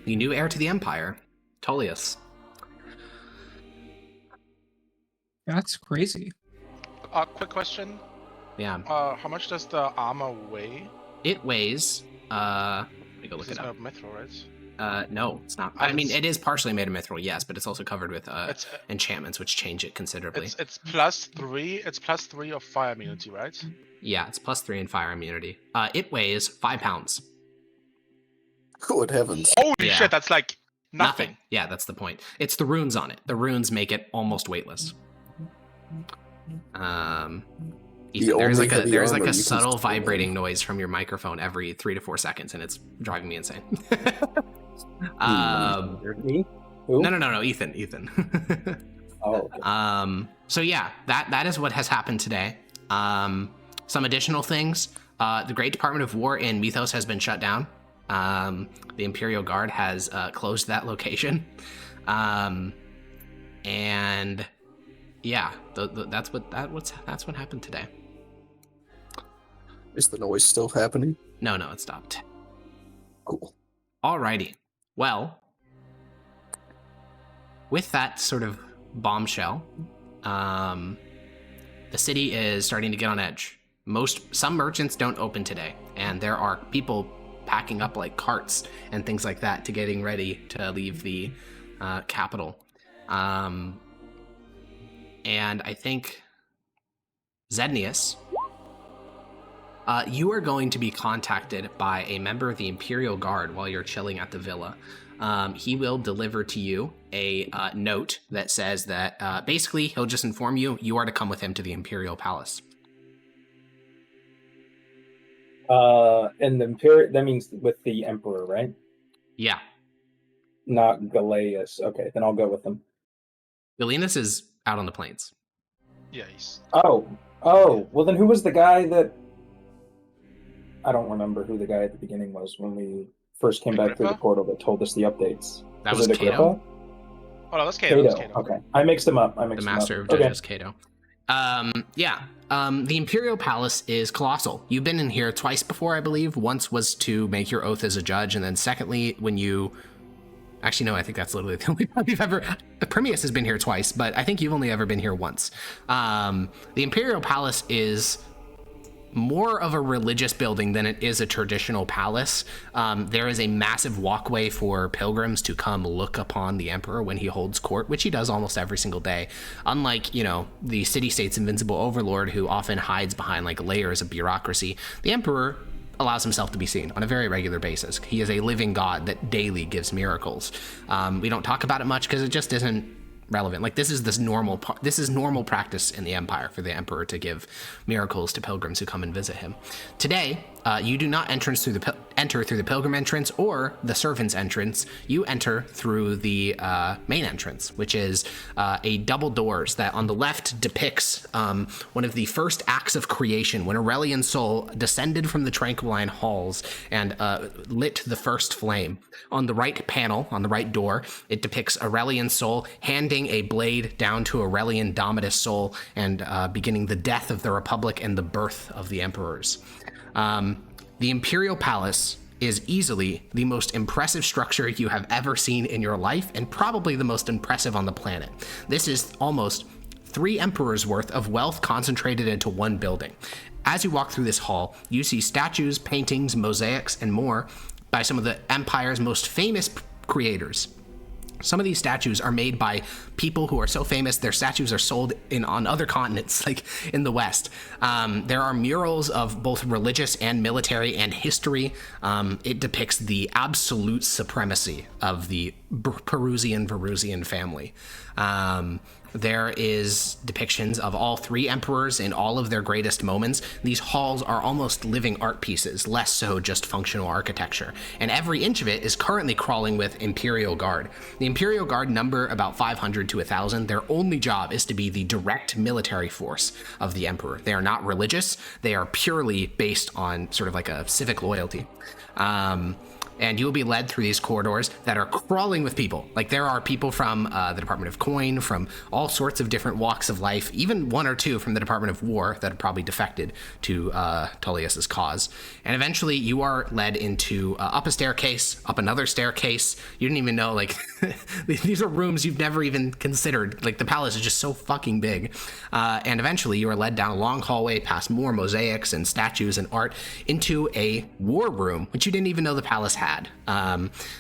S1: the new heir to the empire, Tullius.
S2: That's crazy.
S3: Quick question.
S1: Yeah.
S3: How much does the armor weigh?
S1: It weighs, let me go look
S3: This
S1: it
S3: is
S1: up.
S3: not mithril, right?
S1: No, it's not. I mean, it is partially made of mithril, yes, but it's also covered with enchantments, which change it considerably.
S3: It's +3. It's +3 of fire immunity, right?
S1: Yeah, it's +3 in fire immunity. It weighs 5 pounds.
S6: Good heavens.
S3: Holy
S1: Yeah.
S3: shit, that's like nothing.
S1: Yeah, that's the point. It's the runes on it. The runes make it almost weightless. Ethan, there's like a subtle vibrating noise from your microphone every 3 to 4 seconds, and it's driving me insane.
S5: Me? Who?
S1: No, Ethan.
S5: Oh, okay.
S1: So yeah, that is what has happened today. Some additional things. The Great Department of War in Mythos has been shut down. The Imperial Guard has closed that location. And yeah, that's what happened today.
S6: Is the noise still happening?
S1: No, it stopped.
S6: Cool.
S1: Alrighty. Well, with that sort of bombshell, the city is starting to get on edge. Some merchants don't open today, and there are people packing up like carts and things like that to getting ready to leave the capital. And I think, Zednius, you are going to be contacted by a member of the Imperial Guard while you're chilling at the villa. He will deliver to you a note that says that basically he'll just inform you are to come with him to the Imperial Palace.
S5: And the Imperial, that means with the Emperor, right?
S1: Yeah.
S5: Not Galeus. Okay, then I'll go with him.
S1: Galenus is out on the plains.
S3: Yeah, he's...
S5: Oh, well then who was the guy that... I don't remember who the guy at the beginning was when we first came back through the
S3: Agrippa?
S5: portal that told us the updates.
S1: That was
S5: it
S1: Cato,
S5: Agrippa?
S3: Oh no, that's Kato. That's
S5: Cato.
S3: Kato.
S5: Okay, I mixed him up.
S1: the Master of Judges, Cato. The Imperial Palace is colossal. You've been in here twice before, I believe. Once was to make your oath as a judge, and then secondly, when you... Actually, no, I think that's literally the only time you've ever... Premius has been here twice, but I think you've only ever been here once. The Imperial Palace is more of a religious building than it is a traditional palace. There is a massive walkway for pilgrims to come look upon the Emperor when he holds court, which he does almost every single day. Unlike, the city-state's invincible overlord, who often hides behind like layers of bureaucracy, the Emperor allows himself to be seen on a very regular basis. He is a living god that daily gives miracles. We don't talk about it much because it just isn't relevant. Like, this is normal practice in the Empire for the Emperor to give miracles to pilgrims who come and visit him. Today, you do not enter through the pilgrim entrance or the servant's entrance. You enter through the main entrance, which is a double doors that on the left depicts one of the first acts of creation, when Aurelian's soul descended from the Tranquiline halls and lit the first flame. On the right panel, on the right door, it depicts Aurelian's soul handing a blade down to Aurelian Domitus' soul and beginning the death of the Republic and the birth of the emperors. The Imperial Palace is easily the most impressive structure you have ever seen in your life, and probably the most impressive on the planet. This is almost 3 emperors worth of wealth concentrated into one building. As you walk through this hall, you see statues, paintings, mosaics, and more by some of the Empire's most famous creators. Some of these statues are made by people who are so famous their statues are sold on other continents, like in the West. There are murals of both religious and military and history. It depicts the absolute supremacy of the Perusian family. There is depictions of all 3 emperors in all of their greatest moments. These halls are almost living art pieces, less so just functional architecture. And every inch of it is currently crawling with Imperial Guard. The Imperial Guard number about 500 to 1,000. Their only job is to be the direct military force of the Emperor. They are not religious. They are purely based on sort of like a civic loyalty. And you will be led through these corridors that are crawling with people. Like, there are people from the Department of Coin, from all sorts of different walks of life, even 1 or 2 from the Department of War that have probably defected to Tullius's cause. And eventually you are led into up a staircase, up another staircase. You didn't even know, like, these are rooms you've never even considered. Like, the palace is just so fucking big. And eventually you are led down a long hallway past more mosaics and statues and art into a war room, which you didn't even know the palace had.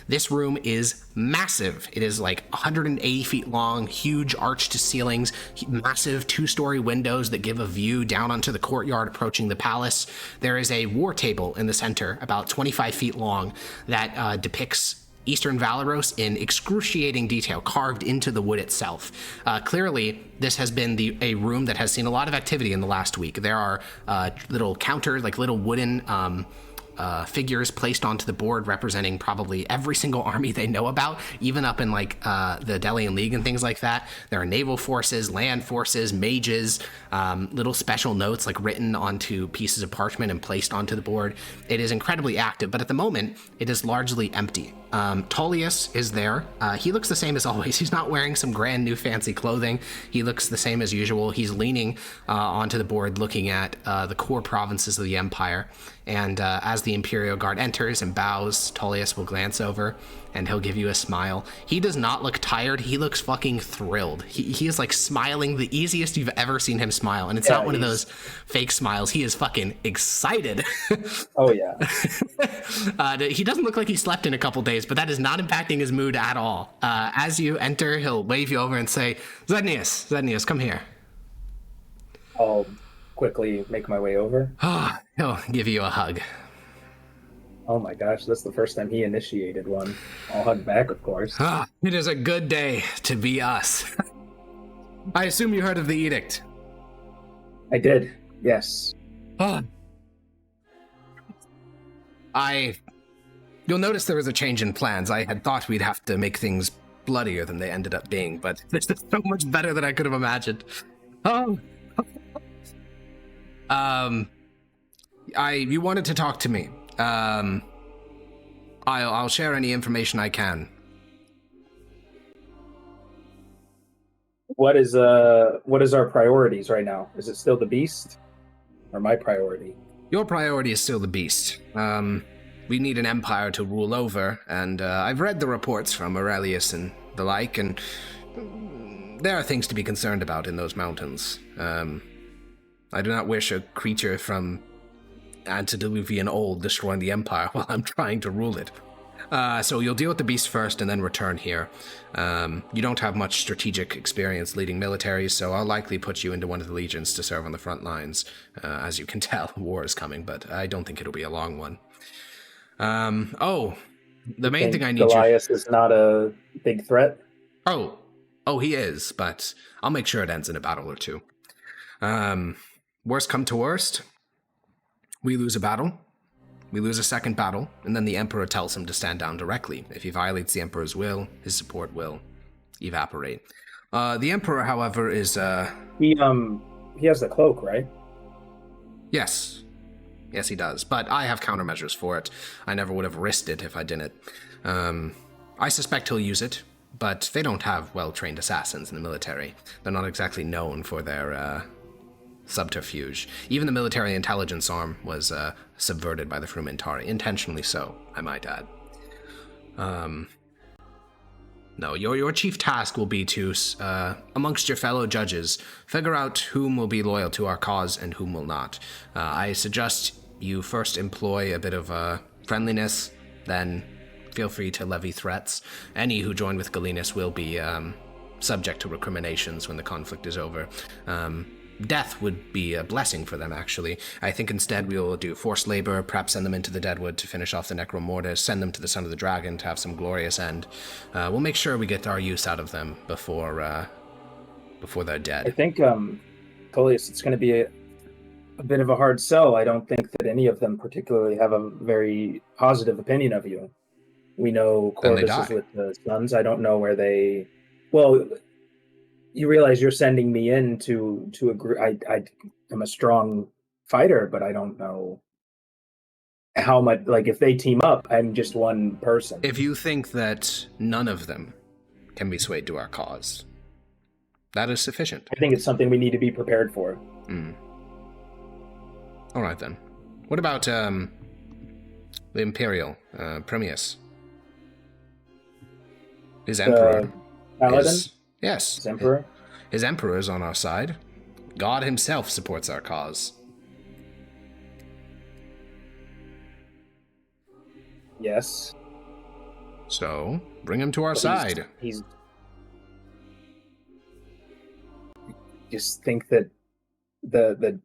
S1: This room is massive. It is like 180 feet long, huge arched ceilings, massive 2-story windows that give a view down onto the courtyard approaching the palace. There is a war table in the center, about 25 feet long, that depicts Eastern Valeros in excruciating detail, carved into the wood itself. Clearly, this has been a room that has seen a lot of activity in the last week. There are little counters, like little wooden figures placed onto the board representing probably every single army they know about, even up in like the Delian League and things like that. There are naval forces, land forces, mages, little special notes like written onto pieces of parchment and placed onto the board. It is incredibly active, but at the moment it is largely empty. Tullius is there. He looks the same as always. He's not wearing some grand new fancy clothing. He looks the same as usual. He's leaning onto the board looking at the core provinces of the Empire. And as the Imperial Guard enters and bows, Tullius will glance over and he'll give you a smile. He does not look tired. He looks fucking thrilled. He is like smiling the easiest you've ever seen him smile. And it's not one of those fake smiles. He is fucking excited.
S5: Oh, yeah.
S1: He doesn't look like he slept in a couple days, but that is not impacting his mood at all. As you enter, he'll wave you over and say, Zednius, come here.
S5: I'll quickly make my way over.
S1: He'll give you a hug.
S5: Oh my gosh, that's the first time he initiated one. I'll hug back, of course.
S1: It is a good day to be us. I assume you heard of the edict.
S5: I did, yes.
S1: You'll notice there was a change in plans. I had thought we'd have to make things bloodier than they ended up being, but this is so much better than I could have imagined. You wanted to talk to me. I'll share any information I can.
S5: What is our priorities right now? Is it still the beast, or my priority?
S1: Your priority is still the beast. We need an empire to rule over, and I've read the reports from Aurelius and the like, and there are things to be concerned about in those mountains. I do not wish a creature from antediluvian old destroying the empire while I'm trying to rule it. So you'll deal with the beast first and then return here. You don't have much strategic experience leading militaries, so I'll likely put you into one of the legions to serve on the front lines. As you can tell, war is coming, but I don't think it'll be a long one. The main thing I need
S5: Goliath is not a big threat?
S1: Oh, he is, but I'll make sure it ends in a battle or two. Worst come to worst, we lose a battle. We lose a second battle, and then the Emperor tells him to stand down directly. If he violates the Emperor's will, his support will evaporate. The Emperor, however, is
S5: He has the cloak, right?
S1: Yes, he does. But I have countermeasures for it. I never would have risked it if I didn't. I suspect he'll use it, but they don't have well-trained assassins in the military. They're not exactly known for their subterfuge. Even the military intelligence arm was subverted by the Frumentauri, intentionally so, I might add. No, your chief task will be to, amongst your fellow judges, figure out whom will be loyal to our cause and whom will not. I suggest you first employ a bit of friendliness, then feel free to levy threats. Any who join with Galenus will be subject to recriminations when the conflict is over. Death would be a blessing for them, actually. I think instead we will do forced labor, perhaps send them into the Deadwood to finish off the Necromortis, send them to the Son of the Dragon to have some glorious end. We'll make sure we get our use out of them before they're dead.
S5: I think, Tullius, it's going to be a bit of a hard sell. I don't think that any of them particularly have a very positive opinion of you. We know Corvus is with the Suns. I don't know where they... Well... You realize you're sending me in to agree. I am a strong fighter, but I don't know how much. Like, if they team up, I'm just one person.
S1: If you think that none of them can be swayed to our cause, that is sufficient.
S5: I think it's something we need to be prepared for.
S1: All right, then. What about the Imperial, Premius? His Emperor.
S5: Paladin?
S1: Yes.
S5: His Emperor?
S1: His Emperor is on our side. God himself supports our cause.
S5: Yes.
S1: So, bring him to our side.
S5: He's just think that the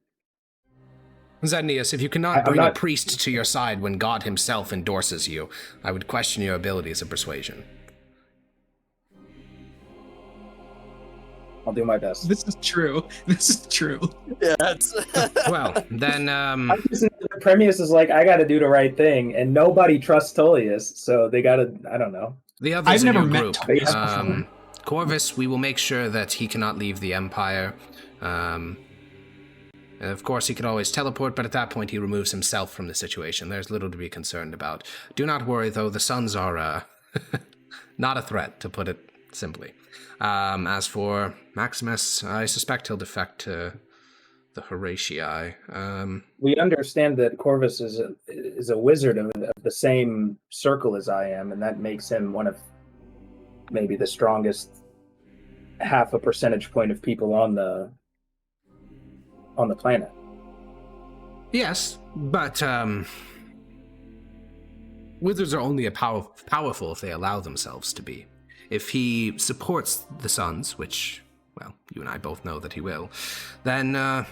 S1: Zadnius, if you cannot bring a priest to your side when God himself endorses you, I would question your abilities of persuasion.
S5: I'll do my best.
S2: This is true.
S7: Yeah, it's...
S1: Well, then,
S5: Premius is like, I gotta do the right thing, and nobody trusts Tullius, so they gotta, I don't know.
S1: The others
S2: I've
S1: in
S2: never
S1: your
S2: met
S1: group,
S2: Tullius before.
S1: Corvus, we will make sure that he cannot leave the Empire. And of course, he could always teleport, but at that point, he removes himself from the situation. There's little to be concerned about. Do not worry, though. The Suns are not a threat, to put it simply. As for Maximus, I suspect he'll defect to the Horatii.
S5: We understand that Corvus is a wizard of the same circle as I am, and that makes him one of maybe the strongest half a percentage point of people on the planet.
S1: Yes, but wizards are only powerful if they allow themselves to be. If he supports the Suns, which, well, you and I both know that he will, then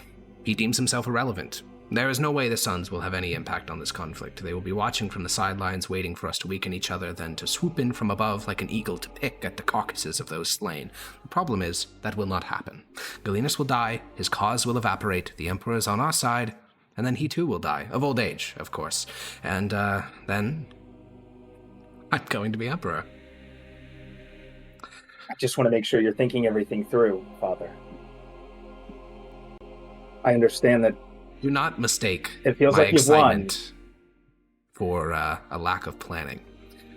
S1: he deems himself irrelevant. There is no way the Suns will have any impact on this conflict. They will be watching from the sidelines, waiting for us to weaken each other, then to swoop in from above like an eagle to pick at the carcasses of those slain. The problem is, that will not happen. Galenus will die, his cause will evaporate, the Emperor is on our side, and then he too will die, of old age, of course. And then I'm going to be Emperor.
S5: I just want to make sure you're thinking everything through, Father. I understand that
S1: Do not mistake
S5: It feels
S1: my
S5: like you've won.
S1: excitement for a lack of planning.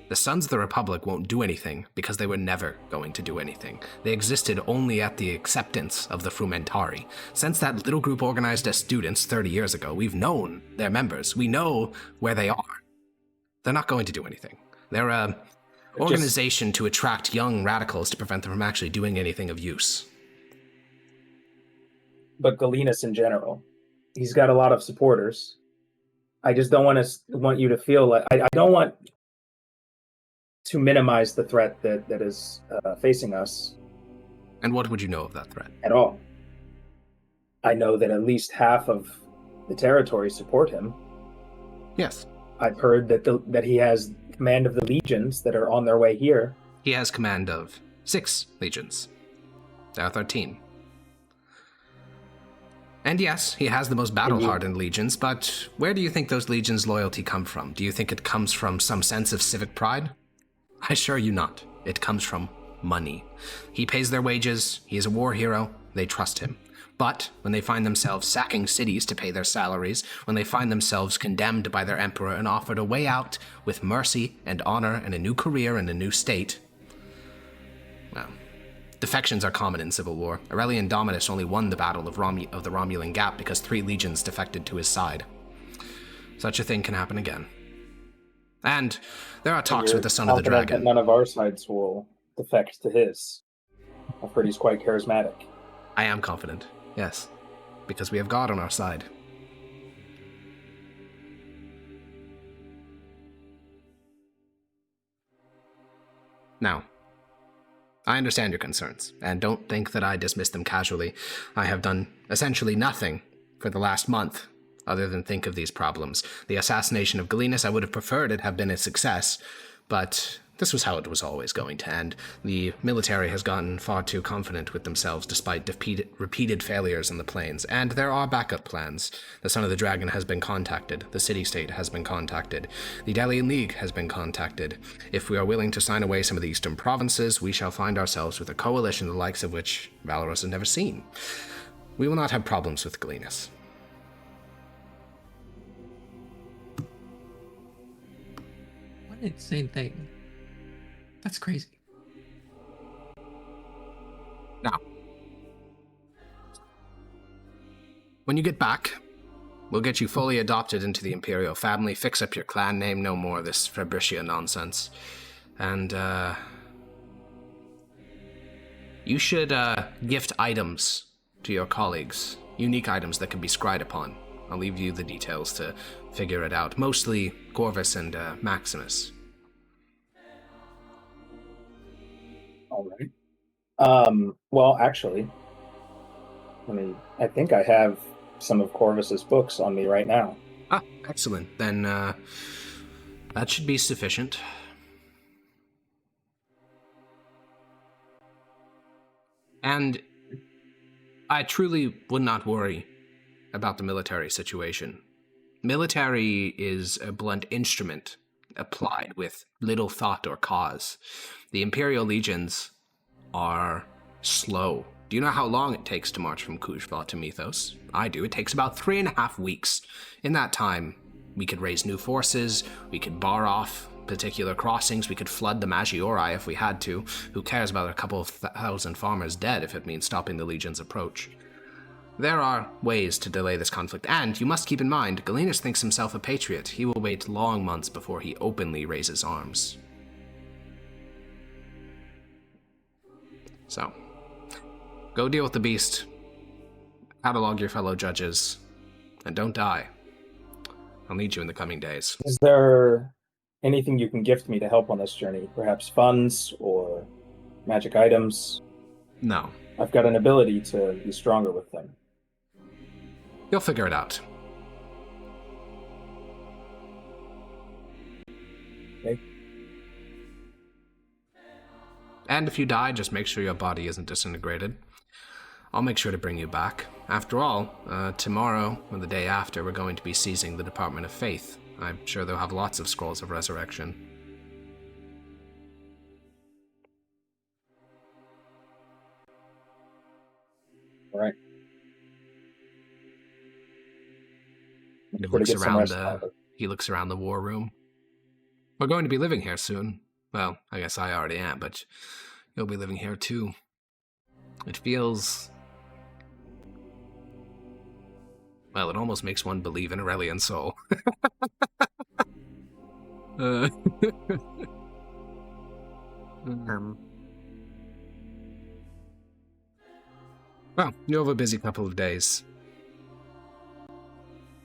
S1: The Sons of the Republic won't do anything because they were never going to do anything. They existed only at the acceptance of the Frumentari. Since that little group organized as students 30 years ago, we've known their members. We know where they are. They're not going to do anything. They're an organization to attract young radicals to prevent them from actually doing anything of use.
S5: But Galenus in general, he's got a lot of supporters. I just don't want you to feel like I don't want to minimize the threat that is facing us.
S1: And what would you know of that threat?
S5: At all. I know that at least half of the territory support him.
S1: Yes.
S5: I've heard that he has command of the legions that are on their way here.
S1: He has command of 6 legions. There are 13. And yes, he has the most battle-hardened legions, but where do you think those legions' loyalty come from? Do you think it comes from some sense of civic pride? I assure you not. It comes from money. He pays their wages, he is a war hero, they trust him. But when they find themselves sacking cities to pay their salaries, when they find themselves condemned by their emperor and offered a way out with mercy and honor and a new career and a new state, well, defections are common in civil war. Aurelian Dominus only won the battle of the Romulan Gap because 3 legions defected to his side. Such a thing can happen again. And there are talks with the Son of the Dragon.
S5: That none of our sides will defect to his. I've heard he's quite charismatic.
S1: I am confident, yes, because we have God on our side. Now, I understand your concerns, and don't think that I dismiss them casually. I have done essentially nothing for the last month other than think of these problems. The assassination of Galenus, I would have preferred it have been a success, but this was how it was always going to end. The military has gotten far too confident with themselves despite repeated failures in the plains, and there are backup plans. The Son of the Dragon has been contacted. The City-State has been contacted. The Delian League has been contacted. If we are willing to sign away some of the eastern provinces, we shall find ourselves with a coalition the likes of which Valoros has never seen. We will not have problems with Galenus.
S2: What an insane thing. That's crazy.
S1: Now, when you get back, we'll get you fully adopted into the Imperial family, fix up your clan name, no more of this Fabricia nonsense. And, you should, gift items to your colleagues. Unique items that can be scried upon. I'll leave you the details to figure it out. Mostly Corvus and, Maximus.
S5: All right. Well, actually, I think I have some of Corvus's books on me right now.
S1: Ah, excellent. Then, that should be sufficient. And I truly would not worry about the military situation. Military is a blunt instrument applied with little thought or cause. The Imperial legions are slow. Do you know how long it takes to march from Kujva to Mythos? I do. It takes about 3.5 weeks. In that time, we could raise new forces, we could bar off particular crossings, we could flood the Maggiori if we had to. Who cares about a couple of thousand farmers dead if it means stopping the legion's approach? There are ways to delay this conflict, and you must keep in mind, Galenus thinks himself a patriot. He will wait long months before he openly raises arms. So, go deal with the beast, catalog your fellow judges, and don't die. I'll need you in the coming days.
S5: Is there anything you can gift me to help on this journey? Perhaps funds or magic items?
S1: No.
S5: I've got an ability to be stronger with them.
S1: You'll figure it out.
S5: Okay.
S1: And if you die, just make sure your body isn't disintegrated. I'll make sure to bring you back. After all, tomorrow or the day after, we're going to be seizing the Department of Faith. I'm sure they'll have lots of scrolls of resurrection.
S5: All right.
S1: He
S5: Where to
S1: looks
S5: get some
S1: around
S5: rest.
S1: he looks around the war room. We're going to be living here soon. Well, I guess I already am, but you'll be living here too. It feels... Well, it almost makes one believe in Aurelian soul. uh, Well, you have a busy couple of days.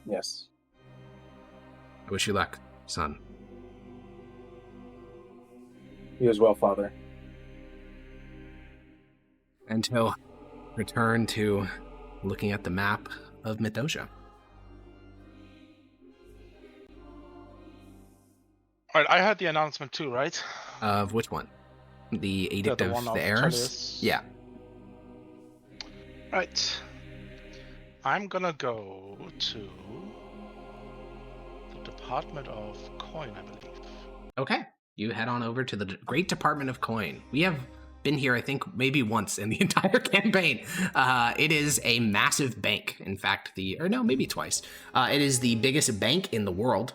S5: Yes.
S1: I wish you luck, son.
S5: You as well, Father.
S1: And he'll return to looking at the map of Mithdosica.
S3: Alright, I heard the announcement too, right?
S1: Of which one? The Edict
S3: the
S1: of
S3: one
S1: the
S3: of
S1: Heirs?
S3: Tullius.
S1: Yeah.
S3: Right. I'm gonna go to the Department of Coin, I believe.
S1: Okay. You head on over to the Great Department of Coin. We have been here, I think, maybe once in the entire campaign. It is a massive bank. In fact, maybe twice. It is the biggest bank in the world.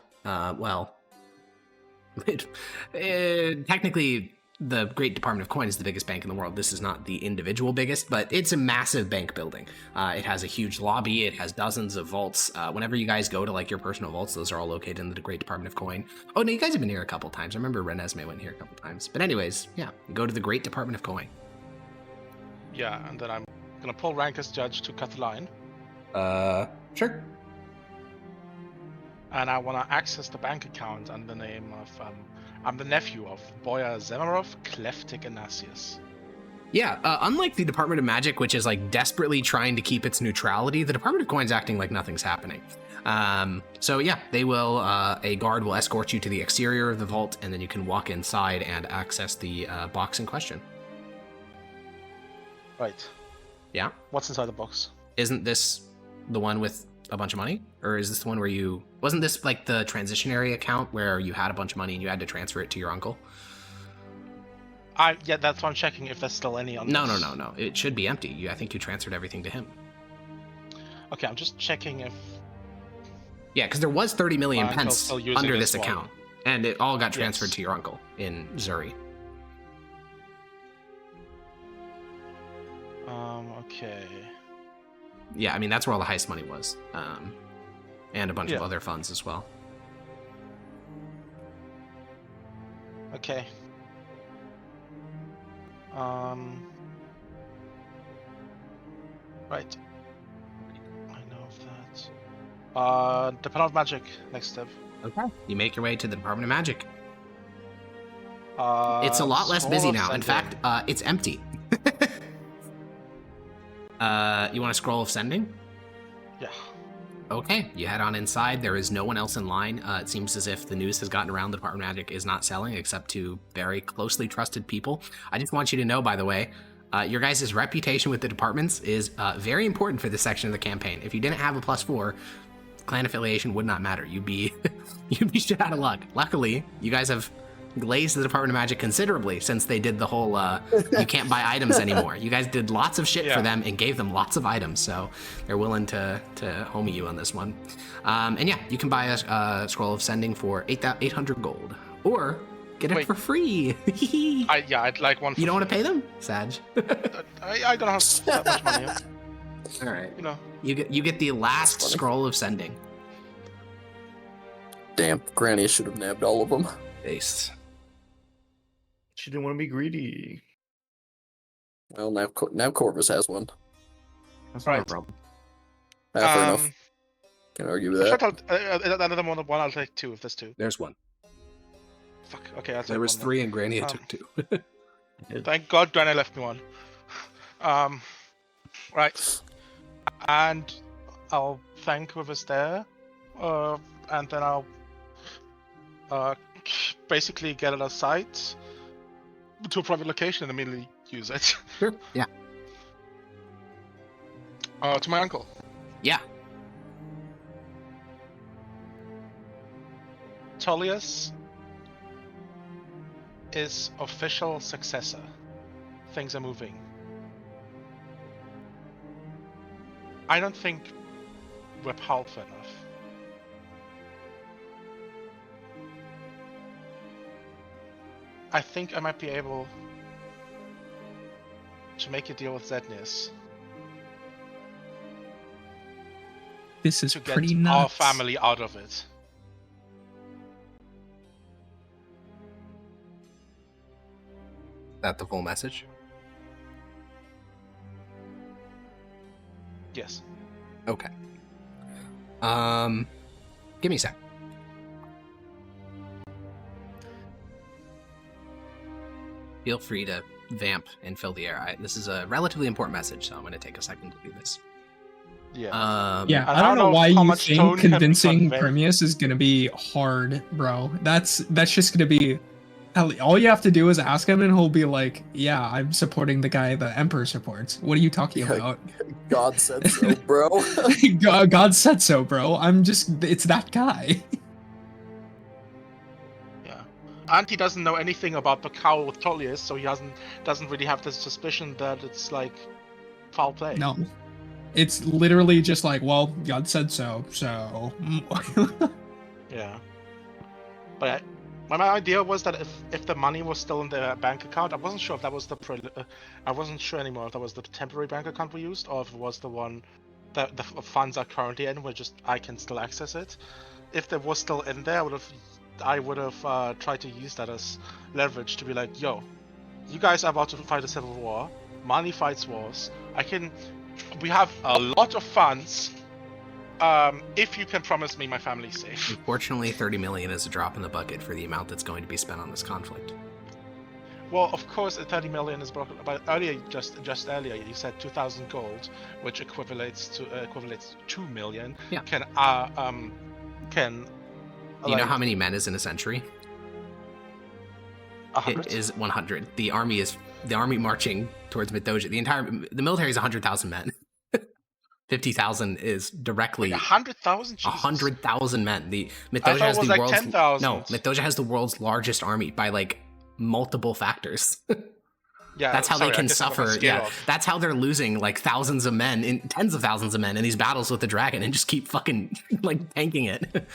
S1: Technically, the Great Department of Coin is the biggest bank in the world. This is not the individual biggest, but it's a massive bank building. It has a huge lobby. It has dozens of vaults. Whenever you guys go to like your personal vaults, those are all located in the Great Department of Coin. Oh no, you guys have been here a couple times. I remember Renesmee went here a couple times. But anyways, yeah, go to the Great Department of Coin.
S3: Yeah, and then I'm gonna pull rank as judge to cut the line.
S1: Sure.
S3: And I want to access the bank account under the name of, I'm the nephew of Boya Zemarov, Kleftik Ignatius.
S1: Yeah, unlike the Department of Magic, which is like desperately trying to keep its neutrality, the Department of Coin's acting like nothing's happening. So yeah, they will, a guard will escort you to the exterior of the vault, and then you can walk inside and access the box in question.
S3: Right.
S1: Yeah?
S3: What's inside the box?
S1: Isn't this the one with a bunch of money? Or is this the one where you... Wasn't this like the transitionary account where you had a bunch of money and you had to transfer it to your uncle?
S3: Yeah, that's why I'm checking if there's still any on this.
S1: No. It should be empty. I think you transferred everything to him.
S3: Okay, I'm just checking if...
S1: Yeah, because there was 30 million
S3: My uncle's
S1: pence
S3: still using
S1: under
S3: this
S1: this
S3: one.
S1: account. And it all got transferred
S3: Yes.
S1: to your uncle in Zuri.
S3: Okay.
S1: Yeah, I mean, that's where all the heist money was. And a bunch of
S3: Yeah.
S1: other funds as well.
S3: Okay. Right. I know of that. Department of Magic, next step.
S1: Okay. You make your way to the Department of Magic.
S3: It's
S1: It's a lot less busy now. In fact, it's empty. You want a scroll of sending?
S3: Yeah.
S1: Okay, you head on inside. There is no one else in line. It seems as if the news has gotten around the Department of Magic is not selling except to very closely trusted people. I just want you to know, by the way, your guys' reputation with the departments is very important for this section of the campaign. If you didn't have a +4, clan affiliation would not matter. You'd be shit out of luck. Luckily, you guys have glazed the Department of Magic considerably since they did the whole you can't buy items anymore. You guys did lots of shit for them and gave them lots of items, so they're willing to homie you on this one. And yeah, you can buy a scroll of sending for 800 gold, or get it for free.
S3: I'd like one.
S1: You don't want to pay them, Sag?
S3: I don't have that much money.
S1: All right.
S3: You know.
S1: You get the last scroll of sending.
S6: Damn, Granny should have nabbed all of them.
S1: Ace.
S4: She didn't want to be greedy.
S6: Well, now Corvus has one.
S4: That's
S3: Right.
S4: not a problem.
S6: Fair enough. Can't argue with that.
S3: Another one. I'll take two if there's two.
S1: There's one.
S3: Fuck. Okay, I'll take
S1: There was
S3: one
S1: 3 and Granny
S3: Um,
S1: took 2.
S3: then. Thank God, Granny left me one. Right. And I'll thank whoever's there, and then I'll basically get it aside to a private location and immediately use it.
S1: Sure. Yeah.
S3: To my uncle.
S1: Yeah.
S3: Tullius is official successor. Things are moving. I don't think we're powerful enough. I think I might be able to make a deal with Zednis
S2: This is
S3: to get
S2: pretty
S3: our
S2: nuts.
S3: family out of it.
S1: That the full message?
S3: Yes.
S1: Okay. Give me a sec. Feel free to vamp and fill the air. This is a relatively important message, so I'm going to take a second to do this.
S3: Yeah.
S2: Yeah,
S3: And
S2: I don't know why
S3: how
S2: you
S3: much tone
S2: think
S3: can be
S2: convincing
S3: conveyed.
S2: Premius is gonna be hard, bro. That's just gonna be. All you have to do is ask him, and he'll be like, "Yeah, I'm supporting the guy the Emperor supports." What are you talking
S6: Yeah.
S2: about?
S6: God said so, bro.
S2: God said so, bro. It's that guy.
S3: Yeah. And he doesn't know anything about the cow with Tullius, so he doesn't really have the suspicion that it's like foul play.
S2: No, it's literally just like, well, God said so, so.
S3: Yeah. But my idea was that if the money was still in the bank account, I wasn't sure if that was I wasn't sure anymore if that was the temporary bank account we used or if it was the one that the funds are currently in, where just I can still access it. If there was still in there, I would have tried to use that as leverage to be like, yo, you guys are about to fight a civil war. Money fights wars. We have a lot of funds. If you can promise me my family's safe.
S1: Unfortunately, 30 million is a drop in the bucket for the amount that's going to be spent on this conflict.
S3: Well, of course, 30 million is broken. But earlier, just earlier, you said 2,000 gold, which equivalates to 2 million.
S1: Yeah.
S3: Can
S1: Do you know how many men is in a century?
S3: 100?
S1: It is 100. The army marching towards Mithdosica. The military is 100,000 men. 50,000 is directly
S3: 100,000.
S1: 100,000 men. The
S3: I
S1: Mithdosica
S3: thought
S1: has
S3: it was
S1: the
S3: like
S1: world's
S3: 10,000.
S1: no. Mithdosica has the world's largest army by like multiple factors.
S3: Yeah,
S1: That's how
S3: sorry,
S1: they
S3: I
S1: can
S3: guess I'm gonna
S1: suffer.
S3: scale
S1: Yeah,
S3: off.
S1: that's how they're losing like thousands of men, tens of thousands of men in these battles with the dragon, and just keep fucking like tanking it.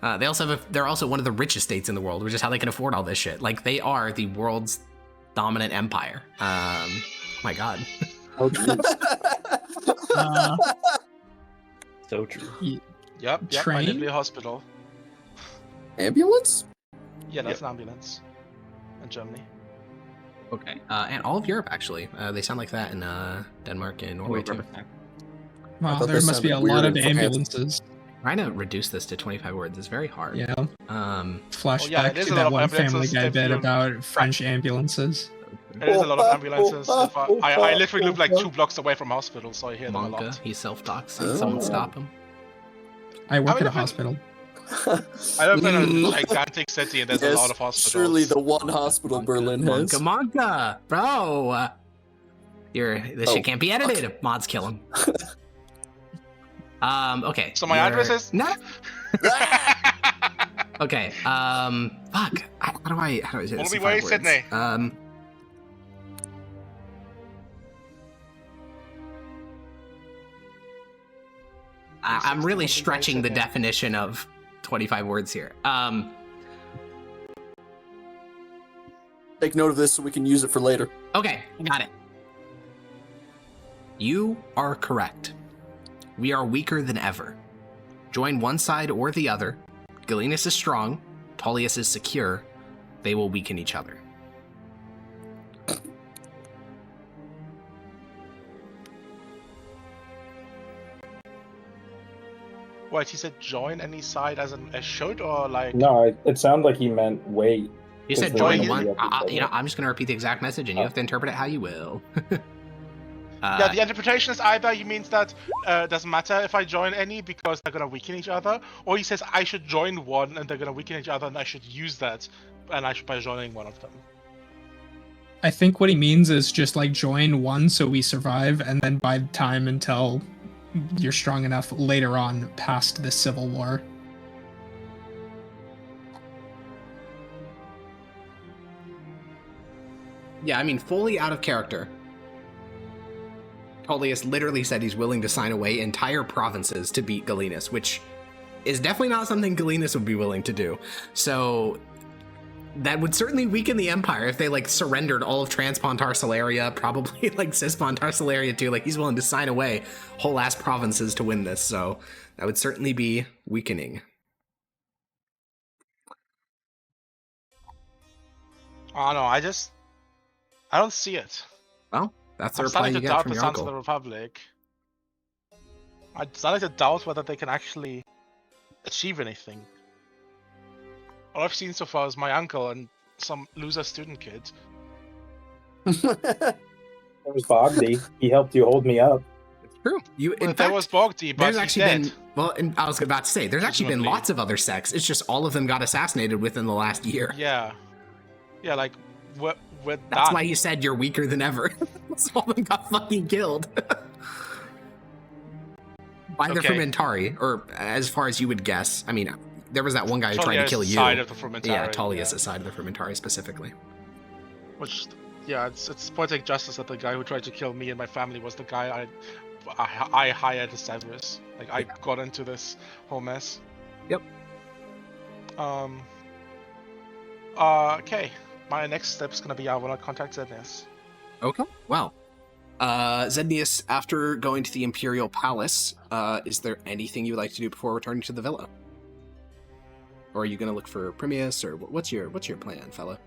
S1: They're also one of the richest states in the world, which is how they can afford all this shit. Like they are the world's dominant empire. My God.
S5: Oh, jeez.
S4: So true.
S3: Yep, I
S2: Train?
S3: live near a hospital.
S6: Ambulance?
S3: Yeah, that's an ambulance in Germany.
S1: Okay. And all of Europe actually. They sound like that in Denmark and Norway too.
S2: Wow,
S6: thought
S2: there
S6: this
S2: must be a
S6: sounded
S2: lot
S6: weird
S2: of
S6: in France.
S2: ambulances.
S1: Trying to reduce this to 25 words is very hard.
S2: Yeah.
S1: Um,
S2: Flashback
S3: it is
S2: to
S3: a lot
S2: that
S3: of
S2: one Family
S3: ambulances
S2: Guy
S3: if
S2: bit
S3: you-
S2: about French ambulances.
S3: There is a lot of ambulances. I literally live like 2 blocks away from hospital, so I hear them a
S1: Monka,
S3: lot.
S1: he self-docs.
S6: Oh.
S1: Someone stop him.
S2: I work
S3: mean,
S2: at a
S3: if it-
S2: hospital.
S3: I live in a gigantic city and there's a lot of hospitals.
S6: Surely the one hospital Berlin has.
S1: Monka, bro. This shit can't be edited. Mods kill him. Okay.
S3: So my address is-
S1: no. Okay. Fuck. How do I?
S3: Only way, Sydney.
S1: I'm really stretching the definition of 25 words here.
S6: Take note of this so we can use it for later.
S1: Okay, got it. You are correct. We are weaker than ever. Join one side or the other. Galenus is strong. Tullius is secure. They will weaken each other.
S3: Wait, he said join any side as should or like?
S5: No, it sounded like he meant wait.
S1: You said
S5: Because
S1: join
S3: they're
S1: one.
S5: gonna be up each other.
S1: I'm just going to repeat the exact message, and you have to interpret it how you will.
S3: Yeah, the interpretation is either he means that doesn't matter if I join any because they're gonna weaken each other, or he says I should join one and they're gonna weaken each other and I should use that, and I should by joining one of them.
S2: I think what he means is just like join one so we survive, and then buy time until you're strong enough later on past the civil war.
S1: Yeah, I mean, fully out of character. Tullius literally said he's willing to sign away entire provinces to beat Galenus, which is definitely not something Galenus would be willing to do. So, that would certainly weaken the Empire if they like surrendered all of Transpontar Solaria, probably like Cispontar Solaria too. Like he's willing to sign away whole ass provinces to win this, so that would certainly be weakening.
S3: Oh no, I don't see it.
S1: Well, that's the
S3: I'm
S1: reply
S3: starting
S1: you
S3: to
S1: get
S3: doubt
S1: from
S3: the
S1: your
S3: Sons of the
S1: uncle.
S3: Republic. I'm starting to doubt whether they can actually achieve anything. All I've seen so far is my uncle and some loser student kid.
S5: It was Bogdy. He helped you hold me up.
S1: It's true. You, in
S3: Well,
S1: fact,
S3: there was Bogdy, but
S1: there's
S3: he's
S1: actually
S3: dead.
S1: been, well, and I was about to say, there's actually been
S3: Presumably.
S1: lots of other sects. It's just all of them got assassinated within the last year.
S3: Yeah. Yeah, like, we're
S1: That's
S3: done.
S1: why he said you're weaker than ever. All of them got fucking killed. By the
S3: Okay.
S1: Frumentari, or as far as you would guess. I mean, there was that one guy who tried to
S3: Tullius'
S1: kill you.
S3: side of the Frumentari,
S1: Yeah, Tullius' side of the Frumentari specifically.
S3: Which, yeah, it's poetic justice that the guy who tried to kill me and my family was the guy I hired as Severus. Like, I got into this whole mess.
S1: Yep.
S3: Okay. My next step is gonna be I wanna contact Zednius.
S1: Okay, well. Zednius, after going to the Imperial Palace, is there anything you would like to do before returning to the villa? Or are you going to look for Primius, or what's your plan, fella?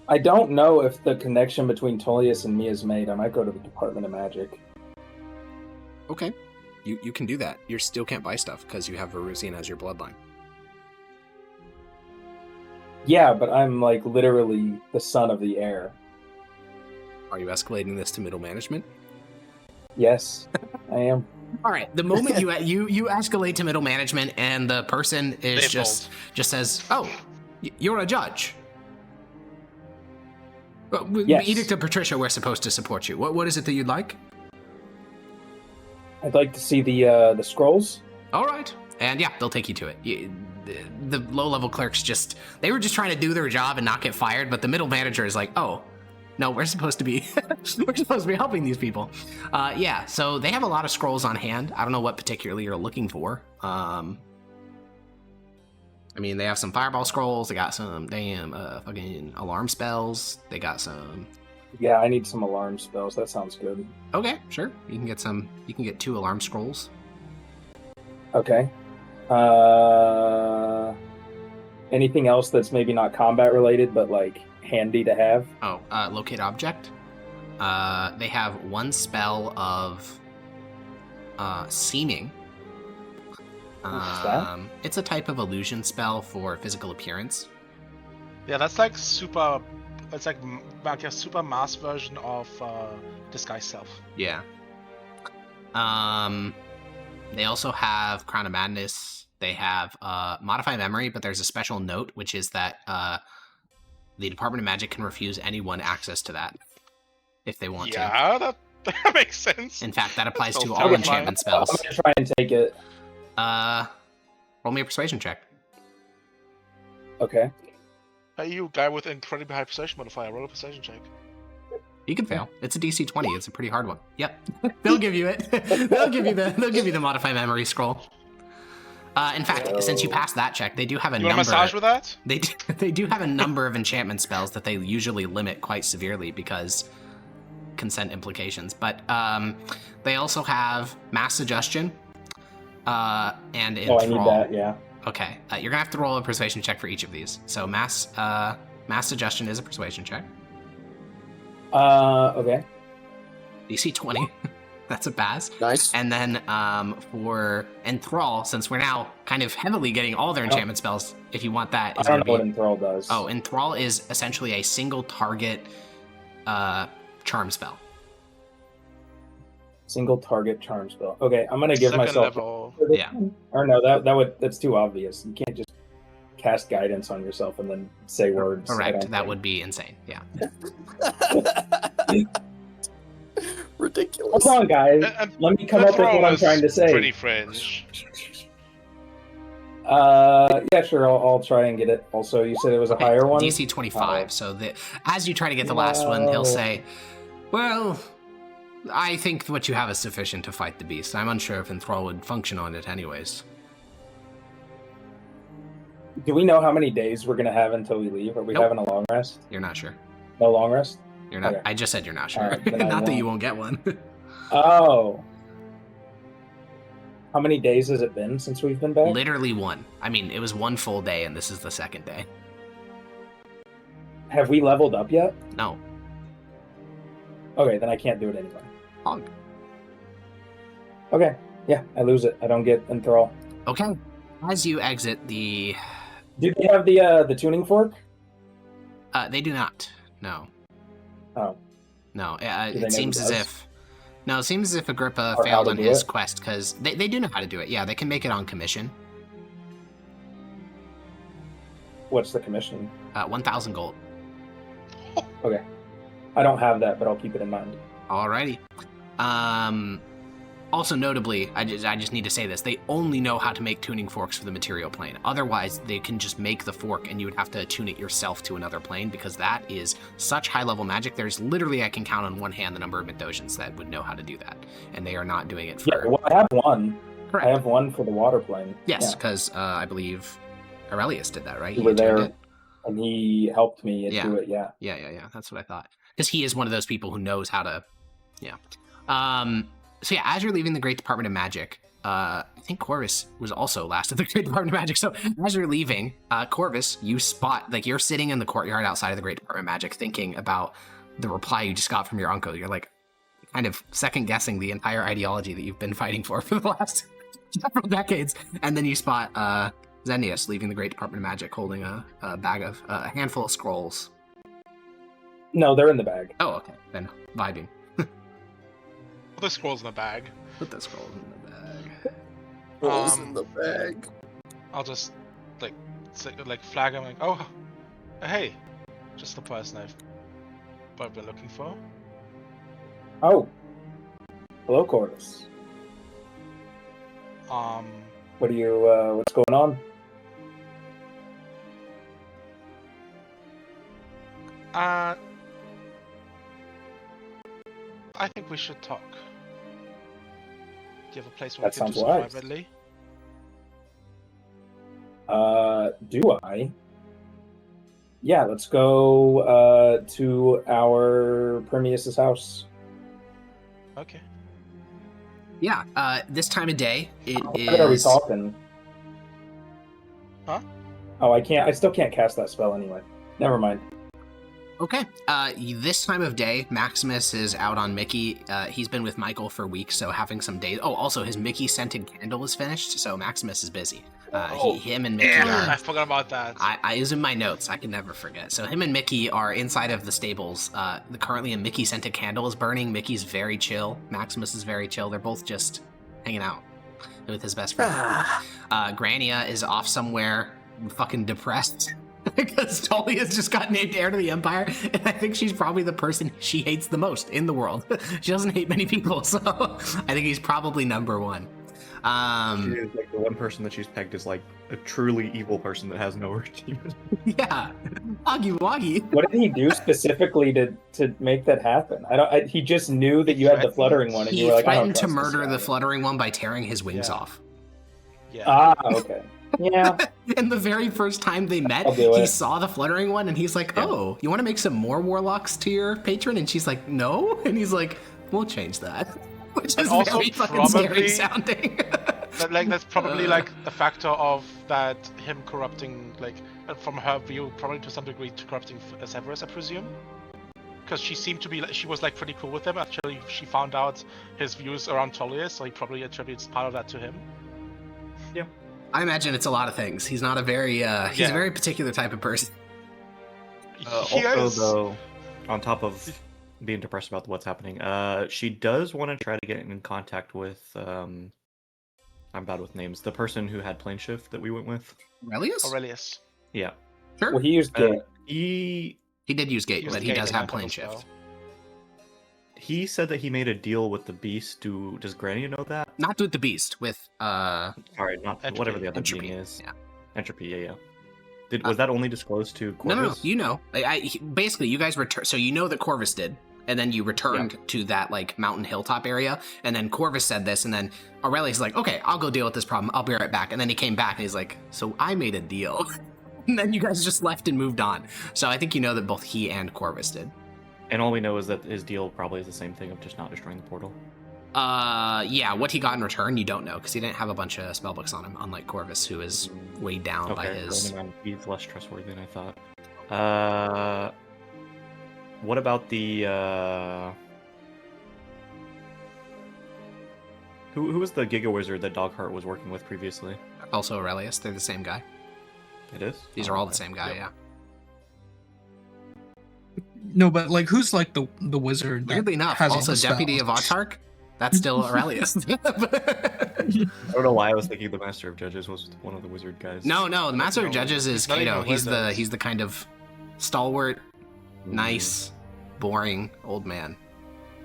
S5: I don't know if the connection between Tullius and me is made. I might go to the Department of Magic.
S1: Okay, you can do that. You still can't buy stuff because you have Verusian as your bloodline.
S5: Yeah, but I'm like literally the son of the heir.
S1: Are you escalating this to middle management?
S5: Yes, I am.
S1: All right. The moment you escalate to middle management, and the person is
S3: They
S1: just says, "Oh, you're a judge." But with
S5: Yes.
S1: the Edict of Patricia, we're supposed to support you. What is it that you'd like?
S5: I'd like to see the scrolls.
S1: All right. And yeah, they'll take you to it. The low-level clerks they were just trying to do their job and not get fired, but the middle manager is like, oh, no, we're supposed to be helping these people. Yeah, so they have a lot of scrolls on hand. I don't know what particularly you're looking for. I mean, they have some fireball scrolls. They got some damn fucking alarm spells. They got some...
S5: Yeah, I need some alarm spells. That sounds good.
S1: Okay, sure. You can get 2 alarm scrolls.
S5: Okay. Anything else that's maybe not combat related, but like handy to have?
S1: Oh, locate object. They have 1 spell of seeming.
S5: What's that?
S1: It's a type of illusion spell for physical appearance.
S3: Yeah, that's like super. It's like a super mass version of Disguise Self.
S1: Yeah. They also have Crown of Madness. They have Modify Memory, but there's a special note, which is that the Department of Magic can refuse anyone access to that if they want to.
S3: Yeah, that makes sense.
S1: In fact, that applies to
S3: Sounds
S1: all
S3: terrifying.
S1: enchantment spells.
S5: I'm gonna try and take it.
S1: Roll me a persuasion check.
S5: Okay.
S3: Hey, you guy with incredibly high persuasion modifier, roll a persuasion check.
S1: You can fail. It's a DC 20. It's a pretty hard one. Yep. They'll give you it. They'll give you the Modify Memory scroll. In fact, since you passed that check, they do have a
S3: You want
S1: number.
S3: a massage with that?
S1: They do have a number of enchantment spells that they usually limit quite severely because consent implications. But they also have Mass Suggestion and Enthrall.
S5: Oh, I need that. Yeah.
S1: Okay, you're gonna have to roll a persuasion check for each of these. So Mass Suggestion is a persuasion check.
S5: Okay.
S1: DC 20. That's a pass.
S6: Nice.
S1: And then for Enthrall, since we're now kind of heavily getting all their enchantment spells, if you want that,
S5: I
S1: is
S5: don't
S1: going
S5: know
S1: to
S5: what Enthrall does.
S1: Oh, Enthrall is essentially a single target charm spell.
S5: Single target charm spell. Okay, I'm gonna give
S3: Second
S5: myself.
S3: level.
S1: Yeah.
S5: Or no, that's too obvious. You can't just cast guidance on yourself and then say words. I
S1: Correct.
S5: don't
S1: That
S5: think.
S1: would be insane. Yeah.
S6: Ridiculous.
S5: Hold on, guys. Let me come up with what I'm trying to say.
S3: Pretty fringe.
S5: Yeah, sure. I'll try and get it. Also, you said it was a
S1: Okay,
S5: higher one.
S1: DC 25.
S5: Oh.
S1: So as you try to get the last one, he'll
S5: No.
S1: say, well, I think what you have is sufficient to fight the beast. I'm unsure if Enthrall would function on it anyways.
S5: Do we know how many days we're gonna have until we leave? Are we
S1: Nope.
S5: having a long rest?
S1: You're not sure.
S5: No long rest?
S1: You're not.
S5: Okay.
S1: I just said you're not sure.
S5: Alright, then I
S1: Not that you
S5: won't.
S1: won't get one.
S5: Oh. How many days has it been since we've been back?
S1: Literally one. I mean, it was one full day, and this is the second day.
S5: Have we leveled up yet?
S1: No.
S5: Okay, then I can't do it anymore.
S1: Hog.
S5: Okay, yeah, I lose it. I don't get enthrall.
S1: Okay. As you exit the,
S5: Do they have the tuning fork?
S1: they do not. No.
S5: Oh,
S1: No.
S5: Do they know
S1: It
S5: who
S1: seems as
S5: does?
S1: if. No, it seems as if Agrippa
S5: Or how
S1: failed
S5: to
S1: on
S5: do
S1: his
S5: it?
S1: quest because they do know how to do it. Yeah, they can make it on commission.
S5: what's the commission?
S1: 1,000 gold.
S5: Okay, I don't have that, but I'll keep it in mind.
S1: Alrighty. Also notably, I just need to say this: they only know how to make tuning forks for the material plane. Otherwise, they can just make the fork, and you would have to attune it yourself to another plane because that is such high-level magic. There's literally, I can count on one hand the number of Mithdosians that would know how to do that, and they are not doing it for.
S5: Yeah, well, I have one.
S1: Correct.
S5: I have one for the water plane.
S1: Yes,
S5: Yeah.
S1: because I believe Aurelius did that, right?
S5: You were
S1: attuned
S5: there,
S1: it?
S5: and he helped me
S1: Yeah.
S5: do it. Yeah.
S1: Yeah. That's what I thought. Because he is one of those people who knows how to. Yeah. So yeah, as you're leaving the Great Department of Magic, I think Corvus was also last at the Great Department of Magic. So as you're leaving, Corvus, you spot, like, you're sitting in the courtyard outside of the Great Department of Magic thinking about the reply you just got from your uncle. You're like kind of second guessing the entire ideology that you've been fighting for the last several decades. And then you spot Xenius leaving the Great Department of Magic holding a bag of a handful of scrolls.
S5: No, they're in the bag.
S1: Oh, okay. Then vibing.
S3: Put the scrolls in the bag.
S1: Put the scrolls in the bag.
S7: Rolls
S3: Um,
S7: in the bag.
S3: I'll just like flag him like, oh, hey, just the person I've been looking for.
S5: Oh. Hello, Corvus. What are you? What's going on?
S3: I think we should talk. Do you have a place where
S5: That
S3: we can do
S5: sounds
S3: so
S5: wise.
S3: privately?
S5: Do I? Yeah, let's go to our Permeus's house.
S3: Okay.
S1: Yeah, this time of day, it
S5: How
S1: is.
S5: good are we talking?
S3: Huh?
S5: Oh, I still can't cast that spell anyway. Never mind.
S1: Okay. This time of day, Maximus is out on Mickey. He's been with Michael for weeks, so having some days. Oh, also his Mickey scented candle is finished, so Maximus is busy. Him and Mickey
S3: I
S1: are.
S3: forgot about that.
S1: I use in my notes. I can never forget. So him and Mickey are inside of the stables. Currently, a Mickey scented candle is burning. Mickey's very chill. Maximus is very chill. They're both just hanging out with his best friend. Grania is off somewhere, fucking depressed. Because Tully has just got named heir to the Empire, and I think she's probably the person she hates the most in the world. She doesn't hate many people, so I think he's probably number one.
S4: She is like the one person that she's pegged as like a truly evil person that has no regime.
S1: Yeah, Woggy Woggy.
S5: What did he do specifically to make that happen? He just knew that you had the fluttering one, and
S1: He
S5: you were like, I don't
S1: threatened to
S5: trust this
S1: murder
S5: guy.
S1: the fluttering one by tearing his wings
S3: Yeah.
S1: off.
S3: Yeah.
S5: Ah, okay. Yeah.
S1: And the very first time they met,
S5: I'll do
S1: he
S5: it.
S1: saw the fluttering one, and he's like, "Oh, you want to make some more warlocks to your patron?" And she's like, "No," and he's like, "We'll change that," which
S3: And
S1: is
S3: also
S1: very fucking scary
S3: probably-
S1: sounding.
S3: That's probably like a factor of that him corrupting, like, from her view, probably to some degree to corrupting Severus, I presume. Because she seemed to be, she was like pretty cool with him. Actually, she found out his views around Tullius, so he probably attributes part of that to him.
S1: I imagine it's a lot of things. He's not a very, he's a
S3: Yeah.
S1: very particular type of person.
S3: He
S4: Also,
S3: is-
S4: though, on top of being depressed about what's happening, she does want to try to get in contact with, I'm bad with names, the person who had plane shift that we went with.
S1: Aurelius?
S3: Aurelius.
S4: Yeah.
S1: Sure.
S5: Well, he used Gate.
S4: He
S1: He did use Gate,
S3: He
S1: but
S3: was
S1: he
S3: gay
S1: does
S3: in
S1: have
S3: that
S1: plane
S3: spell.
S1: shift.
S4: said that he made a deal with the beast. Does Granny know that?
S1: Not with the beast, with
S4: Sorry, not
S3: Entropy.
S4: whatever the other
S1: Entropy.
S4: being is.
S1: Yeah.
S4: Entropy, yeah. Was that only disclosed to
S1: No,
S4: Corvus?
S1: you know. Basically, you guys return. So you know that Corvus did, and then you returned to that like mountain hilltop area, and then Corvus said this, and then Aurelius is like, "Okay, I'll go deal with this problem. I'll be right back." And then he came back, and he's like, "So I made a deal." and then you guys just left and moved on. So I think you know that both he and Corvus did.
S4: And all we know is that his deal probably is the same thing of just not destroying the portal.
S1: Yeah, what he got in return, you don't know, because he didn't have a bunch of spellbooks on him, unlike Corvus, who is weighed down by his...
S4: He's less trustworthy than I thought. What about the, Who was the Giga Wizard that Dogheart was working with previously?
S1: Also Aurelius, they're the same guy.
S4: It is?
S1: These are all the same guy, yeah.
S2: No, but like, who's like the wizard?
S1: Weirdly enough,
S2: has all
S1: also
S2: the
S1: Deputy of
S2: spells?
S1: Autarch, that's still Aurelius.
S4: I don't know why I was thinking the Master of Judges was one of the wizard guys.
S1: No, the Master of Judges is
S3: he's not
S1: Cato.
S3: even
S1: He's
S3: wizard.
S1: he's the kind of stalwart, nice, boring old man.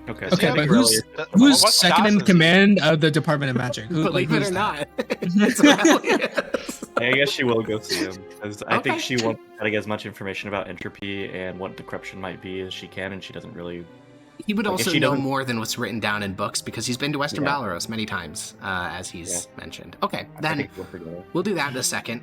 S4: Okay,
S2: Okay,
S3: Yeah,
S2: but
S4: Aurelius-
S2: who's
S3: what
S2: second in
S3: class is he?
S2: command of the Department of Magic? Who,
S1: Believe
S2: who's
S1: it or
S2: that?
S1: not, it's Aurelius.
S4: I guess she will go see him. 'Cause I
S1: Okay.
S4: think she wants to get as much information about entropy and what the corruption might be as she can, and she doesn't really.
S1: He would
S4: Like, if
S1: also
S4: she
S1: know
S4: doesn't-
S1: more than what's written down in books because he's been to Western
S4: Yeah.
S1: Valoros many times, as he's mentioned. Okay,
S4: I
S1: then
S4: think we'll figure it out.
S1: we'll do that in a second.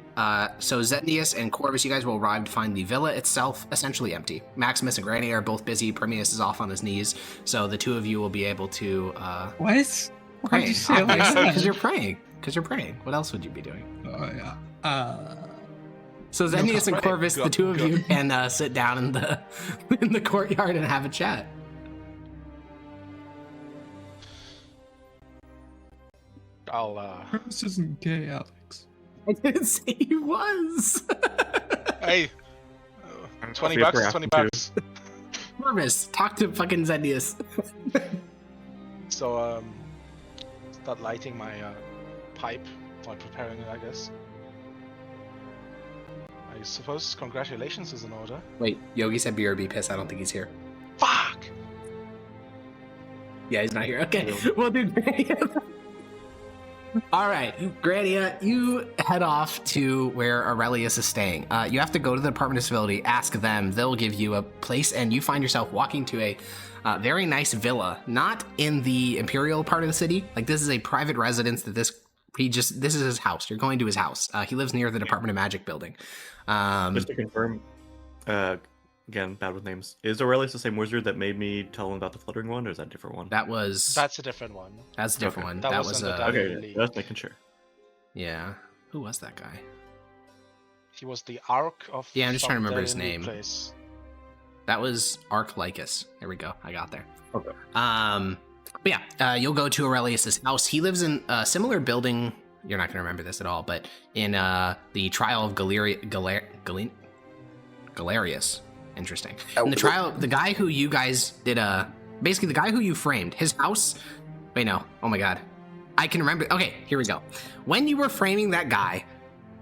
S1: So Zetnius and Corvus, you guys will arrive to find the villa itself essentially empty. Maximus and Granny are both busy. Premius is off on his knees, so the two of you will be able to
S2: What? Why'd
S1: pray.
S2: you say it like
S1: Because
S2: that?
S1: you're praying. Because you're praying. What else would you be doing?
S2: Oh, yeah.
S1: So Zetnius and
S3: right.
S1: Corvus, the two of you can sit down in the in the courtyard and have a chat.
S3: I'll
S2: This isn't gay, Alex.
S1: I didn't say he was.
S3: hey,
S4: I'm
S3: 20
S4: happy if
S3: bucks,
S4: we're
S3: 20
S4: asking
S3: bucks.
S1: Corvus, talk to fucking Zetnius.
S3: So start lighting my pipe, or preparing it, I guess. I suppose congratulations is in order.
S1: Wait, Yogi said BRB piss. I don't think he's here.
S3: Fuck!
S1: Yeah, he's not here. Okay, we'll do Grania. All right, Grania, you head off to where Aurelius is staying. You have to go to the Department of Civility, ask them. They'll give you a place, and you find yourself walking to a very nice villa, not in the imperial part of the city. Like, this is a private residence that this is his house. You're going to his house. He lives near the Department of Magic building.
S4: Just to confirm, again, bad with names. Is Aurelius the same wizard that made me tell him about the fluttering one, or is that a different one?
S3: That's a different one.
S1: That's a different
S4: Okay.
S1: one.
S3: That
S1: That
S3: was
S1: was
S3: under
S1: a
S3: David.
S4: Okay, just making sure.
S1: yeah. Who was that guy?
S3: He was the Ark of.
S1: Yeah, I'm just trying to
S3: some
S1: remember his
S3: deadly
S1: name.
S3: Place.
S1: That was Archlycus. There we go. I got there.
S4: Okay.
S1: But yeah, you'll go to Aurelius's house. He lives in a similar building. You're not going to remember this at all, but in the trial of Galerius. Interesting. In the trial, the guy who you guys did basically the guy who you framed, his house. Wait, no. Oh my God. I can remember. Okay, here we go. When you were framing that guy,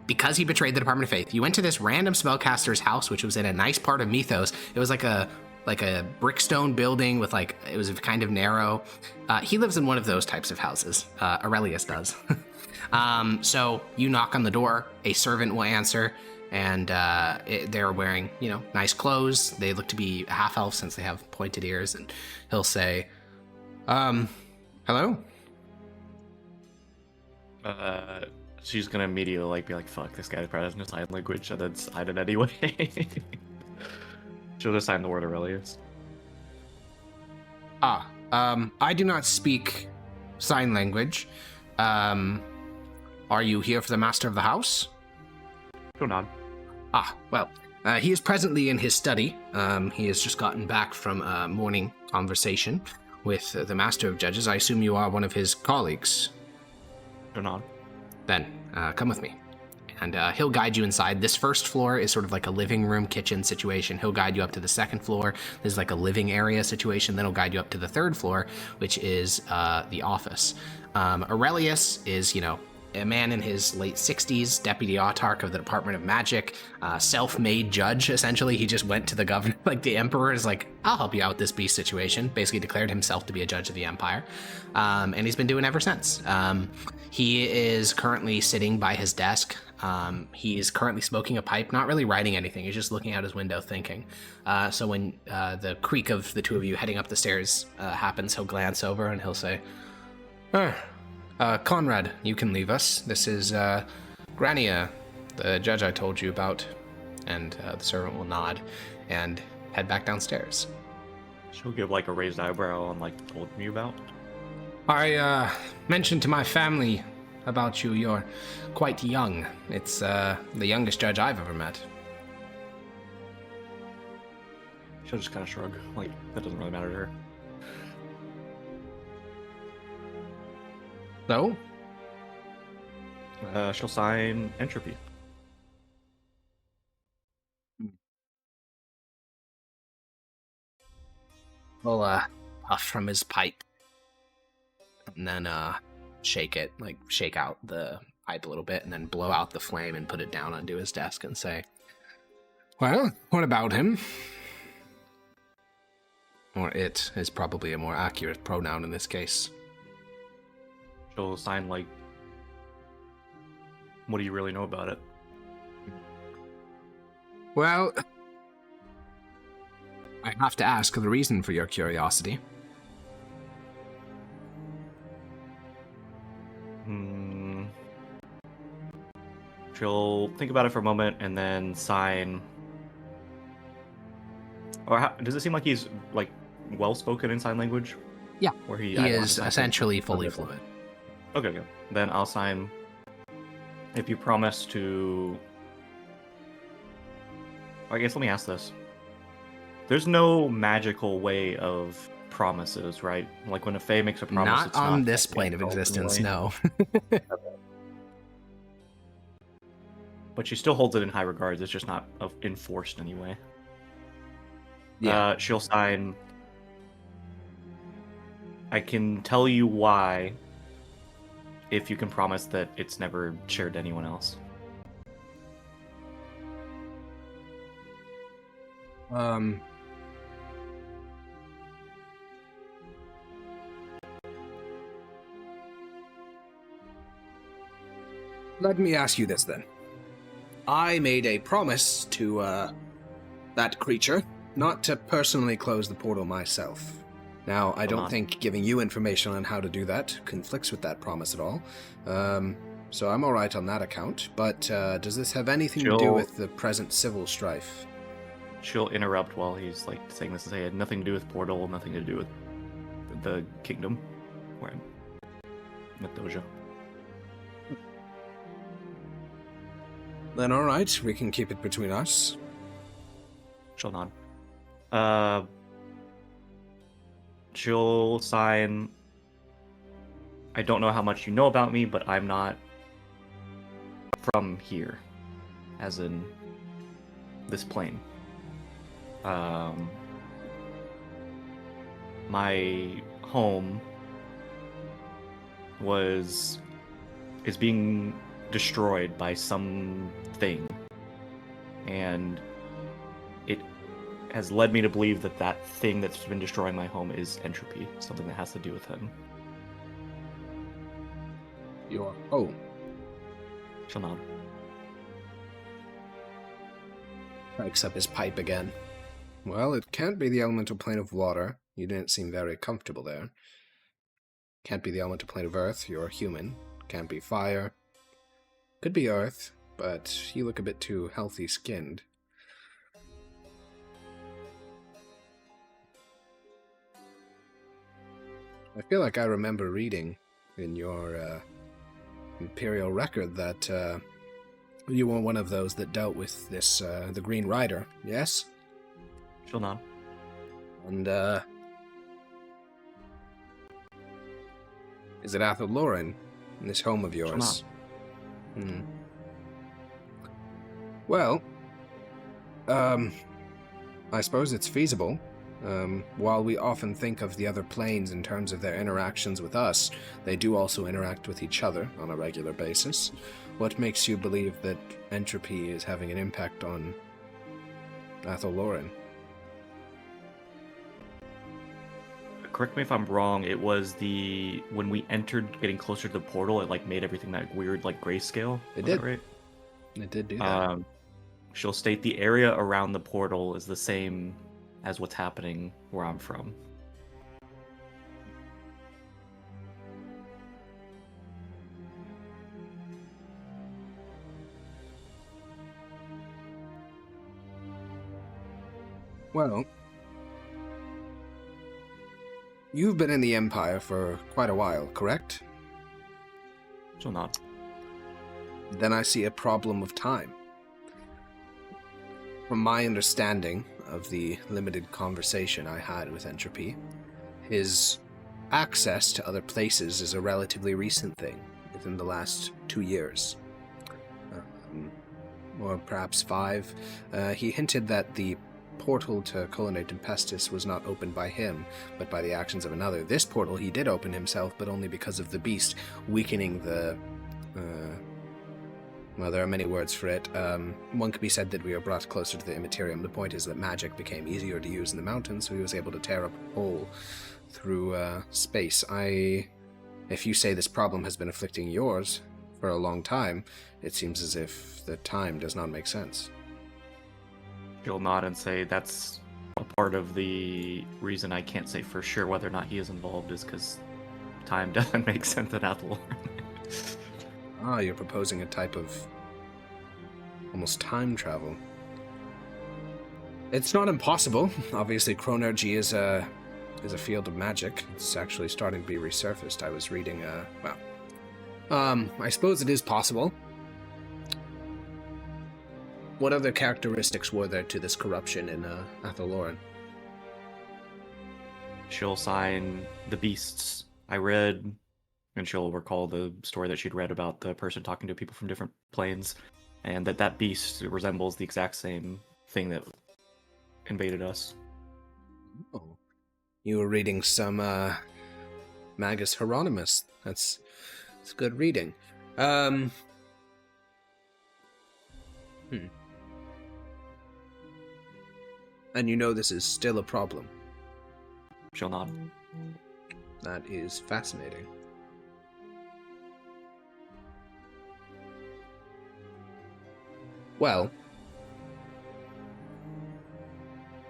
S1: because he betrayed the Department of Faith, you went to this random spellcaster's house, which was in a nice part of Mythos. It was like a brickstone building with it was kind of narrow. He lives in one of those types of houses. Aurelius does. So you knock on the door, a servant will answer, and they're wearing, nice clothes. They look to be half elf since they have pointed ears, and he'll say, hello?
S4: She's gonna immediately be like, "Fuck, this guy probably doesn't know sign language," and then sign it anyway. She'll just sign the word Aurelius.
S1: I do not speak sign language. Are you here for the master of the house?
S4: Go nod.
S1: Well, he is presently in his study. He has just gotten back from a morning conversation with the master of judges. I assume you are one of his colleagues.
S4: Go nod.
S1: Then, come with me. And he'll guide you inside. This first floor is sort of like a living room, kitchen situation. He'll guide you up to the second floor. There's like a living area situation. Then he'll guide you up to the third floor, which is the office. Aurelius is, a man in his late 60s, deputy autarch of the Department of Magic, self-made judge, essentially. He just went to the governor, the emperor is like, I'll help you out with this beast situation. Basically declared himself to be a judge of the empire. And he's been doing ever since. He is currently sitting by his desk. He is currently smoking a pipe, not really writing anything. He's just looking out his window thinking. So when the creak of the two of you heading up the stairs happens, he'll glance over and he'll say, Conrad, you can leave us. This is Grania, the judge I told you about. and the servant will nod and head back downstairs.
S4: She'll give like a raised eyebrow on like told me about.
S1: I mentioned to my family about you. You're quite young. It's the youngest judge I've ever met.
S4: She'll just kind of shrug, like that doesn't really matter to her.
S1: So?
S4: She'll sign entropy.
S1: We'll puff from his pipe. And then shake it, like shake out the pipe a little bit, and then blow out the flame and put it down onto his desk and say, well, what about him? Or it is probably a more accurate pronoun in this case.
S4: She'll sign like, what do you really know about it?
S1: Well, I have to ask the reason for your curiosity.
S4: She'll think about it for a moment and then sign. Or does it seem like he's like well spoken in sign language?
S1: Yeah,
S4: Where
S1: he is essentially fully fluent.
S4: Okay, good. Then I'll sign. If you promise to. I guess let me ask this. There's no magical way of promises, right? Like when a fae makes a promise,
S1: Not
S4: it's
S1: on
S4: not
S1: this plane of existence, no.
S4: But she still holds it in high regards. It's just not enforced anyway.
S1: Yeah.
S4: She'll sign. I can tell you why if you can promise that it's never shared to anyone else.
S1: Let me ask you this then. I made a promise to that creature not to personally close the portal myself. Now, I don't think giving you information on how to do that conflicts with that promise at all. So I'm alright on that account, but does this have anything to do with the present civil strife?
S4: She'll interrupt while he's like saying this and say it had nothing to do with portal, nothing to do with the kingdom. We're in Mithdosica.
S1: Then alright, we can keep it between us.
S4: She'll nod. She'll sign. I don't know how much you know about me, but I'm not from here, as in this plane. My home is being destroyed by something, and it has led me to believe that that thing that's been destroying my home is entropy, something that has to do with him.
S1: Your home?
S4: She'll nod.
S1: Strikes up his pipe again. Well, it can't be the elemental plane of water. You didn't seem very comfortable there. Can't be the elemental plane of earth. You're human. Can't be fire. Could be earth, but you look a bit too healthy-skinned. I feel like I remember reading in your Imperial record that you were one of those that dealt with this, the Green Rider, yes?
S4: She'll nod.
S1: And, is it Athel Lauren in this home of yours? Hmm. Well, I suppose it's feasible. While we often think of the other planes in terms of their interactions with us, they do also interact with each other on a regular basis. What makes you believe that entropy is having an impact on Athel Lauren?
S4: Correct me if I'm wrong, it was when we entered getting closer to the portal, it like made everything that weird like grayscale.
S1: It
S4: Was
S1: did.
S4: that right?
S1: It did do that.
S4: She'll state the area around the portal is the same as what's happening where I'm from.
S8: Well, you've been in the Empire for quite a while, correct?
S4: She'll nod.
S8: Then I see a problem of time. From my understanding of the limited conversation I had with Entropy, his access to other places is a relatively recent thing, within the last 2 years. Or perhaps 5. He hinted that the portal to Colonne Tempestus was not opened by him, but by the actions of another. This portal he did open himself, but only because of the beast weakening the... well, there are many words for it. One could be said that we are brought closer to the Immaterium. The point is that magic became easier to use in the mountains, so he was able to tear up a hole through space. If you say this problem has been afflicting yours for a long time, it seems as if the time does not make sense.
S4: She'll nod and say that's a part of the reason I can't say for sure whether or not he is involved is because time doesn't make sense at Athlor.
S8: You're proposing a type of almost time travel. It's not impossible. Obviously, chronergy is a field of magic. It's actually starting to be resurfaced. I was reading, I suppose it is possible. What other characteristics were there to this corruption in Athaloran?
S4: She'll sign the beasts I read, and she'll recall the story that she'd read about the person talking to people from different planes, and that beast resembles the exact same thing that invaded us.
S8: Oh. You were reading some Magus Hieronymus. That's good reading. And you know this is still a problem.
S4: She'll nod.
S8: That is fascinating. Well,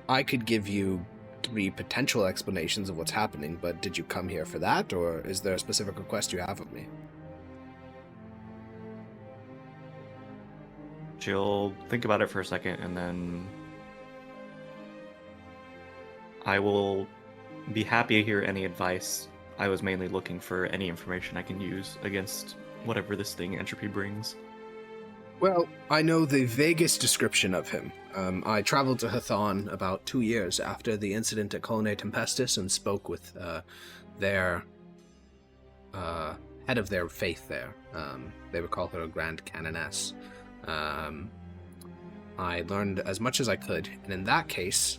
S8: I could give you 3 potential explanations of what's happening, but did you come here for that, or is there a specific request you have of me?
S4: She'll think about it for a second, and then I will be happy to hear any advice. I was mainly looking for any information I can use against whatever this thing Entropy brings.
S8: Well, I know the vaguest description of him. I traveled to Hathon about 2 years after the incident at Colonne Tempestus and spoke with their head of their faith there. They would call her a Grand Canoness. I learned as much as I could, and in that case,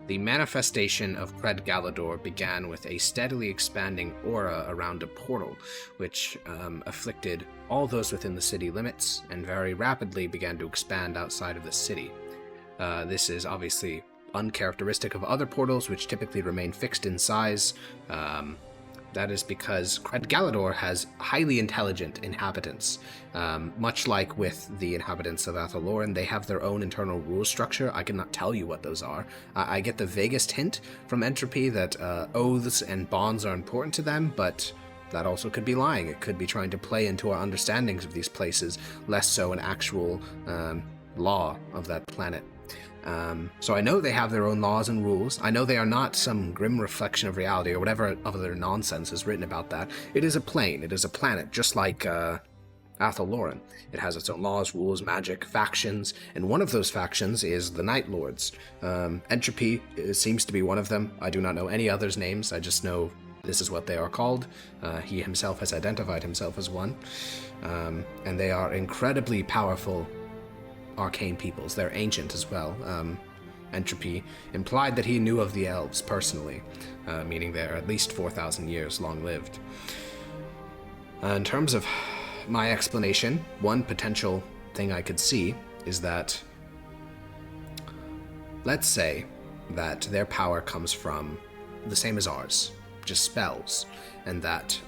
S8: the manifestation of Cred Galador began with a steadily expanding aura around a portal, which afflicted all those within the city limits, and very rapidly began to expand outside of the city. This is obviously uncharacteristic of other portals, which typically remain fixed in size. That is because Cred Galador has highly intelligent inhabitants. Much like with the inhabitants of Athaloran, they have their own internal rule structure. I cannot tell you what those are. I get the vaguest hint from Entropy that oaths and bonds are important to them, but that also could be lying. It could be trying to play into our understandings of these places, less so an actual law of that planet. So I know they have their own laws and rules. I know they are not some grim reflection of reality or whatever other nonsense is written about that. It is a plane. It is a planet, just like Athaloran. It has its own laws, rules, magic, factions, and one of those factions is the Night Lords. Entropy seems to be one of them. I do not know any others' names. I just know this is what they are called. He himself has identified himself as one. And they are incredibly powerful arcane peoples. They're ancient as well. Entropy implied that he knew of the elves personally, meaning they're at least 4,000 years long-lived. In terms of my explanation, one potential thing I could see is that, let's say that their power comes from the same as ours, just spells, and that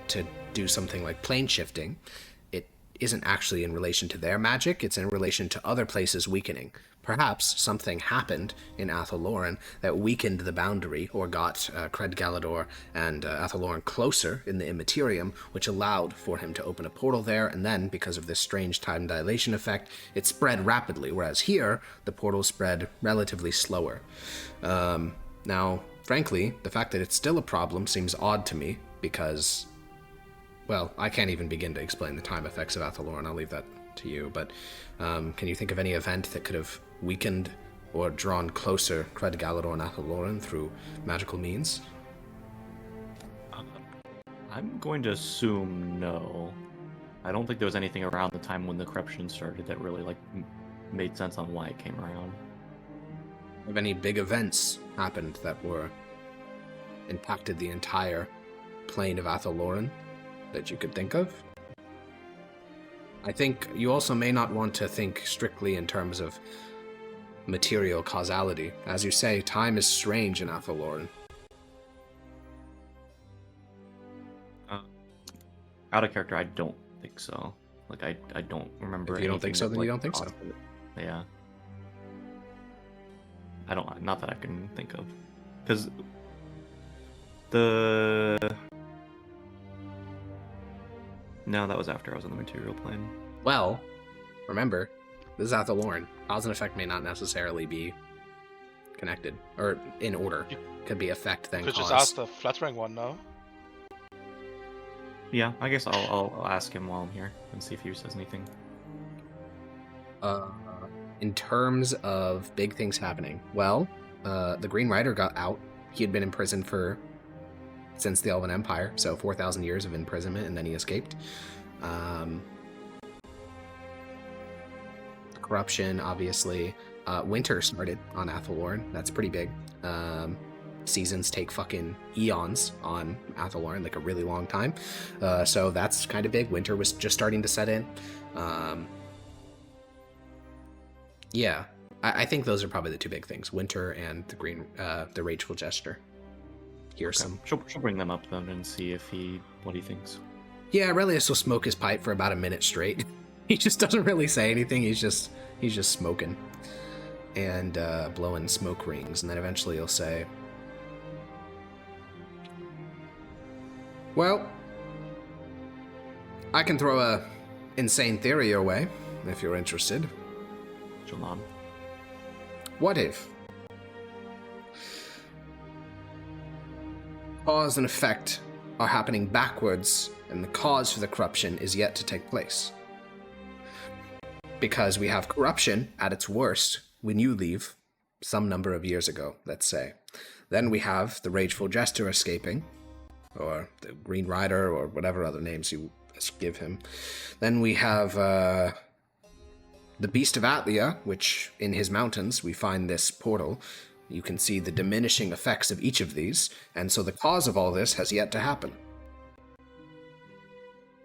S8: to do something like plane shifting, isn't actually in relation to their magic, it's in relation to other places weakening. perhaps something happened in Athaloran that weakened the boundary or got Cred Galador and Athaloran closer in the Immaterium, which allowed for him to open a portal there, and then, because of this strange time dilation effect, it spread rapidly, whereas here, the portal spread relatively slower. Now, frankly, the fact that it's still a problem seems odd to me, because, well, I can't even begin to explain the time effects of Athaloran. I'll leave that to you, but can you think of any event that could have weakened or drawn closer Cred Galador and Athaloran through magical means?
S4: I'm going to assume no. I don't think there was anything around the time when the corruption started that really made sense on why it came around.
S8: Have any big events happened that were impacted the entire plane of Athaloran that you could think of? I think you also may not want to think strictly in terms of material causality. As you say, time is strange in Athaloran.
S4: Out of character, I don't think so. I don't remember.
S8: If you don't think so, then you don't think so.
S4: Yeah. I don't. Not that I can think of, because no, that was after I was on the material plane.
S8: Well, remember, this is Athaloran. Cause and effect may not necessarily be connected or in order. Could be effect then
S3: Could
S8: cause.
S3: just ask the fluttering one, no?
S4: Yeah, I guess I'll ask him while I'm here and see if he says anything.
S8: In terms of big things happening, well, the Green Rider got out. He had been in prison since the Elven Empire, so 4,000 years of imprisonment, and then he escaped. Corruption, obviously. Winter started on Athaloran. That's pretty big. Seasons take fucking eons on Athaloran, like a really long time. So that's kind of big. Winter was just starting to set in. Yeah, I think those are probably the two big things: Winter and the Rageful Jester. Here's some.
S4: She'll bring them up then and see what he thinks.
S8: Yeah, Aurelius will smoke his pipe for about a minute straight. He just doesn't really say anything. He's just smoking and blowing smoke rings, and then eventually he'll say, "Well, I can throw a insane theory your way if you're interested.
S4: She'll nod.
S8: What if cause and effect are happening backwards, and the cause for the corruption is yet to take place? Because we have corruption at its worst when you leave, some number of years ago, let's say. Then we have the Rageful Jester escaping, or the Green Rider, or whatever other names you give him. Then we have the Beast of Atlia, which in his mountains we find this portal. You can see the diminishing effects of each of these, and so the cause of all this has yet to happen."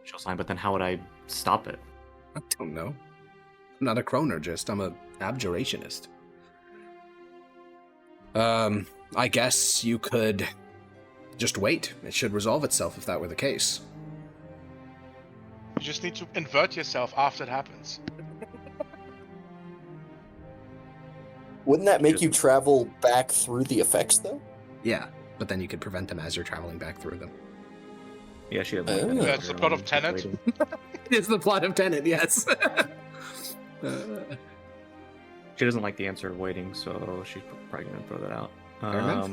S4: She'll sign, but then how would I stop it?
S8: I don't know. I'm not a chronergist, I'm a abjurationist. I guess you could just wait. It should resolve itself if that were the case.
S3: You just need to invert yourself after it happens.
S6: Wouldn't that make you travel back through the effects, though?
S8: Yeah, but then you could prevent them as you're traveling back through them.
S4: Yeah, she had
S3: That's the plot of Tenet.
S8: It's the plot of Tenet, yes.
S4: She doesn't like the answer of waiting, so she's probably gonna throw that out.
S8: Fair enough.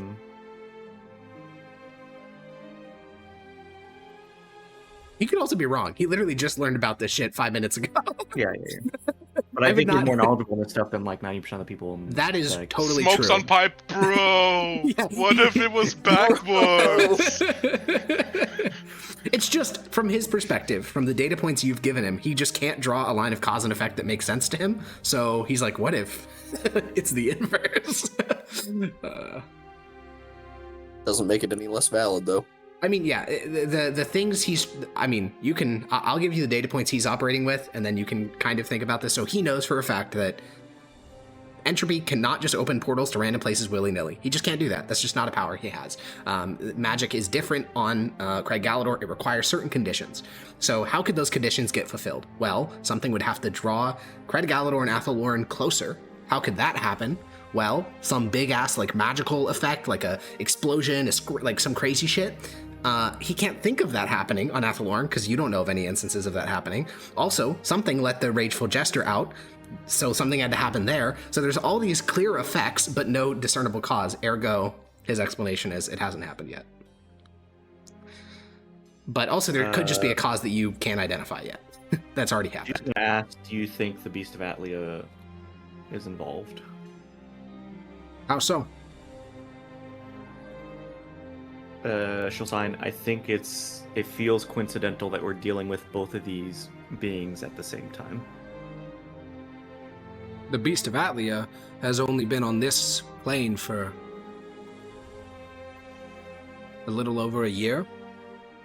S8: He could also be wrong. He literally just learned about this shit 5 minutes ago.
S4: Yeah. But I think he's more knowledgeable in this stuff than 90% of the people.
S8: That is totally
S3: Smokes
S8: true.
S3: on pipe, bro.
S8: Yeah.
S3: What if it was backwards?
S8: It's just from his perspective, from the data points you've given him, he just can't draw a line of cause and effect that makes sense to him. So he's like, what if it's the inverse?
S6: Doesn't make it any less valid, though.
S8: I mean, yeah, the things you can, I'll give you the data points he's operating with, and then you can kind of think about this. So he knows for a fact that entropy cannot just open portals to random places willy-nilly. He just can't do that. That's just not a power he has. Magic is different on Craig Galador. It requires certain conditions. So how could those conditions get fulfilled? Well, something would have to draw Craig Galador and Athaloran closer,
S1: How could that happen? Well, some big ass like magical effect, like a explosion, like some crazy shit. He can't think of that happening on Athelorn because you don't know of any instances of that happening. Also, something let the Rageful Jester out, so something had to happen there. So there's all these clear effects, but no discernible cause. Ergo, his explanation is it hasn't happened yet. But also there could just be a cause that you can't identify yet. That's already happened.
S4: Just gonna ask, do you think the Beast of Atlia is involved?
S1: How so?
S4: She'll sign. I think it feels coincidental that we're dealing with both of these beings at the same time.
S8: The Beast of Atlia has only been on this plane for a little over a year.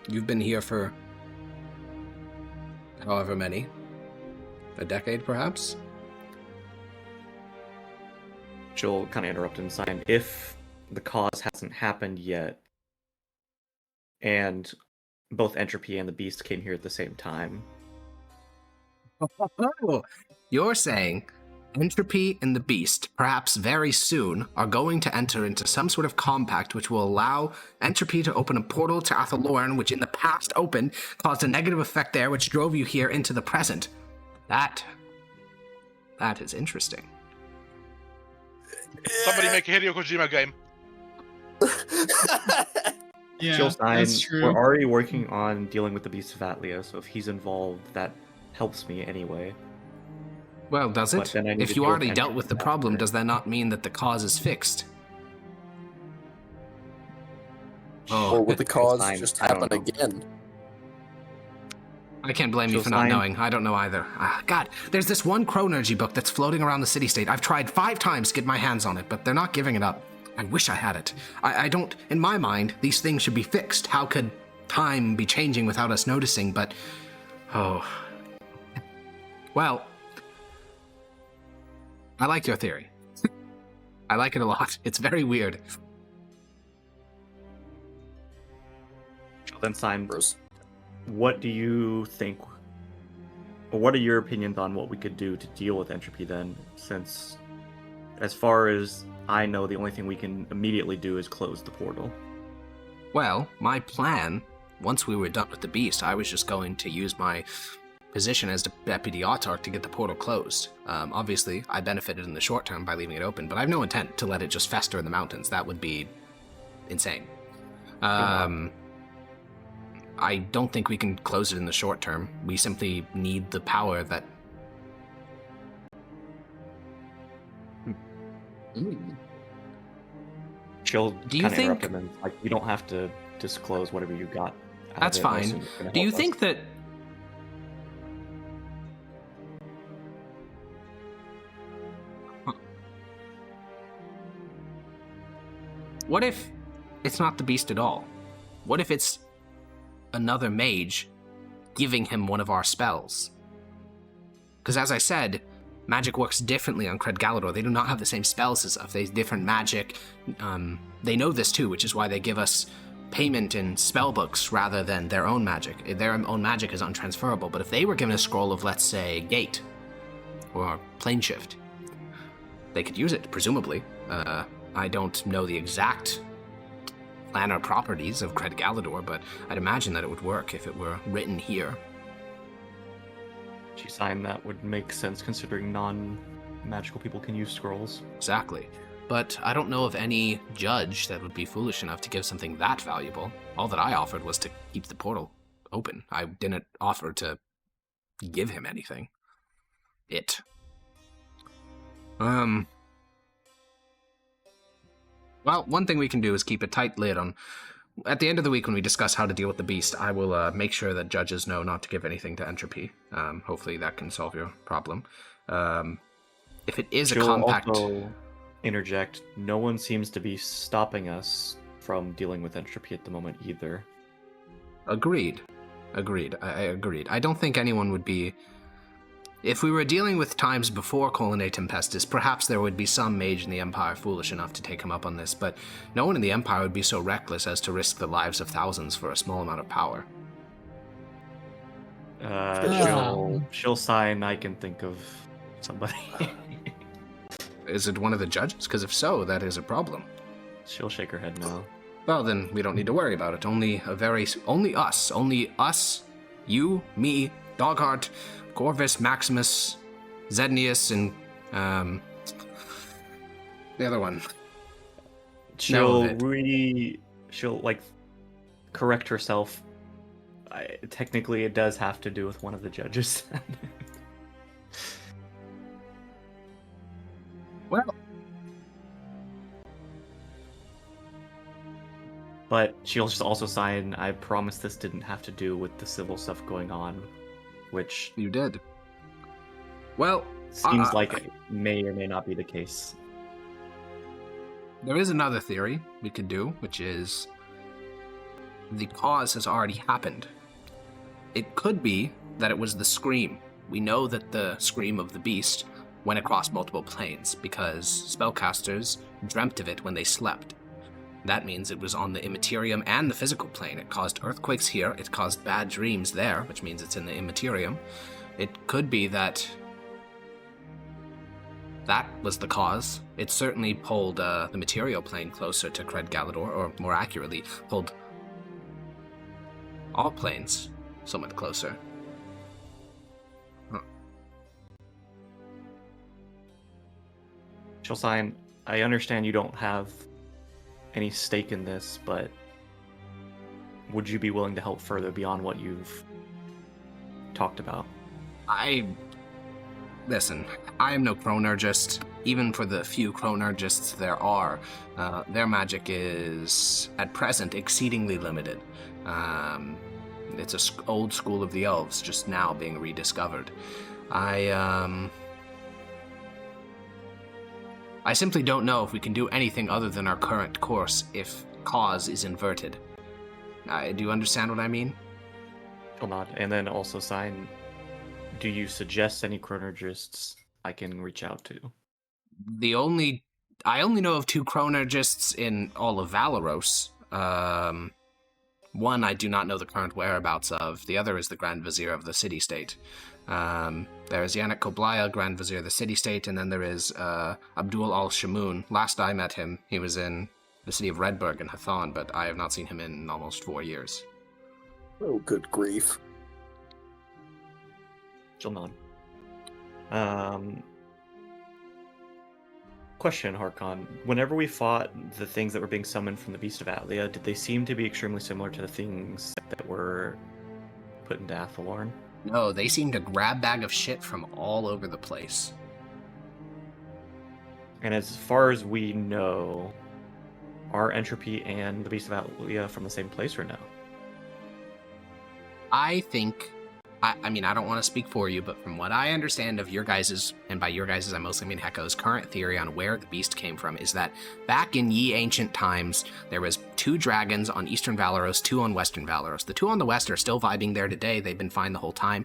S8: You've been here for however many. A decade, perhaps?
S4: She'll kind of interrupt and sign. If the cause hasn't happened yet, and both Entropy and the Beast came here at the same time.
S1: Oh, you're saying Entropy and the Beast, perhaps very soon, are going to enter into some sort of compact which will allow Entropy to open a portal to Athelorn, which in the past opened, caused a negative effect there, which drove you here into the present. That is interesting.
S3: Somebody make a Hideo Kojima game.
S2: Yeah,
S4: She'll sign.
S2: that's true.
S4: We're already working on dealing with the Beast of Atlia, so if he's involved, that helps me anyway.
S1: Well, does
S4: But
S1: it?
S4: then I need
S1: If
S4: to
S1: you
S4: deal
S1: already
S4: with
S1: dealt with the
S4: Entropy
S1: problem,
S4: after.
S1: does that not mean that the cause is fixed? Oh,
S6: Or would the cause
S4: fine.
S6: just
S4: I don't
S6: happen
S4: know.
S6: again?
S1: I can't blame you
S4: She'll
S1: for not
S4: sign.
S1: knowing. I don't know either. God, there's this one Chronergy book that's floating around the city-state. I've tried 5 times to get my hands on it, but they're not giving it up. I wish I had it. I don't... In my mind, these things should be fixed. How could time be changing without us noticing? But... Oh... Well... I like your theory. I like it a lot. It's very weird.
S4: She'll then sign.
S6: Bruce.
S4: What do you think? Or what are your opinions on what we could do to deal with Entropy then? Since, as far as I know, the only thing we can immediately do is close the portal.
S1: Well, my plan, once we were done with the Beast, I was just going to use my position as Deputy Autarch to get the portal closed. Obviously, I benefited in the short term by leaving it open, but I have no intent to let it just fester in the mountains. That would be insane. I don't think we can close it in the short term. We simply need the power that...
S4: She'll
S1: Do you
S4: kind of interrupt
S1: think-
S4: him and like, you don't have to disclose whatever you got. out of
S1: That's
S4: it. I assume
S1: fine.
S4: it's gonna
S1: Do you
S4: help us.
S1: think that... What if it's not the Beast at all? What if it's another mage giving him one of our spells? Because as I said, magic works differently on Cred Galador. They do not have the same spells as us. They have different magic. They know this too, which is why they give us payment in spell books rather than their own magic. Their own magic is untransferable, but if they were given a scroll of, let's say, Gate or Plane Shift, they could use it, presumably. I don't know the exact planar properties of Cred Galador, but I'd imagine that it would work if it were written here.
S4: She signed that would make sense considering non-magical people can use scrolls.
S1: Exactly. But I don't know of any judge that would be foolish enough to give something that valuable. All that I offered was to keep the portal open. I didn't offer to give him anything. Well, one thing we can do is keep a tight lid on... At the end of the week when we discuss how to deal with the Beast, I will make sure that judges know not to give anything to Entropy. Hopefully that can solve your problem. If it is a
S4: She'll
S1: compact...
S4: also interject. No one seems to be stopping us from dealing with Entropy at the moment either.
S1: Agreed. I agreed. I don't think anyone would be... If we were dealing with times before Colonnade Tempestus, perhaps there would be some mage in the Empire foolish enough to take him up on this, but no one in the Empire would be so reckless as to risk the lives of thousands for a small amount of power.
S2: Yeah.
S4: She'll sign. I can think of somebody.
S1: Is it one of the judges? Because if so, that is a problem.
S4: She'll shake her head no.
S1: Well, then we don't need to worry about it. Only us, you, me, Dogheart, Corvus, Maximus, Zednius, and the other one.
S4: She'll like correct herself. Technically, it does have to do with one of the judges.
S1: Well,
S4: but she'll just also sign, I promise this didn't have to do with the civil stuff going on, which
S1: you did. Well,
S4: seems like it may or may not be the case.
S1: There is another theory we could do, which is the cause has already happened. It could be that it was the scream. We know that the scream of the beast went across multiple planes because spellcasters dreamt of it when they slept. That means it was on the immaterium and the physical plane. It caused earthquakes here, it caused bad dreams there, which means it's in the immaterium. It could be that that was the cause. It certainly pulled the material plane closer to Cred Galador, or more accurately, pulled all planes somewhat closer.
S4: She'll sign, I understand you don't have any stake in this, but would you be willing to help further beyond what you've talked about?
S1: Listen, I am no chronergist. Even for the few chronergists there are, their magic is, at present, exceedingly limited. It's a old school of the elves, just now being rediscovered. I simply don't know if we can do anything other than our current course if cause is inverted. Do you understand what I mean?
S4: She'll nod, and then also sign, do you suggest any chronergists I can reach out to?
S1: I only know of 2 chronergists in all of Valeros. One I do not know the current whereabouts of. The other is the Grand Vizier of the city-state. There is Yannick Koblaya, Grand Vizier of the city-state, and then there is Abdul al-Shamoon. Last I met him, he was in the city of Redberg in Hathan, but I have not seen him in almost 4 years.
S6: Oh, good grief.
S4: She'll nod. Question, Harkon. Whenever we fought the things that were being summoned from the Beast of Atlia, did they seem to be extremely similar to the things that were put into Athalorn?
S1: No, they seem to grab bag of shit from all over the place.
S4: And as far as we know, are Entropy and the Beast of Atlia from the same place or no?
S1: I think, I mean, I don't want to speak for you, but from what I understand of your guys's, and by your guys's I mostly mean Hecko's, current theory on where the beast came from is that back in ye ancient times, there was 2 dragons on Eastern Valeros, 2 on Western Valeros. The 2 on the West are still vibing there today. They've been fine the whole time.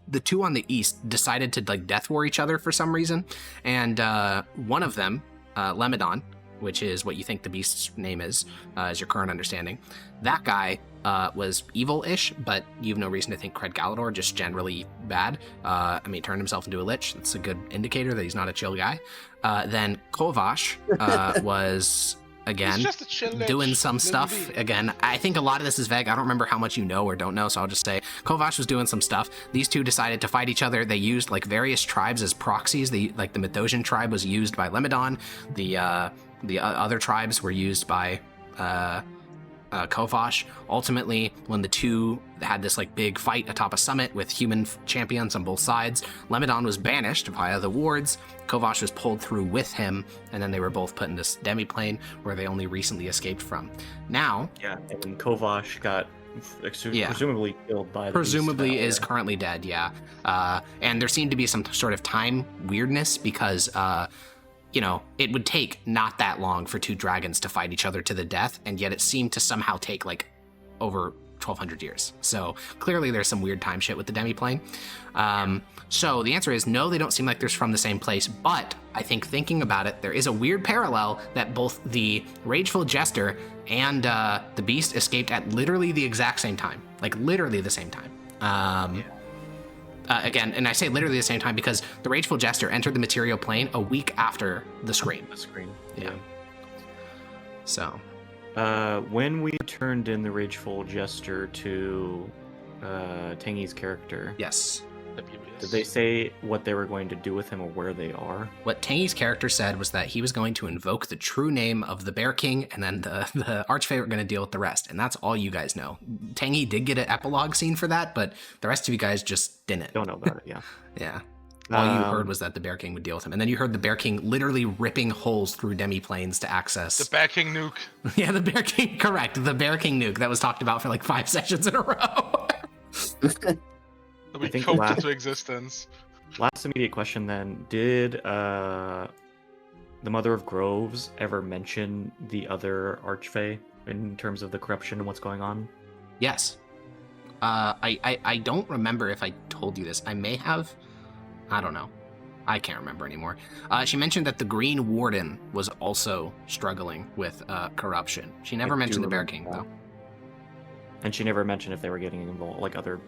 S1: The 2 on the East decided to death war each other for some reason, and one of them, Lemedon, which is what you think the beast's name is your current understanding, that guy was evil-ish, but you have no reason to think Cred Galador just generally bad. He turned himself into a lich. That's a good indicator that he's not a chill guy. Then Kovash was, again, doing some stuff. Again, I think a lot of this is vague. I don't remember how much you know or don't know, so I'll just say Kovash was doing some stuff. These 2 decided to fight each other. They used various tribes as proxies. The Mithdosian tribe was used by Lemedon. The other tribes were used by Kovash. Ultimately, when the 2 had this like big fight atop a summit with human champions on both sides. Lemedon was banished via the wards. Kovash was pulled through with him, and then they were both put in this demiplane where they only recently escaped from. Now,
S4: yeah, and Kovash got presumably killed by the
S1: presumably
S4: beast
S1: is currently dead. Yeah, and there seemed to be some sort of time weirdness because it would take not that long for two dragons to fight each other to the death, and yet it seemed to somehow take like over 1,200 years. So clearly there's some weird time shit with the demiplane. So the answer is no, they don't seem like they're from the same place, but I think thinking about it, there is a weird parallel that both the Rageful Jester and the Beast escaped at literally the exact same time. Like literally the same time. Again, and I say literally the same time because the Rageful Jester entered the material plane a week after the Scream.
S4: The Scream.
S1: Yeah. So.
S4: When we turned in the Rageful Jester to Tangy's character,
S1: Yes.
S4: did they say what they were going to do with him or where they are?
S1: What Tangy's character said was that he was going to invoke the true name of the Bear King, and then the Archfey were going to deal with the rest, and that's all you guys know. Tangy did get an epilogue scene for that, but the rest of you guys just didn't.
S4: Don't know about it, yeah.
S1: Yeah. All you heard was that the Bear King would deal with him, and then you heard the Bear King literally ripping holes through demi-planes to access...
S3: The Bear King nuke.
S1: Yeah, the Bear King, correct. The Bear King nuke that was talked about for like 5 sessions in a row.
S3: That we
S4: think
S3: coped
S4: last-
S3: into existence.
S4: Last immediate question then. Did the Mother of Groves ever mention the other Archfey in terms of the corruption and what's going on?
S1: Yes. I don't remember if I told you this. I may have. I don't know. I can't remember anymore. She mentioned that the Green Warden was also struggling with corruption. She never
S4: I
S1: mentioned
S4: do
S1: the Bear
S4: remember
S1: King,
S4: that.
S1: though.
S4: And she never mentioned if they were getting involved, like other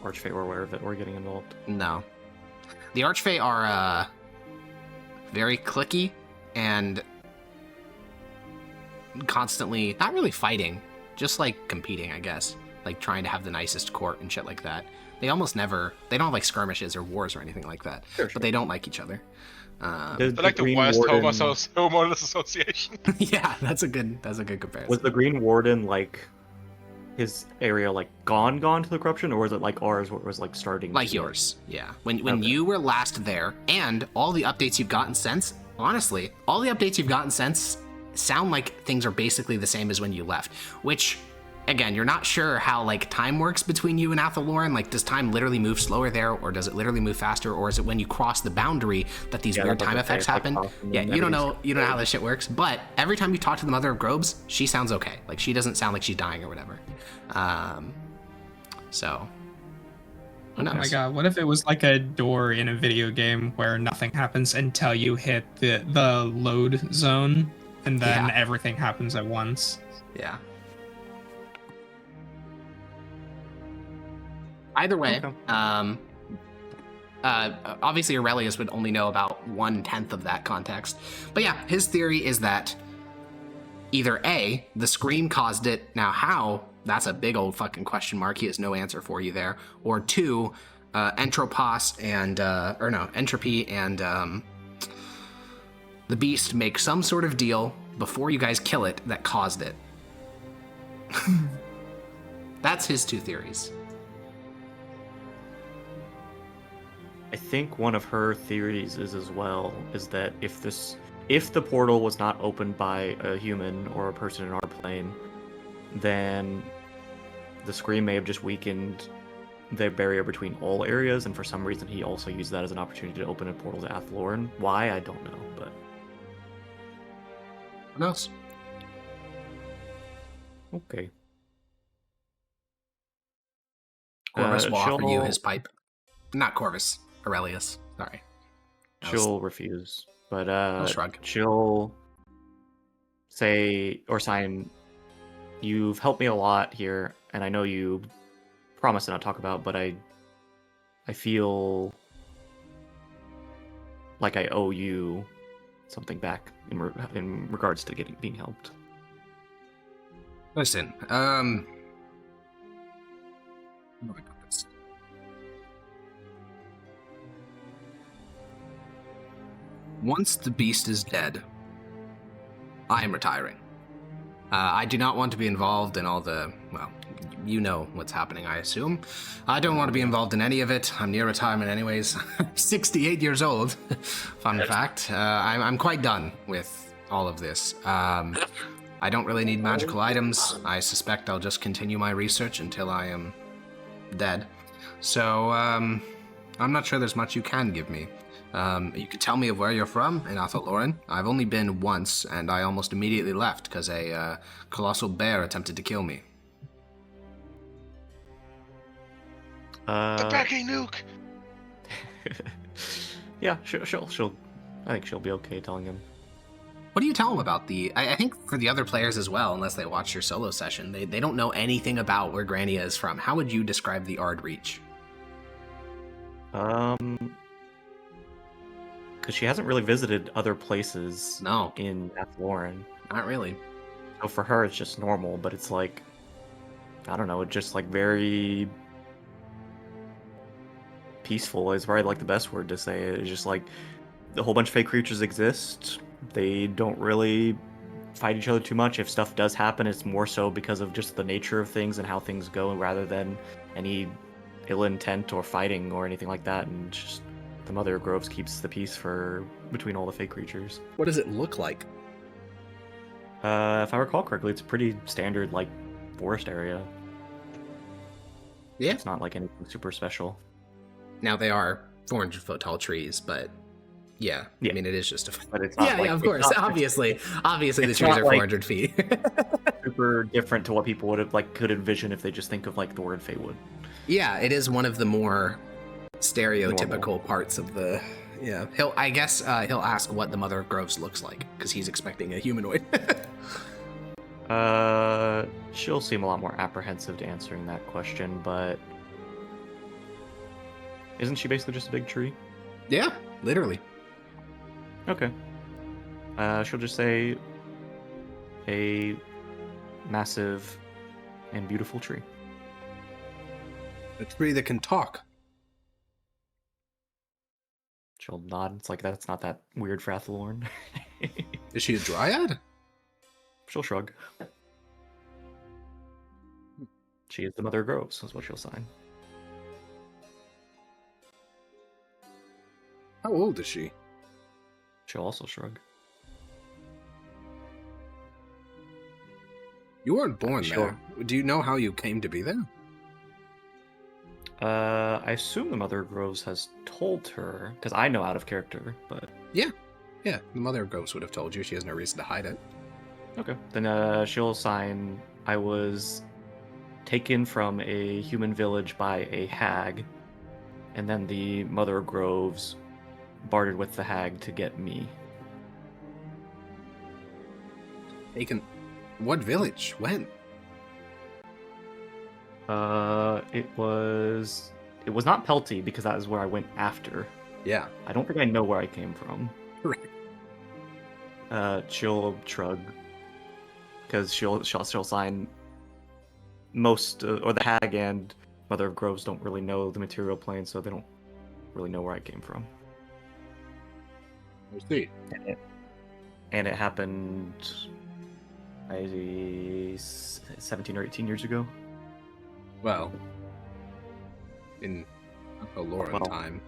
S4: Archfey were aware of it or getting involved.
S1: No. The Archfey are very cliquey and constantly, not really fighting, just like competing, I guess. Like trying to have the nicest court and shit like that. They almost never, they don't have like skirmishes or wars or anything like that.
S4: Sure.
S1: But they don't like each other.
S3: They're like the worst homeowners association.
S1: Yeah, that's a good comparison.
S4: Was the Green Warden like his area like gone to the corruption, or was it like ours where it was like starting?
S1: Like
S4: to...
S1: yours, yeah. When
S4: Okay.
S1: you were last there, and all the updates you've gotten since, honestly, all the updates you've gotten since sound like things are basically the same as when you left, which, again, you're not sure how like time works between you and Athaloran. Like, does time literally move slower there, or does it literally move faster, or is it when you cross the boundary that these weird time effects happen? Yeah, you don't know how this shit works. But every time you talk to the Mother of Groves, she sounds okay. Like, she doesn't sound like she's dying or whatever. So, who knows?
S2: Oh my god, what if it was like a door in a video game where nothing happens until you hit the load zone, and then everything happens at once?
S1: Yeah. Either way,
S4: Okay.
S1: obviously Aurelius would only know about 1/10 of that context. But yeah, his theory is that either A, the Scream caused it, now how, that's a big old fucking question mark, he has no answer for you there, or 2, Entropos and, Entropy and the Beast make some sort of deal before you guys kill it that caused it. That's his 2 theories.
S4: I think one of her theories is that if the portal was not opened by a human or a person in our plane, then the Scream may have just weakened the barrier between all areas, and for some reason he also used that as an opportunity to open a portal to Athaloran. Why, I don't know, but
S1: Who knows?
S4: okay.
S1: Corvus will offer you
S4: she'll-
S1: his pipe. Not Corvus, Aurelius. Sorry.
S4: She'll refuse, but
S1: I'll shrug.
S4: she'll say or sign, "You've helped me a lot here, and I know you promised to not talk about, but I feel like I owe you something back in regards to being helped."
S1: Listen, how do I put this? Once the beast is dead, I am retiring. I do not want to be involved in all the, well, you know what's happening, I assume. I don't want to be involved in any of it. I'm near retirement anyways. 68 years old. Fun fact. I'm quite done with all of this. I don't really need magical items. I suspect I'll just continue my research until I am dead. So, I'm not sure there's much you can give me. You could tell me of where you're from in Athaloran. I've only been once, and I almost immediately left because a colossal bear attempted to kill me.
S3: The Bear King nuke.
S4: Yeah, she'll. I think she'll be okay telling him.
S1: What do you tell them about the... I think for the other players as well, unless they watch your solo session, they don't know anything about where Grania is from. How would you describe the Ard Reach?
S4: Because she hasn't really visited other places
S1: No,
S4: in Athlorn.
S1: not really.
S4: So for her, it's just normal, but it's like, I don't know, it's just like very peaceful is probably like the best word to say it. It's just like a whole bunch of fake creatures exist. They don't really fight each other too much. If stuff does happen, it's more so because of just the nature of things and how things go rather than any ill intent or fighting or anything like that. And just the Mother of Groves keeps the peace for between all the fake creatures.
S1: What does it look like?
S4: If I recall correctly, it's a pretty standard like forest area.
S1: Yeah.
S4: It's not like anything super special.
S1: Now they are 400-foot tall trees, but yeah,
S4: Yeah.
S1: I mean it is just a.
S4: But it's not
S1: Yeah, of
S4: it's
S1: course.
S4: not
S1: Obviously, the
S4: it's
S1: trees
S4: not
S1: are
S4: like-
S1: 400 feet.
S4: super different to what people would have could envision if they just think of like the word Feywood.
S1: Yeah, it is one of the more stereotypical parts of the. Yeah, he'll ask what the Mother of Groves looks like because he's expecting a humanoid.
S4: She'll seem a lot more apprehensive to answering that question, but isn't she basically just a big tree?
S1: Yeah, literally.
S4: Okay. She'll just say a massive and beautiful tree.
S1: A tree that can talk.
S4: She'll nod. It's like that's not that weird for Athlorn.
S1: Is she a dryad?
S4: She'll shrug. She is the Mother of Groves, is what she'll sign.
S1: How old is she?
S4: She'll also shrug.
S1: You weren't born
S4: Sure.
S1: there. Do you know how you came to be there?
S4: I assume the Mother of Groves has told her, because I know out of character, but...
S1: Yeah, the Mother of Groves would have told you. She has no reason to hide it.
S4: Okay. Then she'll sign, I was taken from a human village by a hag, and then the Mother of Groves bartered with the hag to get me.
S1: Taken. What village? When?
S4: It was not Pelty, because that is where I went after.
S1: Yeah.
S4: I don't think I know where I came from.
S1: Correct.
S4: She'll shrug, because she'll sign most, or the hag and Mother of Groves don't really know the material plane, so they don't really know where I came from.
S1: I see.
S4: And it happened, 17 or 18 years ago.
S1: Well, in Lauren
S4: Well.
S1: time.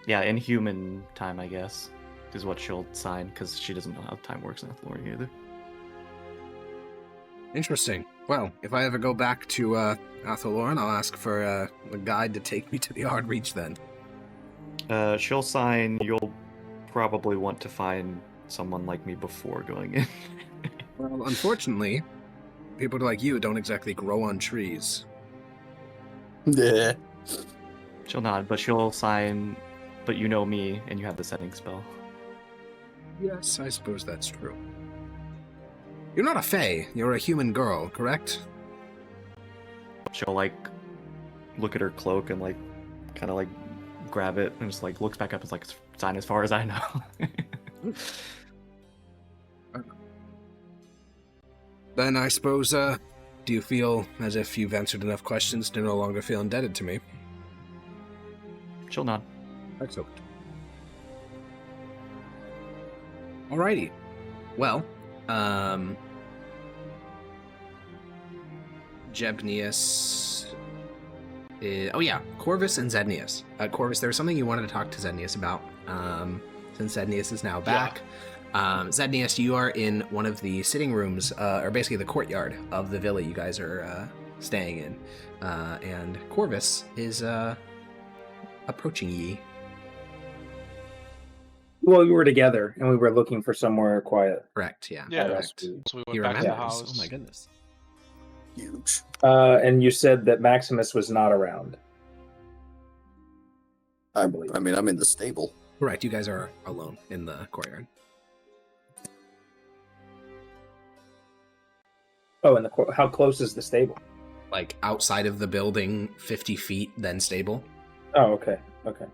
S4: Yeah, in human time, I guess, is what she'll sign, because she doesn't know how time works in Athlorn either.
S1: Interesting. Well, if I ever go back to Athelorn, I'll ask for a guide to take me to the Hard Reach then.
S4: She'll sign, you'll probably want to find someone like me before going in.
S1: Well, unfortunately, people like you don't exactly grow on trees.
S6: Yeah.
S4: She'll nod, but she'll sign, but you know me, and you have the setting spell.
S1: Yes, I suppose that's true. You're not a fae. You're a human girl, correct?
S4: She'll, like, look at her cloak and, like, kind of, like, grab it, and just, like, looks back up and is like, sign as far as I know.
S1: Then I suppose, do you feel as if you've answered enough questions to no longer feel indebted to me?
S4: She'll nod.
S1: Excellent. Alrighty. Well, Jebnius. Oh yeah, Corvus and Zednius. Corvus, there was something you wanted to talk to Zednius about. Since Zednius is now back. Zednius, you are in one of the sitting rooms, or basically the courtyard of the villa you guys are staying in. And Corvus is approaching ye.
S5: Well, we were together and we were looking for somewhere quiet.
S1: Correct, yeah.
S3: Yeah.
S1: Correct.
S3: So we
S1: He
S3: went back to the
S1: remembers.
S3: house.
S1: Oh my goodness.
S6: Huge.
S5: And you said that Maximus was not around.
S6: I mean, I'm in the stable.
S1: Correct, you guys are alone in the courtyard.
S5: Oh, and how close is the stable?
S1: Like outside of the building, 50 feet, then stable.
S5: Oh, okay. Okay.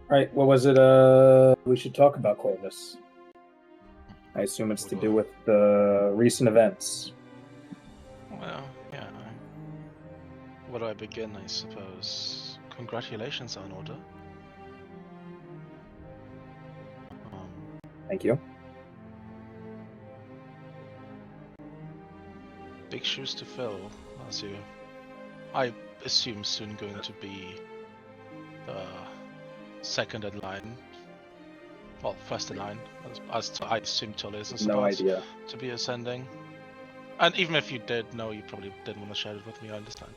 S5: All right. What was it? We should talk about Corvus. I assume it's to do with the recent events.
S3: Well, yeah. Where do I begin, I suppose? Congratulations are in order.
S5: Thank you.
S3: Big shoes to fill, as you, I assume, soon going to be the second in line. Well, first in line, as I assume Tullius is
S5: No
S3: about
S5: idea.
S3: to be ascending. And even if you did know, you probably didn't want to share it with me, I understand.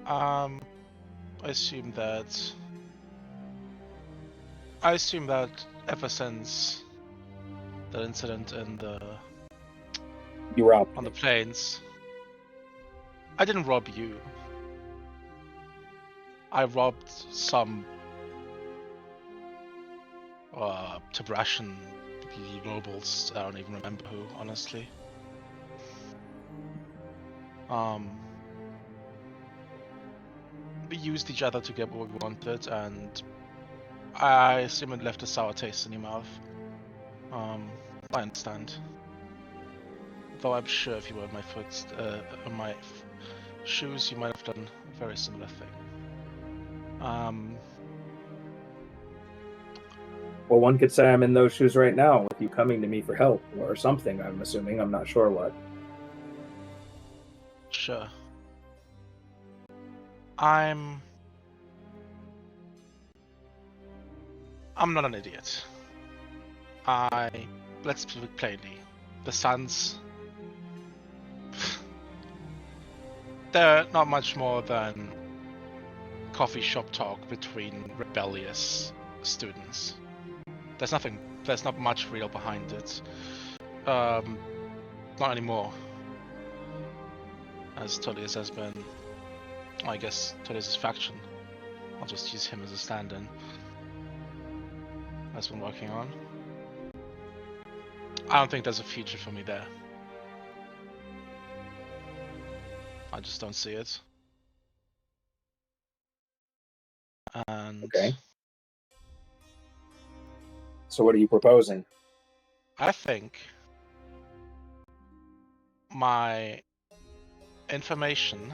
S3: I assume that ever since the incident in the
S5: You robbed
S3: on
S5: me.
S3: the plains, I didn't rob you. I robbed some Tabrashan nobles. I don't even remember who, honestly. We used each other to get what we wanted, and I assume it left a sour taste in your mouth. I understand. Though I'm sure if you were in my shoes, you might have done a very similar thing.
S5: Well, one could say I'm in those shoes right now with you coming to me for help or something, I'm assuming. I'm not sure what.
S3: Sure. I'm not an idiot. Let's speak plainly. The Suns, they're not much more than coffee shop talk between rebellious students. There's not much real behind it. Not anymore. As Tullius has been, I guess Tullius' faction, I'll just use him as a stand-in, has been working on. I don't think there's a future for me there. I just don't see it. And
S5: Okay. So what are you proposing?
S3: I think my information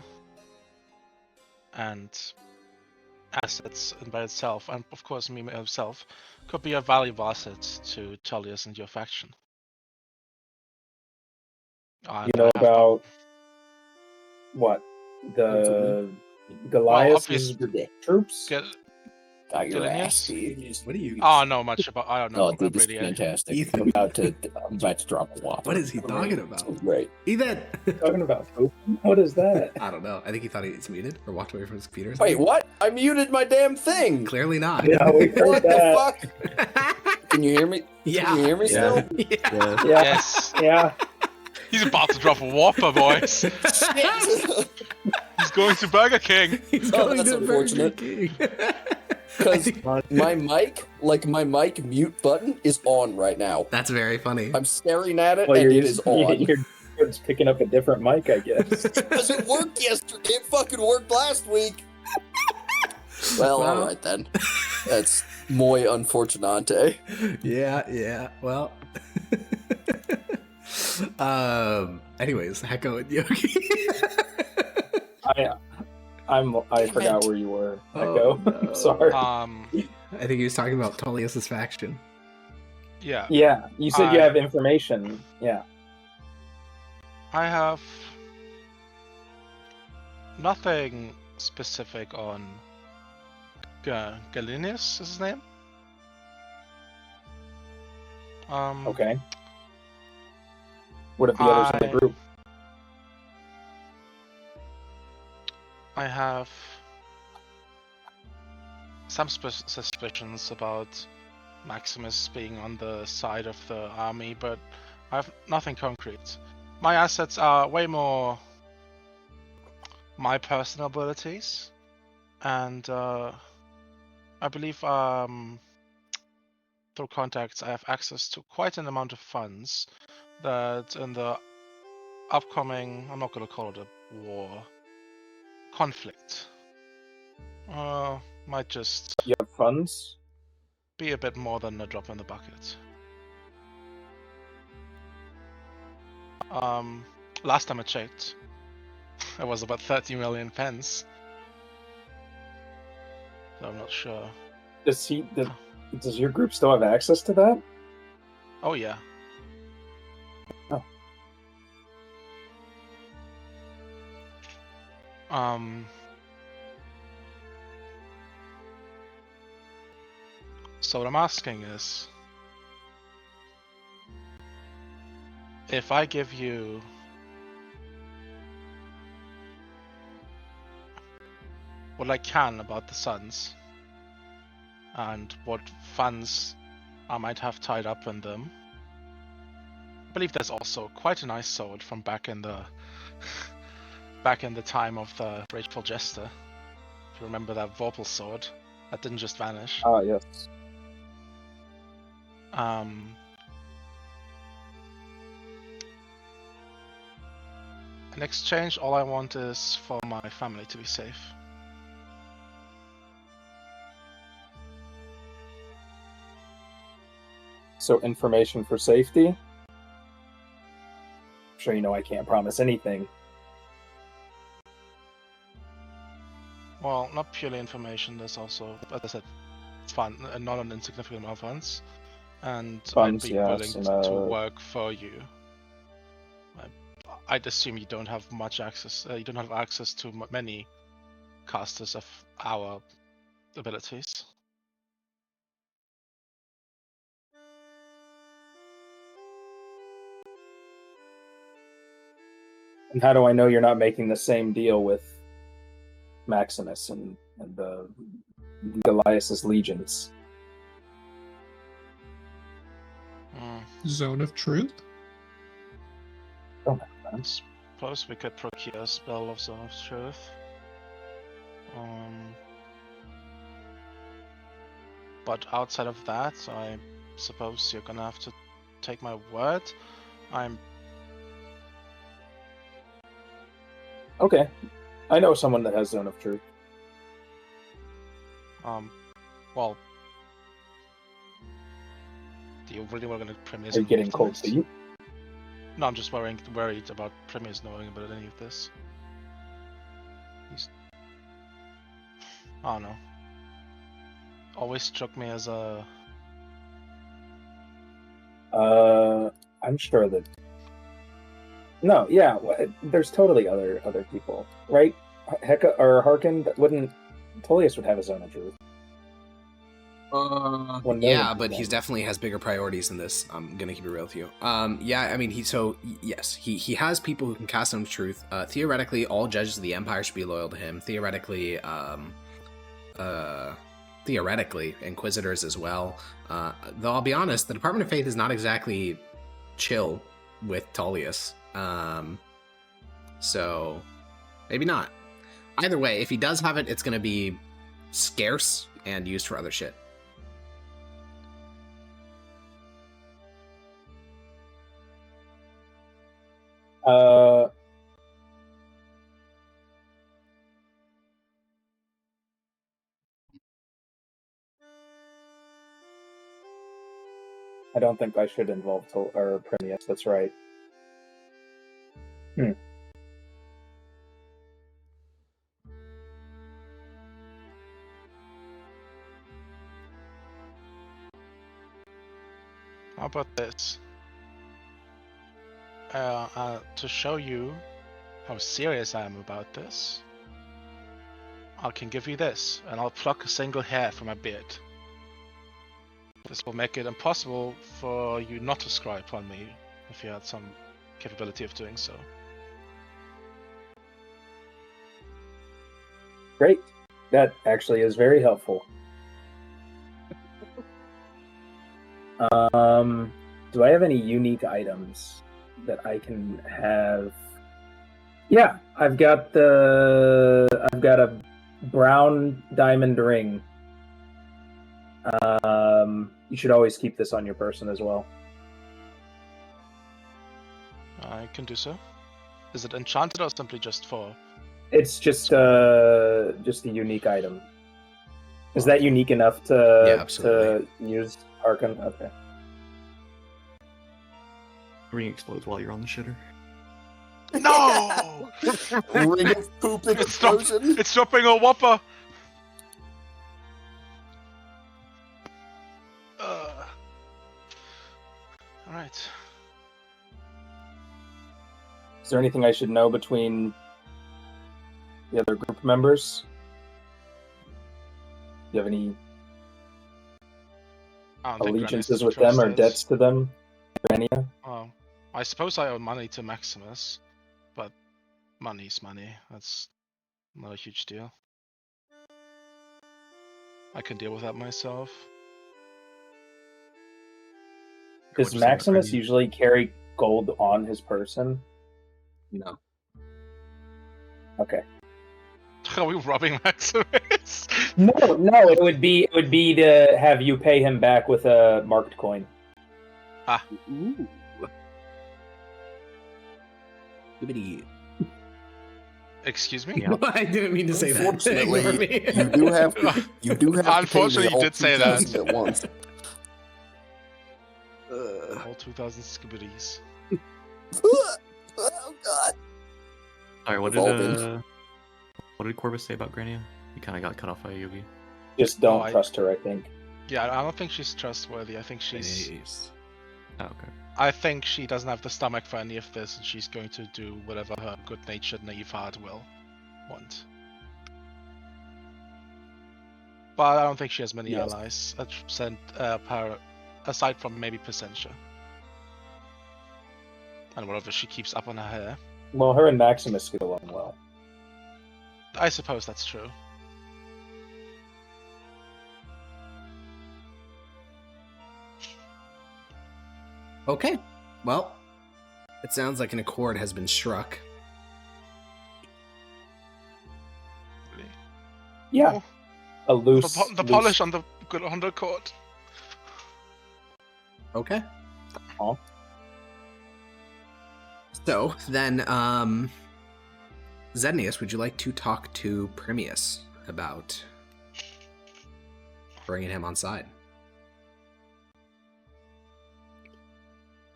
S3: and assets and by itself, and of course me myself, could be a valuable asset to Tullius and your faction.
S5: You know about what? The Goliath's troops?
S6: Got your ass
S3: Galenius?
S6: beat.
S8: What are you?
S3: Oh, no much about. I don't know.
S6: Oh, dude, this is
S3: really.
S6: fantastic.
S8: Ethan.
S6: I'm about to drop a whopper.
S8: What is he talking about?
S6: Right.
S8: Ethan!
S5: Talking about poop? What is that?
S8: I don't know. I think he thought he's muted or walked away from his computer. or
S6: Wait,
S8: something.
S6: what? I muted my damn thing.
S8: Clearly not.
S5: Yeah, we heard
S6: What
S5: that.
S6: the fuck? Can you hear me?
S8: Yeah.
S6: Can you hear me still?
S8: Yeah.
S5: Yeah.
S3: Yes.
S5: Yeah.
S3: He's about to drop a whopper, boys.
S6: Shit.
S3: He's going to Burger King.
S8: He's
S6: Oh,
S8: going
S6: that's
S8: to Burger
S6: unfortunate.
S8: King.
S6: Because my mic mute button is on right now.
S8: That's very funny.
S6: I'm staring at it
S5: Well,
S6: and it is on.
S5: You're just picking up a different mic, I guess.
S6: Because it worked yesterday. It fucking worked last week. Well,
S8: Well.
S6: alright then. That's muy unfortunante.
S8: Yeah. Well. Anyways, Hecko and Yogi.
S5: I forgot where you were.
S8: Oh,
S5: Echo.
S8: no.
S5: Sorry.
S8: I think he was talking about Tullius's faction.
S3: Yeah.
S5: Yeah, you said you have information. Yeah.
S3: I have nothing specific on Galenius is his name.
S5: Okay. What of the others in the group?
S3: I have some suspicions about Maximus being on the side of the army, but I have nothing concrete. My assets are way more my personal abilities, and I believe the through contacts, I have access to quite an amount of funds that in the upcoming, I'm not going to call it a war, conflict, might just
S5: You have funds?
S3: be a bit more than a drop in the bucket. Last time I checked, it was about 30 million pence. So I'm not sure.
S5: Does your group still have access to that?
S3: Oh yeah.
S5: Oh.
S3: So what I'm asking is, if I give you what I can about the Suns and what funds I might have tied up in them, I believe there's also quite a nice sword from back in the time of the Rageful Jester. If you remember that Vorpal sword that didn't just vanish.
S5: Ah, yes.
S3: In exchange, all I want is for my family to be safe.
S5: So information for safety? I'm sure you know I can't promise anything.
S3: Well, not purely information, there's also, as I said, fun, not an insignificant amount of funds. And
S5: Funds,
S3: I'd be
S5: yes,
S3: willing
S5: and,
S3: to work for you. I'd assume you don't have much access, you don't have access to many casters of our abilities.
S5: And how do I know you're not making the same deal with Maximus and the Goliath's legions?
S2: Zone of Truth?
S3: I suppose we could procure a spell of Zone of Truth. But outside of that, I suppose you're gonna have to take my word.
S5: Okay. I know someone that has Zone of Truth.
S3: Well, do you really want to Premier's
S5: Are you getting
S3: involved in
S5: cold
S3: this?
S5: feet?
S3: No, I'm just worried about Premier's knowing about any of this. I don't know. Always struck me as a...
S5: I'm sure that... No, yeah, there's totally other people, right? Hecka or Harkin, wouldn't... Tullius would have his Zone of Truth. 1 million
S8: Yeah, but
S5: people.
S8: he definitely has bigger priorities than this. I'm gonna keep it real with you. Yeah, I mean, yes, he has people who can cast Zone of Truth. Theoretically, all judges of the Empire should be loyal to him. Theoretically, Inquisitors as well. Though I'll be honest, the Department of Faith is not exactly chill with Tullius. So maybe not. Either way, if he does have it, it's gonna be scarce and used for other shit.
S5: I don't think I should involve Premius, that's right.
S3: How about this? To show you how serious I am about this, I can give you this, and I'll pluck a single hair from my beard. This will make it impossible for you not to scry upon me if you had some capability of doing so.
S5: Great. That actually is very helpful. Do I have any unique items that I can have? Yeah, I've got a brown diamond ring You should always keep this on your person as well.
S3: I can do so. Is it enchanted or simply just for?
S5: It's just a unique item. Is that unique enough to
S1: Yeah, absolutely.
S5: use Archon? Okay.
S4: Ring explodes while you're on the shitter.
S3: No!
S6: Ring of poop explosion.
S3: It's dropping a whopper. All right.
S5: Is there anything I should know between the other group members? Do you have any
S3: I don't think
S5: allegiances
S3: Granny's
S5: with them or
S3: trusted.
S5: debts to them? Grania?
S3: I suppose I owe money to Maximus, but money's money. That's not a huge deal. I can deal with that myself.
S5: Does Maximus usually carry gold on his person?
S1: No.
S5: Okay.
S3: Are we robbing Maximus?
S5: No, it would be to have you pay him back with a marked coin.
S1: Ooh. Gibbity.
S3: Excuse me?
S4: Yeah.
S1: I didn't mean to say that.
S6: Unfortunately,
S1: Ignore me.
S6: you do have to
S3: Unfortunately,
S6: pay me
S3: you
S6: all
S3: did say that.
S6: 2,000 at once.
S3: All 2,000 skibbities.
S6: Oh god.
S4: Sorry,
S6: Evolving.
S4: what did Corvus say about Grania? He kind of got cut off by Yugi.
S5: Just don't
S3: I-
S5: trust her, I think.
S3: Yeah, I don't think she's trustworthy. I think she's.
S1: Nice.
S4: Oh, okay.
S3: I think she doesn't have the stomach for any of this, and she's going to do whatever her good-natured, naive heart will want. But I don't think she has many
S5: Yes.
S3: allies, aside from maybe Placentia. And whatever she keeps up on her hair.
S5: Well, her and Maximus get along well.
S3: I suppose that's true.
S1: Okay. Well, it sounds like an accord has been struck.
S3: Really.
S5: Yeah,
S3: Oh,
S5: a loose.
S3: the polish on the good undercoat.
S1: Okay.
S5: Aw.
S1: So then, Zednius, would you like to talk to Primius about bringing him on side?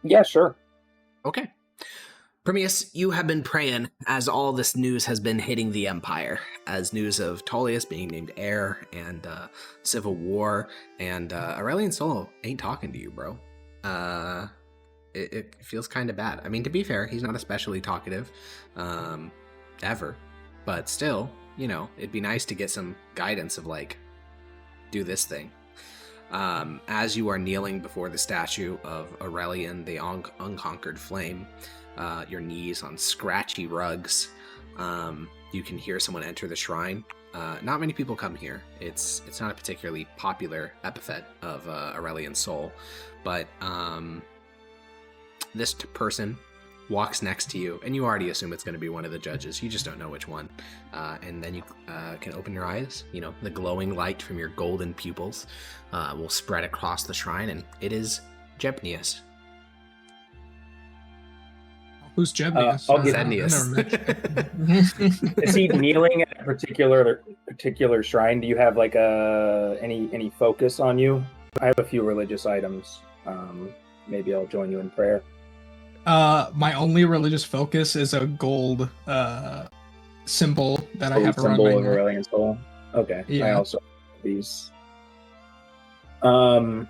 S5: Yeah, sure.
S1: Okay. Primius, you have been praying as all this news has been hitting the Empire, as news of Tullius being named heir and civil war, and Aurelian Solo ain't talking to you, bro. It feels kind of bad. I mean, to be fair, he's not especially talkative, ever, but still, you know, it'd be nice to get some guidance of like, do this thing. As you are kneeling before the statue of Aurelian, the unconquered flame, your knees on scratchy rugs, you can hear someone enter the shrine. Not many people come here. It's not a particularly popular epithet of Aurelian soul, but this person walks next to you, and you already assume it's going to be one of the judges. You just don't know which one. And then you can open your eyes. You know, the glowing light from your golden pupils will spread across the shrine, and it is Jebnius.
S2: Who's Jebnius?
S5: I'll get
S1: Zednius.
S5: Is he kneeling at a particular shrine? Do you have like any focus on you? I have a few religious items. Maybe I'll join you in prayer.
S2: My only religious focus is a gold symbol that I have around
S5: Symbol
S2: my
S5: of
S2: neck.
S5: Aurelian Soul. Okay. I
S2: Yeah.
S5: also have these. Who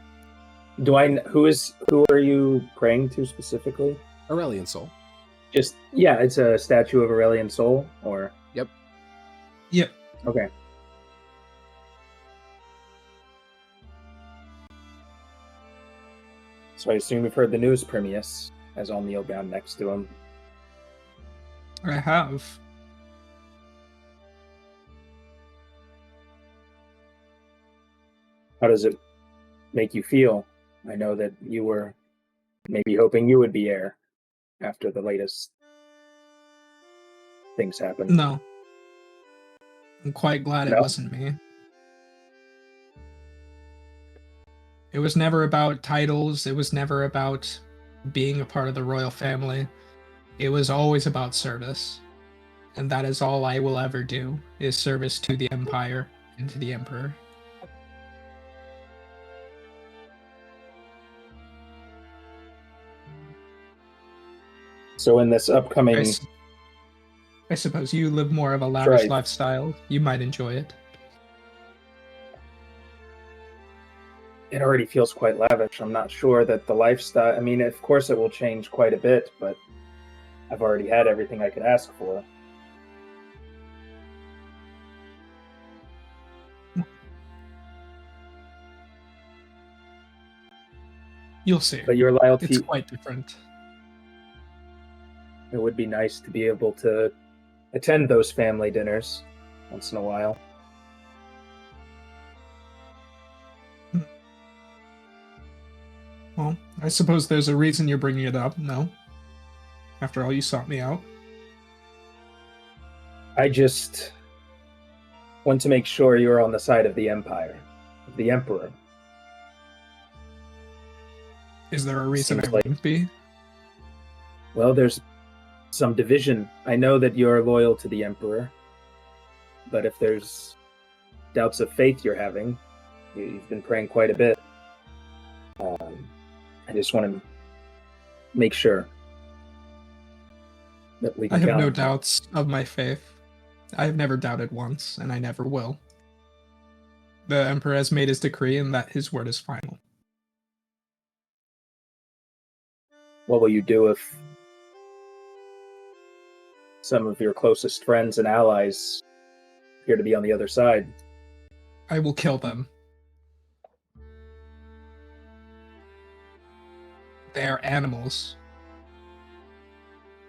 S5: are you praying to specifically?
S1: Aurelian soul.
S5: Just it's a statue of Aurelian Soul, or
S1: Yep.
S2: Yep.
S5: Okay. So I assume you've heard the news, Primius, as I'll kneel down next to him.
S2: I have.
S5: How does it make you feel? I know that you were maybe hoping you would be heir after the latest things happened.
S2: No. I'm quite glad it
S5: No?
S2: wasn't me. It was never about titles. It was never about being a part of the royal family. It was always about service. And that is all I will ever do, is service to the Empire and to the Emperor.
S5: So in this upcoming
S2: I suppose you live more of a lavish
S5: Right.
S2: lifestyle. You might enjoy it.
S5: it already feels quite lavish. I'm not sure that the lifestyle, I mean, of course it will change quite a bit, but I've already had everything I could ask for.
S2: You'll see.
S5: But your loyalty,
S2: It's quite different.
S5: it would be nice to be able to attend those family dinners once in a while.
S2: Well, I suppose there's a reason you're bringing it up, no? After all, you sought me out.
S5: I just want to make sure you're on the side of the Empire, of the Emperor.
S2: Is there a reason I
S5: Seems like-
S2: wouldn't be?
S5: Well, there's some division. I know that you're loyal to the Emperor, but if there's doubts of faith you're having, you've been praying quite a bit. I just want to make sure that we
S2: I
S5: can
S2: have
S5: count
S2: no
S5: on you.
S2: doubts of my faith. I have never doubted once, and I never will. The Emperor has made his decree, and that his word is final.
S5: What will you do if some of your closest friends and allies appear to be on the other side?
S2: I will kill them. They are animals.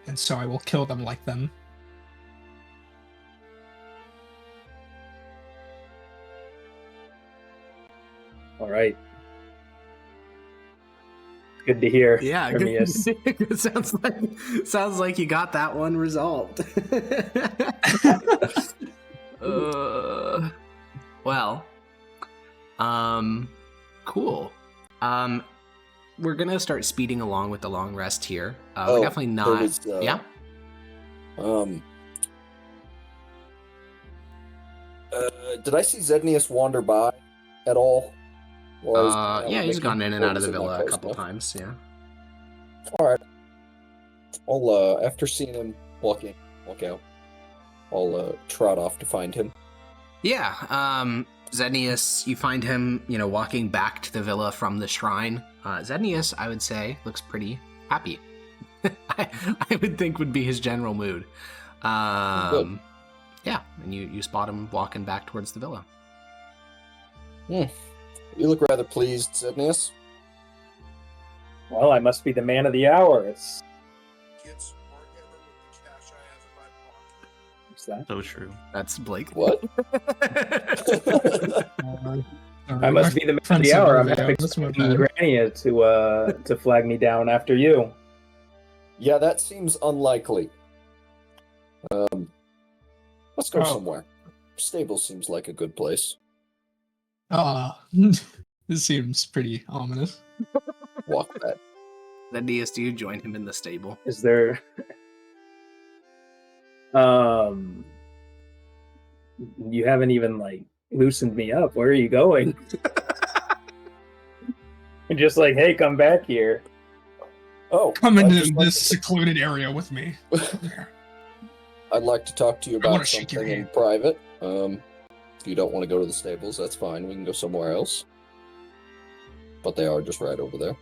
S2: And so I will kill them like them.
S5: All right. Good to hear.
S1: Yeah,
S5: Hermias.
S1: good. sounds like you got that one resolved. Well, cool. We're gonna start speeding along with the long rest here. We're definitely
S6: there
S1: not.
S6: was,
S1: Yeah.
S6: Did I see Zednius wander by at all? Or is-
S1: Yeah, he's gone in and
S6: or
S1: out of
S6: was
S1: the
S6: it not
S1: villa a
S6: close
S1: couple
S6: enough?
S1: times. Yeah.
S6: All right. I'll after seeing him walk out, I'll trot off to find him.
S1: Yeah, Zednius, you find him, walking back to the villa from the shrine. Zednius, I would say, looks pretty happy. I would think would be his general mood.
S6: Good.
S1: Yeah, and you spot him walking back towards the villa.
S6: You look rather pleased, Zednius.
S5: Well, I must be the man of the hour. It's what's that?
S4: So true.
S1: That's Blake.
S6: What?
S5: I must be the man of
S2: Friend
S5: the hour. I'm
S2: Silvio,
S5: not
S2: that's my
S5: expecting
S2: bad.
S5: Grania to flag me down after you.
S6: Yeah, that seems unlikely. Let's go
S2: Oh.
S6: somewhere. Stable seems like a good place.
S2: This seems pretty ominous.
S6: Walk that.
S1: Zednius, do you join him in the stable?
S5: Is there you haven't even loosened me up. Where are you going? And just hey, come back here.
S6: Oh,
S2: Come
S6: I'd
S2: into
S6: just like
S2: this secluded area with me. There.
S6: I'd like to talk to you
S2: I wanna
S6: about
S2: shake your
S6: something in
S2: hand.
S6: private. If you don't want to go to the stables, that's fine. We can go somewhere else. But they are just right over there.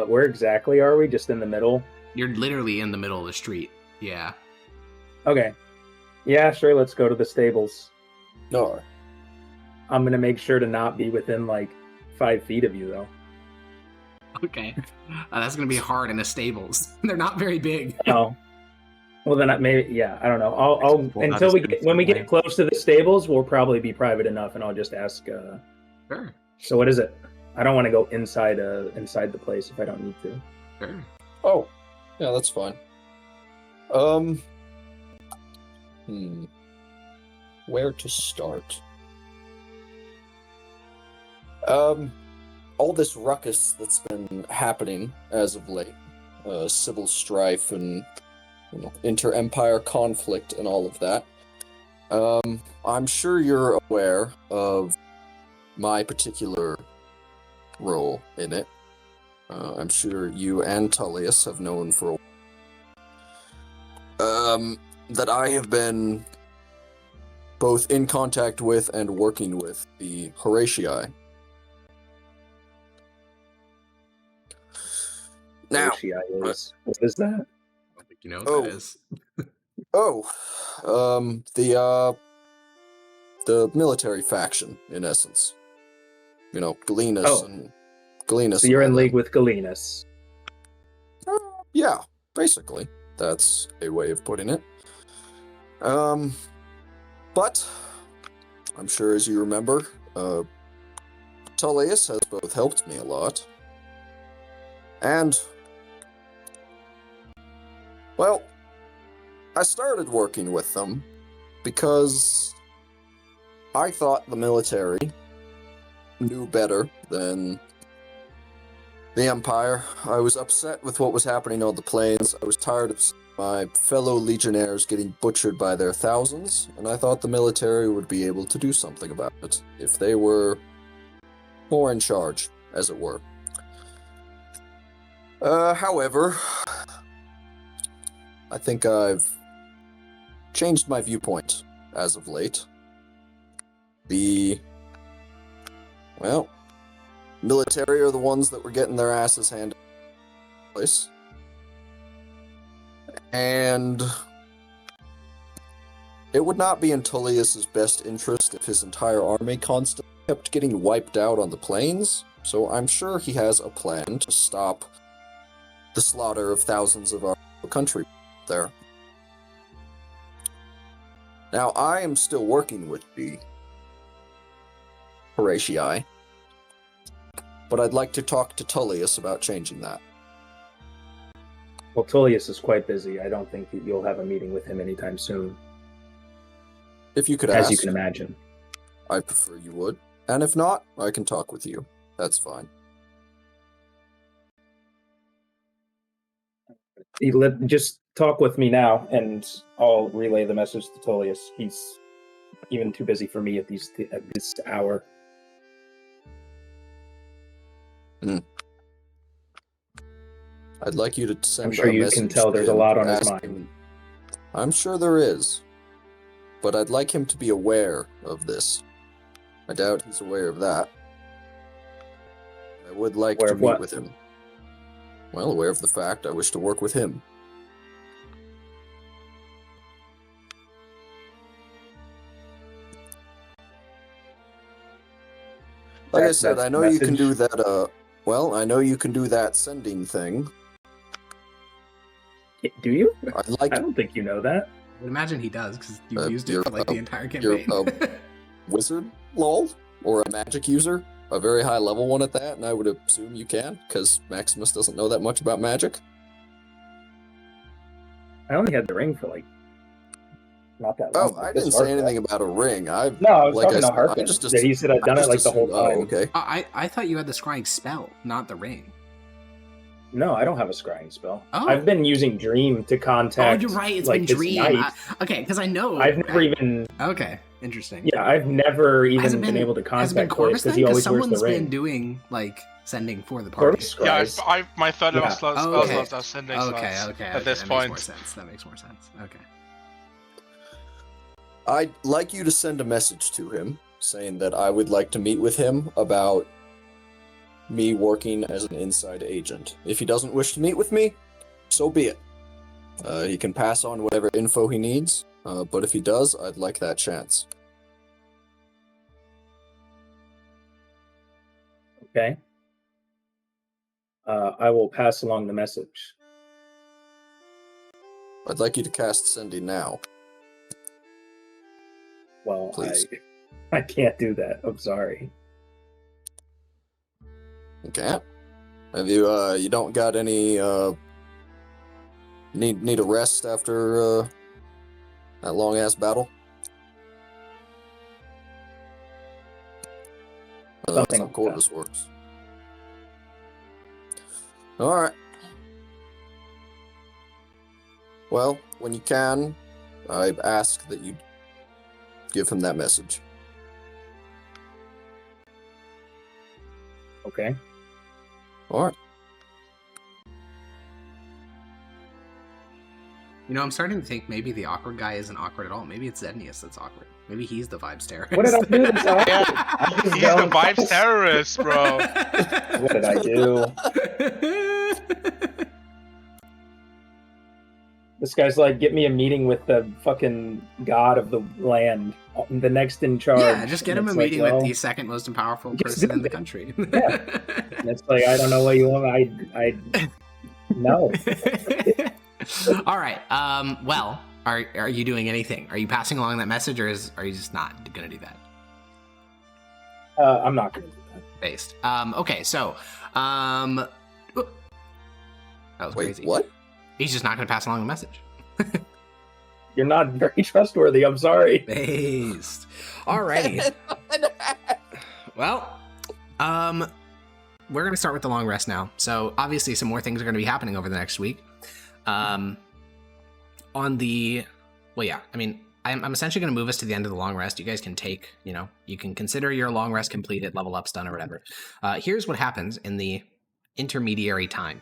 S5: Where exactly are we? Just in the middle?
S1: You're literally in the middle of the street. Yeah.
S5: Okay. Yeah, sure, let's go to the stables.
S6: No.
S5: I'm gonna make sure to not be within 5 feet of you though.
S1: Okay. That's gonna be hard in the stables. They're not very big.
S5: Oh. Well then I don't know. I'll
S4: Well, how
S5: until
S4: does it
S5: when we
S4: explain?
S5: get close to the stables, we'll probably be private enough and I'll just ask
S1: Sure.
S5: so what is it? I don't want to go inside the place if I don't need to.
S1: Sure.
S6: Oh, yeah, that's fine. Where to start? All this ruckus that's been happening as of late, civil strife and inter-empire conflict and all of that. I'm sure you're aware of my particular role in it. I'm sure you and Tullius have known for a while. That I have been both in contact with and working with the Horatii. Now,
S5: What is that?
S8: I don't think you know what
S6: Oh.
S8: that is.
S6: The military faction, in essence. Galenus
S5: Oh.
S6: and Galenus.
S5: So you're
S6: and
S5: in
S6: all
S5: league with Galenus.
S6: them. Yeah, basically. That's a way of putting it. But I'm sure as you remember, Tullius has both helped me a lot. And, well, I started working with them because I thought the military knew better than the Empire. I was upset with what was happening on the plains. I was tired of my fellow legionnaires getting butchered by their thousands, and I thought the military would be able to do something about it if they were more in charge, as it were. However, I think I've changed my viewpoint as of late. Military are the ones that were getting their asses handed in place. And it would not be in Tullius's best interest if his entire army constantly kept getting wiped out on the plains, so I'm sure he has a plan to stop the slaughter of thousands of our country there. Now, I am still working with the Horatii, but I'd like to talk to Tullius about changing that.
S5: Well, Tullius is quite busy. I don't think that you'll have a meeting with him anytime soon,
S6: If you could
S5: as
S6: ask,
S5: you can imagine.
S6: I prefer you would. And if not, I can talk with you. That's fine.
S5: Just talk with me now, and I'll relay the message to Tullius. He's even too busy for me at this hour.
S6: I'd like you to send
S5: I'm sure
S6: a
S5: you
S6: message
S5: can tell
S6: to
S5: there's a
S6: him
S5: lot on his
S6: asking-
S5: mind.
S6: I'm sure there is. But I'd like him to be aware of this. I doubt he's aware of that. I would like
S5: Aware
S6: to
S5: of
S6: meet
S5: what?
S6: with him. Well, aware of the fact I wish to work with him. Like I said,
S5: That's
S6: I know
S5: the
S6: you can do
S5: message?
S6: that, I know you can do that sending thing.
S5: Do you?
S6: I'd like
S5: I don't think you know that.
S8: I would imagine he does, because you've used
S6: you're
S8: it for like
S6: a-
S8: the entire
S6: you're
S8: campaign.
S6: wizard, lol, or a magic user, a very high level one at that, and I would assume you can, because Maximus doesn't know that much about magic.
S5: I only had the ring for not that long.
S6: Oh, I didn't say anything about a ring.
S5: No, I was talking to
S6: said,
S5: Harkin. He said I'd done it like the whole time.
S6: Oh, okay.
S8: I thought you had the scrying spell, not the ring.
S5: No, I don't have a scrying spell.
S8: Oh.
S5: I've been using Dream to contact.
S8: Oh, you're right. It's
S5: like,
S8: been
S5: this
S8: Dream.
S5: knight.
S8: Okay, because I know.
S5: I've never even.
S8: Okay, interesting.
S5: Yeah, I've never even
S8: Has it
S5: been able to
S8: Has it been
S5: contact
S8: Corvus
S5: Corvus
S8: then?
S5: because he
S8: Because
S5: always wears the
S8: someone's
S5: ring.
S8: been doing like sending for the party.
S5: Corvus
S3: Yeah,
S5: scries.
S3: my third level spell
S8: Okay.
S3: slots are sending
S8: Okay,
S3: slots
S8: okay.
S3: at this
S8: that
S3: point.
S8: makes more sense. That makes more sense. Okay.
S6: I'd like you to send a message to him saying that I would like to meet with him about me working as an inside agent. If he doesn't wish to meet with me, so be it. He can pass on whatever info he needs, but if he does, I'd like that chance.
S5: Okay. I will pass along the message.
S6: I'd like you to cast sending now.
S5: Well,
S6: Please.
S5: I can't do that. I'm sorry.
S6: Okay. Have you, you don't got any, need a rest after, that long-ass battle? That's
S5: Something
S6: how
S5: like
S6: Corvus works. Alright. Well, when you can, I ask that you give him that message.
S5: Okay.
S6: Alright.
S8: You know, I'm starting to think maybe the awkward guy isn't awkward at all. Maybe it's Zednius that's awkward. Maybe he's the vibes terrorist.
S5: What did I do this awkward?
S3: Yeah,
S5: I just
S3: he's the
S5: don't-
S3: vibes terrorist, bro.
S5: What did I do? This guy's like, get me a meeting with the fucking god of the land, the next in charge.
S8: Yeah, just get him a
S5: And it's
S8: meeting
S5: like,
S8: with
S5: well,
S8: the second most powerful
S5: just
S8: person
S5: do
S8: in the
S5: it.
S8: country.
S5: and it's like, I don't know what you want. I no.
S8: All right. Well, are you doing anything? Are you passing along that message, or are you just not gonna do that?
S5: I'm not gonna do that.
S8: Based. Okay. So, that was
S6: Wait,
S8: crazy.
S6: what?
S8: He's just not gonna pass along the message.
S5: You're not very trustworthy. I'm sorry.
S8: Based. Alrighty. Well, we're gonna start with the long rest now. So obviously, some more things are gonna be happening over the next week. I'm essentially going to move us to the end of the long rest. You guys can take, you can consider your long rest completed, level up's done or whatever. Here's what happens in the intermediary time.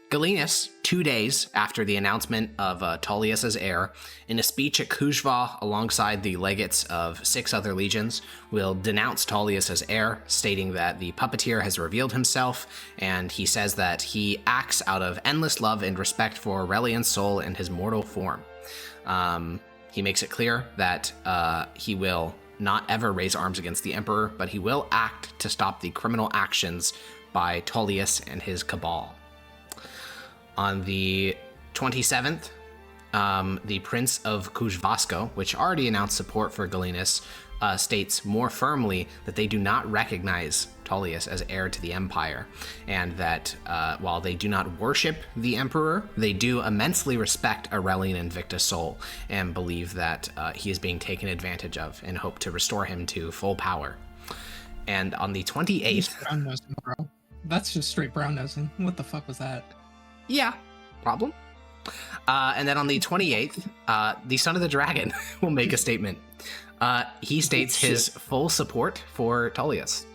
S8: Galenus, 2 days after the announcement of Tullius's heir, in a speech at Kujva alongside the legates of 6 other legions, will denounce Tullius as heir, stating that the puppeteer has revealed himself, and he says that he acts out of endless love and respect for Aurelian's soul and his mortal form. He makes it clear that he will not ever raise arms against the Emperor, but he will act to stop the criminal actions by Tullius and his cabal. On the 27th, the Prince of Kujvasko, which already announced support for Galenus, states more firmly that they do not recognize Tullius as heir to the empire, and that while they do not worship the emperor, they do immensely respect Aurelian and Victus Sol, and believe that he is being taken advantage of, and hope to restore him to full power. And on the 28th...
S2: Brown nosing, bro. That's just straight brown nosing. What the fuck was that?
S8: Yeah, problem. And then on the 28th, the Son of the Dragon will make a statement. He states his full support for Tullius.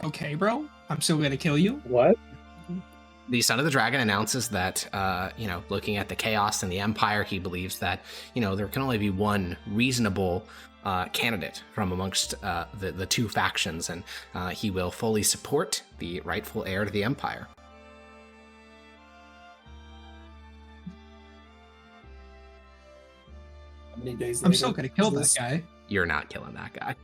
S2: Okay, bro. I'm still gonna kill you.
S5: What?
S8: The Son of the Dragon announces that, looking at the chaos in the Empire, he believes that, there can only be one reasonable candidate from amongst the 2 factions, and he will fully support the rightful heir to the Empire.
S7: How many days
S2: I'm
S7: later
S2: still gonna kill
S7: is
S2: that
S7: this?
S2: guy.
S8: You're not killing that guy.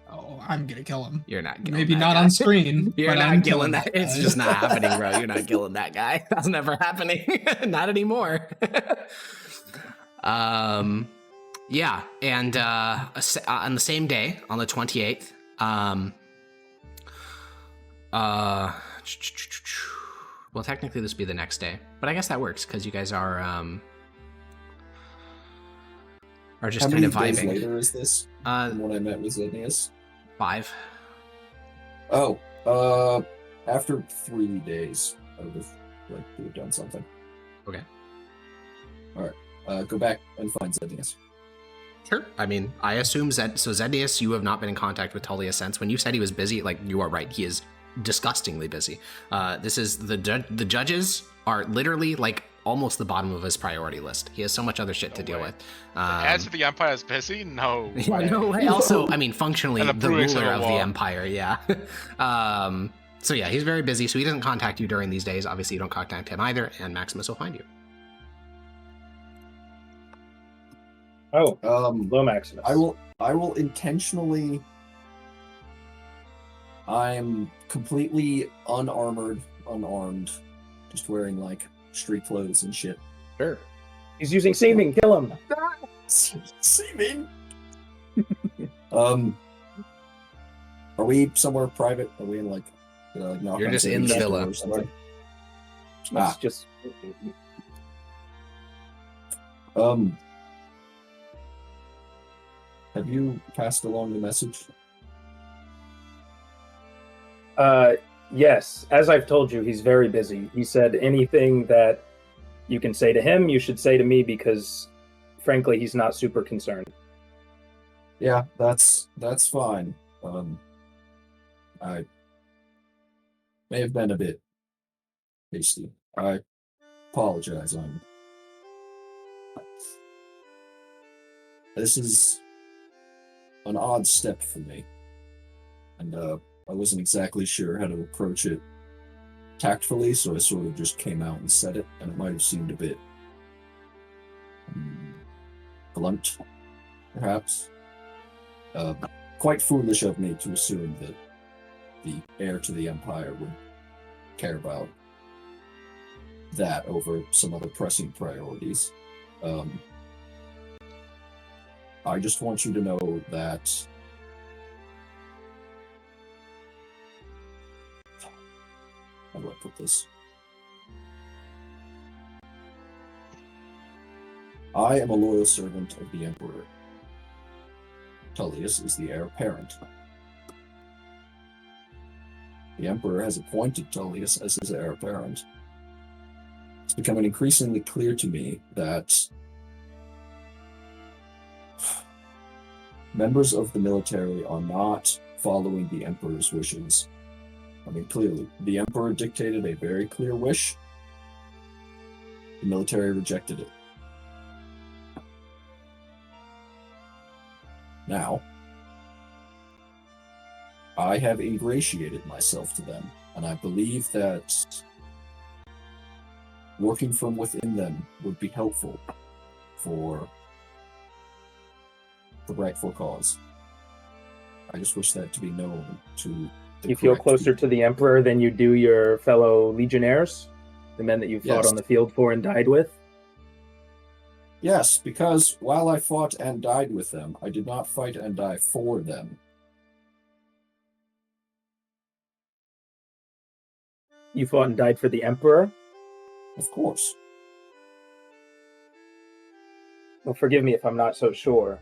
S2: Oh, I'm gonna kill him.
S8: You're not killing
S2: Maybe
S8: that
S2: not
S8: guy.
S2: on screen.
S8: You're
S2: but
S8: not
S2: I'm
S8: killing that. It's
S2: guy.
S8: just not happening, bro. You're not killing that guy. That's never happening. Not anymore. Yeah, and on the same day, on the 28th, well, technically this would be the next day, but I guess that works because you guys are just
S7: How
S8: kind
S7: many
S8: of
S7: days
S8: vibing.
S7: later is this? From when I met with Zednius?
S8: 5.
S7: Oh, after 3 days, I would have done something.
S8: Okay.
S7: All right, go back and find Zednius.
S8: Sure. I mean, I assume Zednius, you have not been in contact with Tullius since. When you said he was busy, you are right. He is disgustingly busy. This is the judges are literally almost the bottom of his priority list. He has so much other shit to deal with.
S3: Heir to the Empire is busy? No way.
S8: No way. Also, I mean, functionally,
S3: And
S8: the
S3: approving
S8: ruler
S3: civil
S8: of the
S3: war.
S8: Empire, yeah. So yeah, he's very busy, so he doesn't contact you during these days. Obviously, you don't contact him either, and Maximus will find you.
S5: Oh,
S7: Low
S5: Maximus.
S7: I will intentionally. I'm completely unarmored, unarmed, just wearing street clothes and shit.
S8: Sure.
S5: He's using seeming. Kill him.
S7: Seeming. Are we somewhere private? Are we in knock
S8: You're
S7: on
S8: just
S7: Sadie's
S8: in the
S7: door
S8: villa.
S7: or something?
S5: It's just
S7: Have you passed along the message?
S5: Yes. As I've told you, he's very busy. He said anything that you can say to him, you should say to me because, frankly, he's not super concerned.
S7: Yeah, that's fine. I may have been a bit hasty. I apologize. This is an odd step for me, and I wasn't exactly sure how to approach it tactfully, so I sort of just came out and said it, and it might have seemed a bit blunt, perhaps. Quite foolish of me to assume that the heir to the Empire would care about that over some other pressing priorities. I just want you to know that how do I put this? I am a loyal servant of the Emperor. Tullius is the heir apparent. The Emperor has appointed Tullius as his heir apparent. It's becoming increasingly clear to me that members of the military are not following the Emperor's wishes. I mean, clearly, the Emperor dictated a very clear wish. The military rejected it. Now, I have ingratiated myself to them, and I believe that working from within them would be helpful for the rightful cause. I just wish that to be known to the
S5: You feel
S7: correct
S5: closer
S7: people.
S5: to the Emperor than you do your fellow legionnaires? The men that you fought
S7: Yes.
S5: on the field for and died with?
S7: Yes, because while I fought and died with them, I did not fight and die for them.
S5: You fought and died for the Emperor?
S7: Of course.
S5: Well, forgive me if I'm not so sure.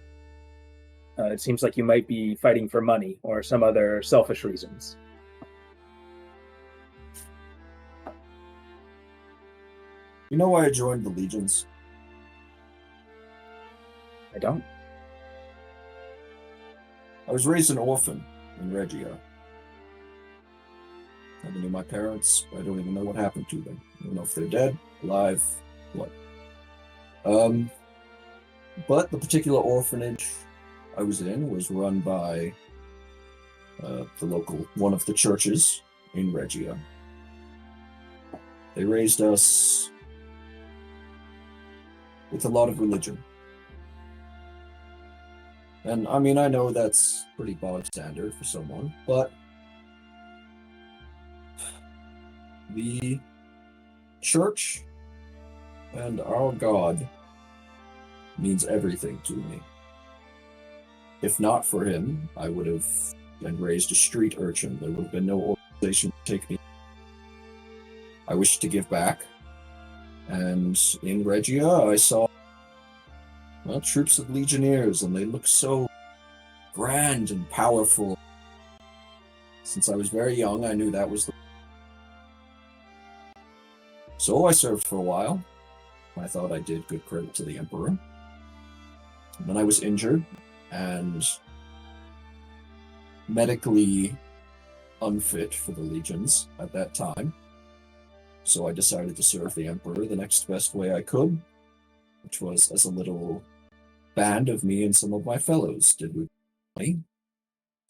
S5: It seems like you might be fighting for money or some other selfish reasons.
S7: You know why I joined the legions?
S5: I don't.
S7: I was raised an orphan in Regia. I never knew my parents. I don't even know what happened to them. I don't know if they're dead, alive, what. But the particular orphanage I was in was run by the local, one of the churches in Regia. They raised us with a lot of religion. And I mean, I know that's pretty bog standard for someone, but the church and our God means everything to me. If not for him, I would have been raised a street urchin. There would have been no organization to take me. I wish to give back. And in Regia, I saw troops of legionnaires, and they look so grand and powerful. Since I was very young, I knew that was the... So I served for a while. I thought I did good credit to the Emperor. And then I was injured and medically unfit for the legions at that time. So I decided to serve the Emperor the next best way I could, which was as a little band of me and some of my fellows. Did we money?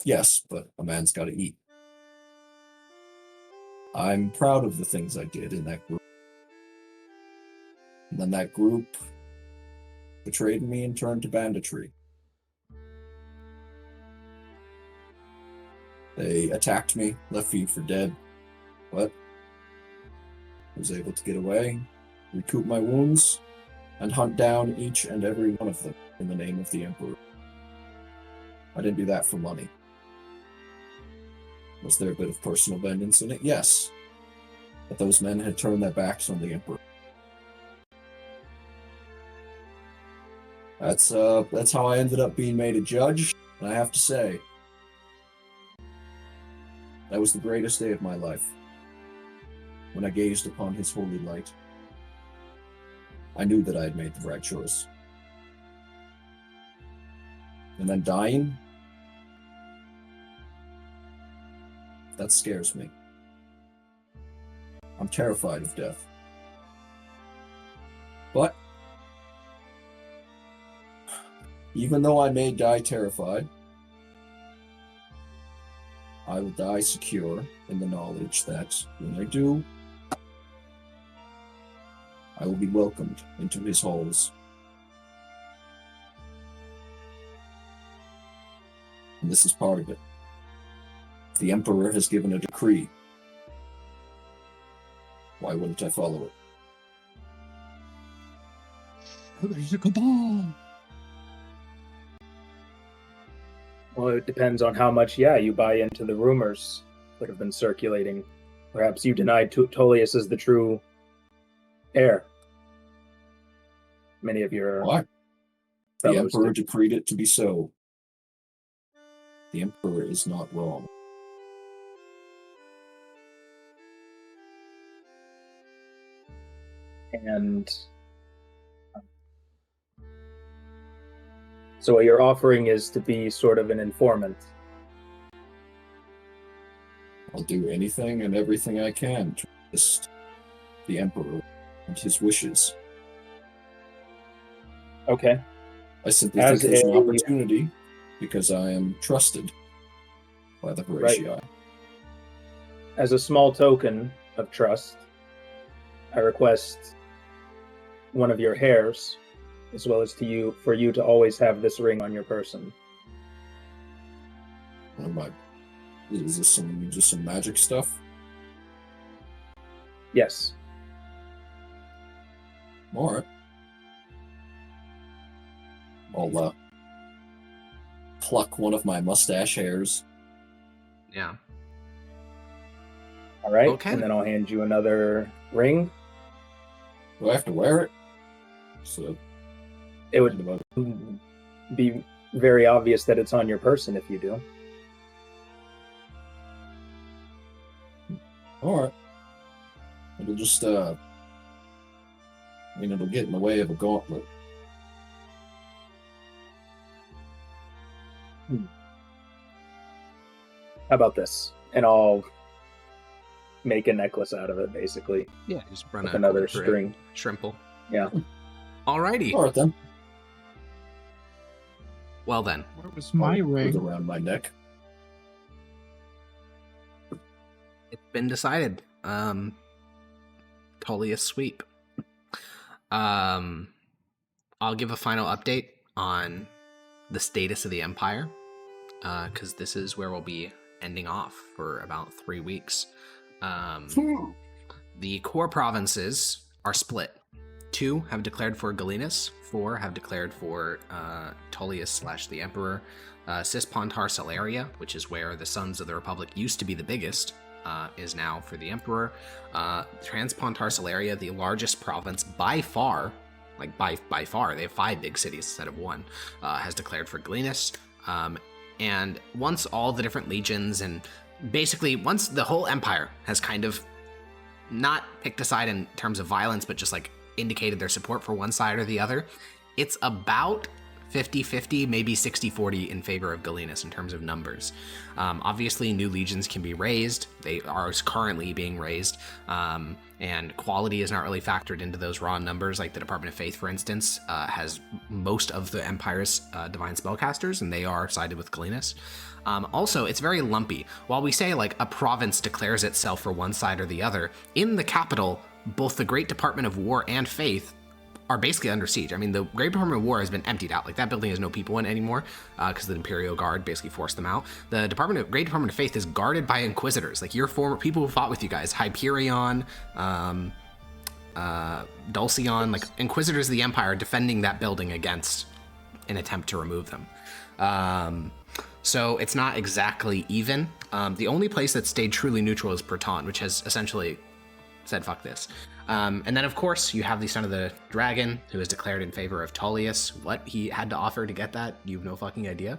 S7: Yes, but a man's got to eat. I'm proud of the things I did in that group. And then that group betrayed me and turned to banditry. They attacked me, left me for dead, but I was able to get away, recoup my wounds, and hunt down each and every one of them in the name of the Emperor. I didn't do that for money. Was there a bit of personal vengeance in it? Yes. But those men had turned their backs on the Emperor. That's how I ended up being made a judge, and I have to say, that was the greatest day of my life. When I gazed upon his holy light, I knew that I had made the right choice. And then dying, that scares me. I'm terrified of death. But even though I may die terrified, I will die secure in the knowledge that when I do, I will be welcomed into his halls. And this is part of it. The Emperor has given a decree. Why wouldn't I follow it?
S2: There's a cabal.
S5: Well, it depends on how much, you buy into the rumors that have been circulating. Perhaps you denied Tullius as the true heir. Many of your
S7: Why? The
S5: fellows
S7: Emperor
S5: did.
S7: decreed it to be so. The Emperor is not wrong.
S5: And so what you're offering is to be sort of an informant.
S7: I'll do anything and everything I can to assist the Emperor and his wishes.
S5: Okay.
S7: I simply
S5: As
S7: think there's an
S5: a-
S7: opportunity because I am trusted by the Horatii.
S5: As a small token of trust, I request one of your hairs, as well as for you to always have this ring on your person.
S7: Is this just some magic stuff?
S5: Yes.
S7: Alright. I'll pluck one of my mustache hairs.
S1: Yeah.
S5: All right.
S1: Okay.
S5: And then I'll hand you another ring.
S7: Do I have to wear it? So
S5: It would be very obvious that it's on your person if you do.
S7: Alright. It'll just it'll get in the way of a gauntlet.
S5: How about this? And I'll make a necklace out of it, basically,
S1: Yeah, just run
S5: with
S1: a
S5: another
S1: cord through it.
S5: string.
S1: Shrimple.
S5: Yeah.
S1: Alrighty.
S7: Alright then.
S1: Well then.
S2: Where was my
S7: Put it
S2: ring?
S7: around my neck.
S1: It's been decided. Tullius sweep. I'll give a final update on the status of the Empire, because this is where we'll be ending off for about 3 weeks. The core provinces are split. 2 have declared for Galenus, 4 have declared for Tullius / the Emperor. Cispontar Salaria, which is where the Sons of the Republic used to be the biggest, is now for the Emperor. Transpontar Salaria, the largest province by far, like by far, they have 5 big cities instead of 1, has declared for Galenus. And once all the different legions and basically once the whole empire has kind of not picked a side in terms of violence, but just like indicated their support for one side or the other, it's about 50-50, maybe 60-40 in favor of Galenus in terms of numbers. Obviously, new legions can be raised. They are currently being raised, and quality is not really factored into those raw numbers. Like the Department of Faith, for instance, has most of the Empire's divine spellcasters, and they are sided with Galenus. Also, it's very lumpy. While we say like a province declares itself for one side or the other, in the capital, both the Great Department of War and Faith are basically under siege. I mean, the Great Department of War has been emptied out. Like, that building has no people in it anymore because the Imperial Guard basically forced them out. The Great Department of Faith is guarded by Inquisitors, like your former people who fought with you guys, Hyperion, Dulcion, like Inquisitors of the Empire defending that building against an attempt to remove them. So it's not exactly even. The only place that stayed truly neutral is Breton, which has essentially said fuck this. And then, of course, you have the son of the dragon, who is declared in favor of Tullius. What he had to offer to get that, you have no fucking idea.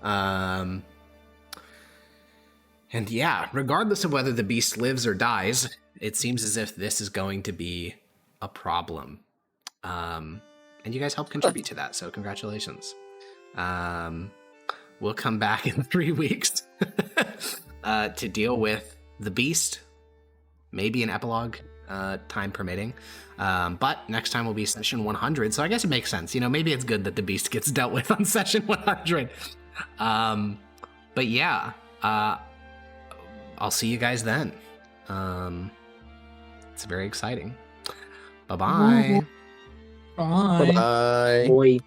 S1: And yeah, regardless of whether the beast lives or dies, it seems as if this is going to be a problem. And you guys helped contribute to that, so congratulations. We'll come back in 3 weeks to deal with the beast, maybe an epilogue, time permitting. But next time will be session 100, so I guess it makes sense. You know, maybe it's good that the beast gets dealt with on session 100. But yeah, I'll see you guys then. It's very exciting. Bye-bye.
S2: Bye.
S6: Bye.
S5: Boy.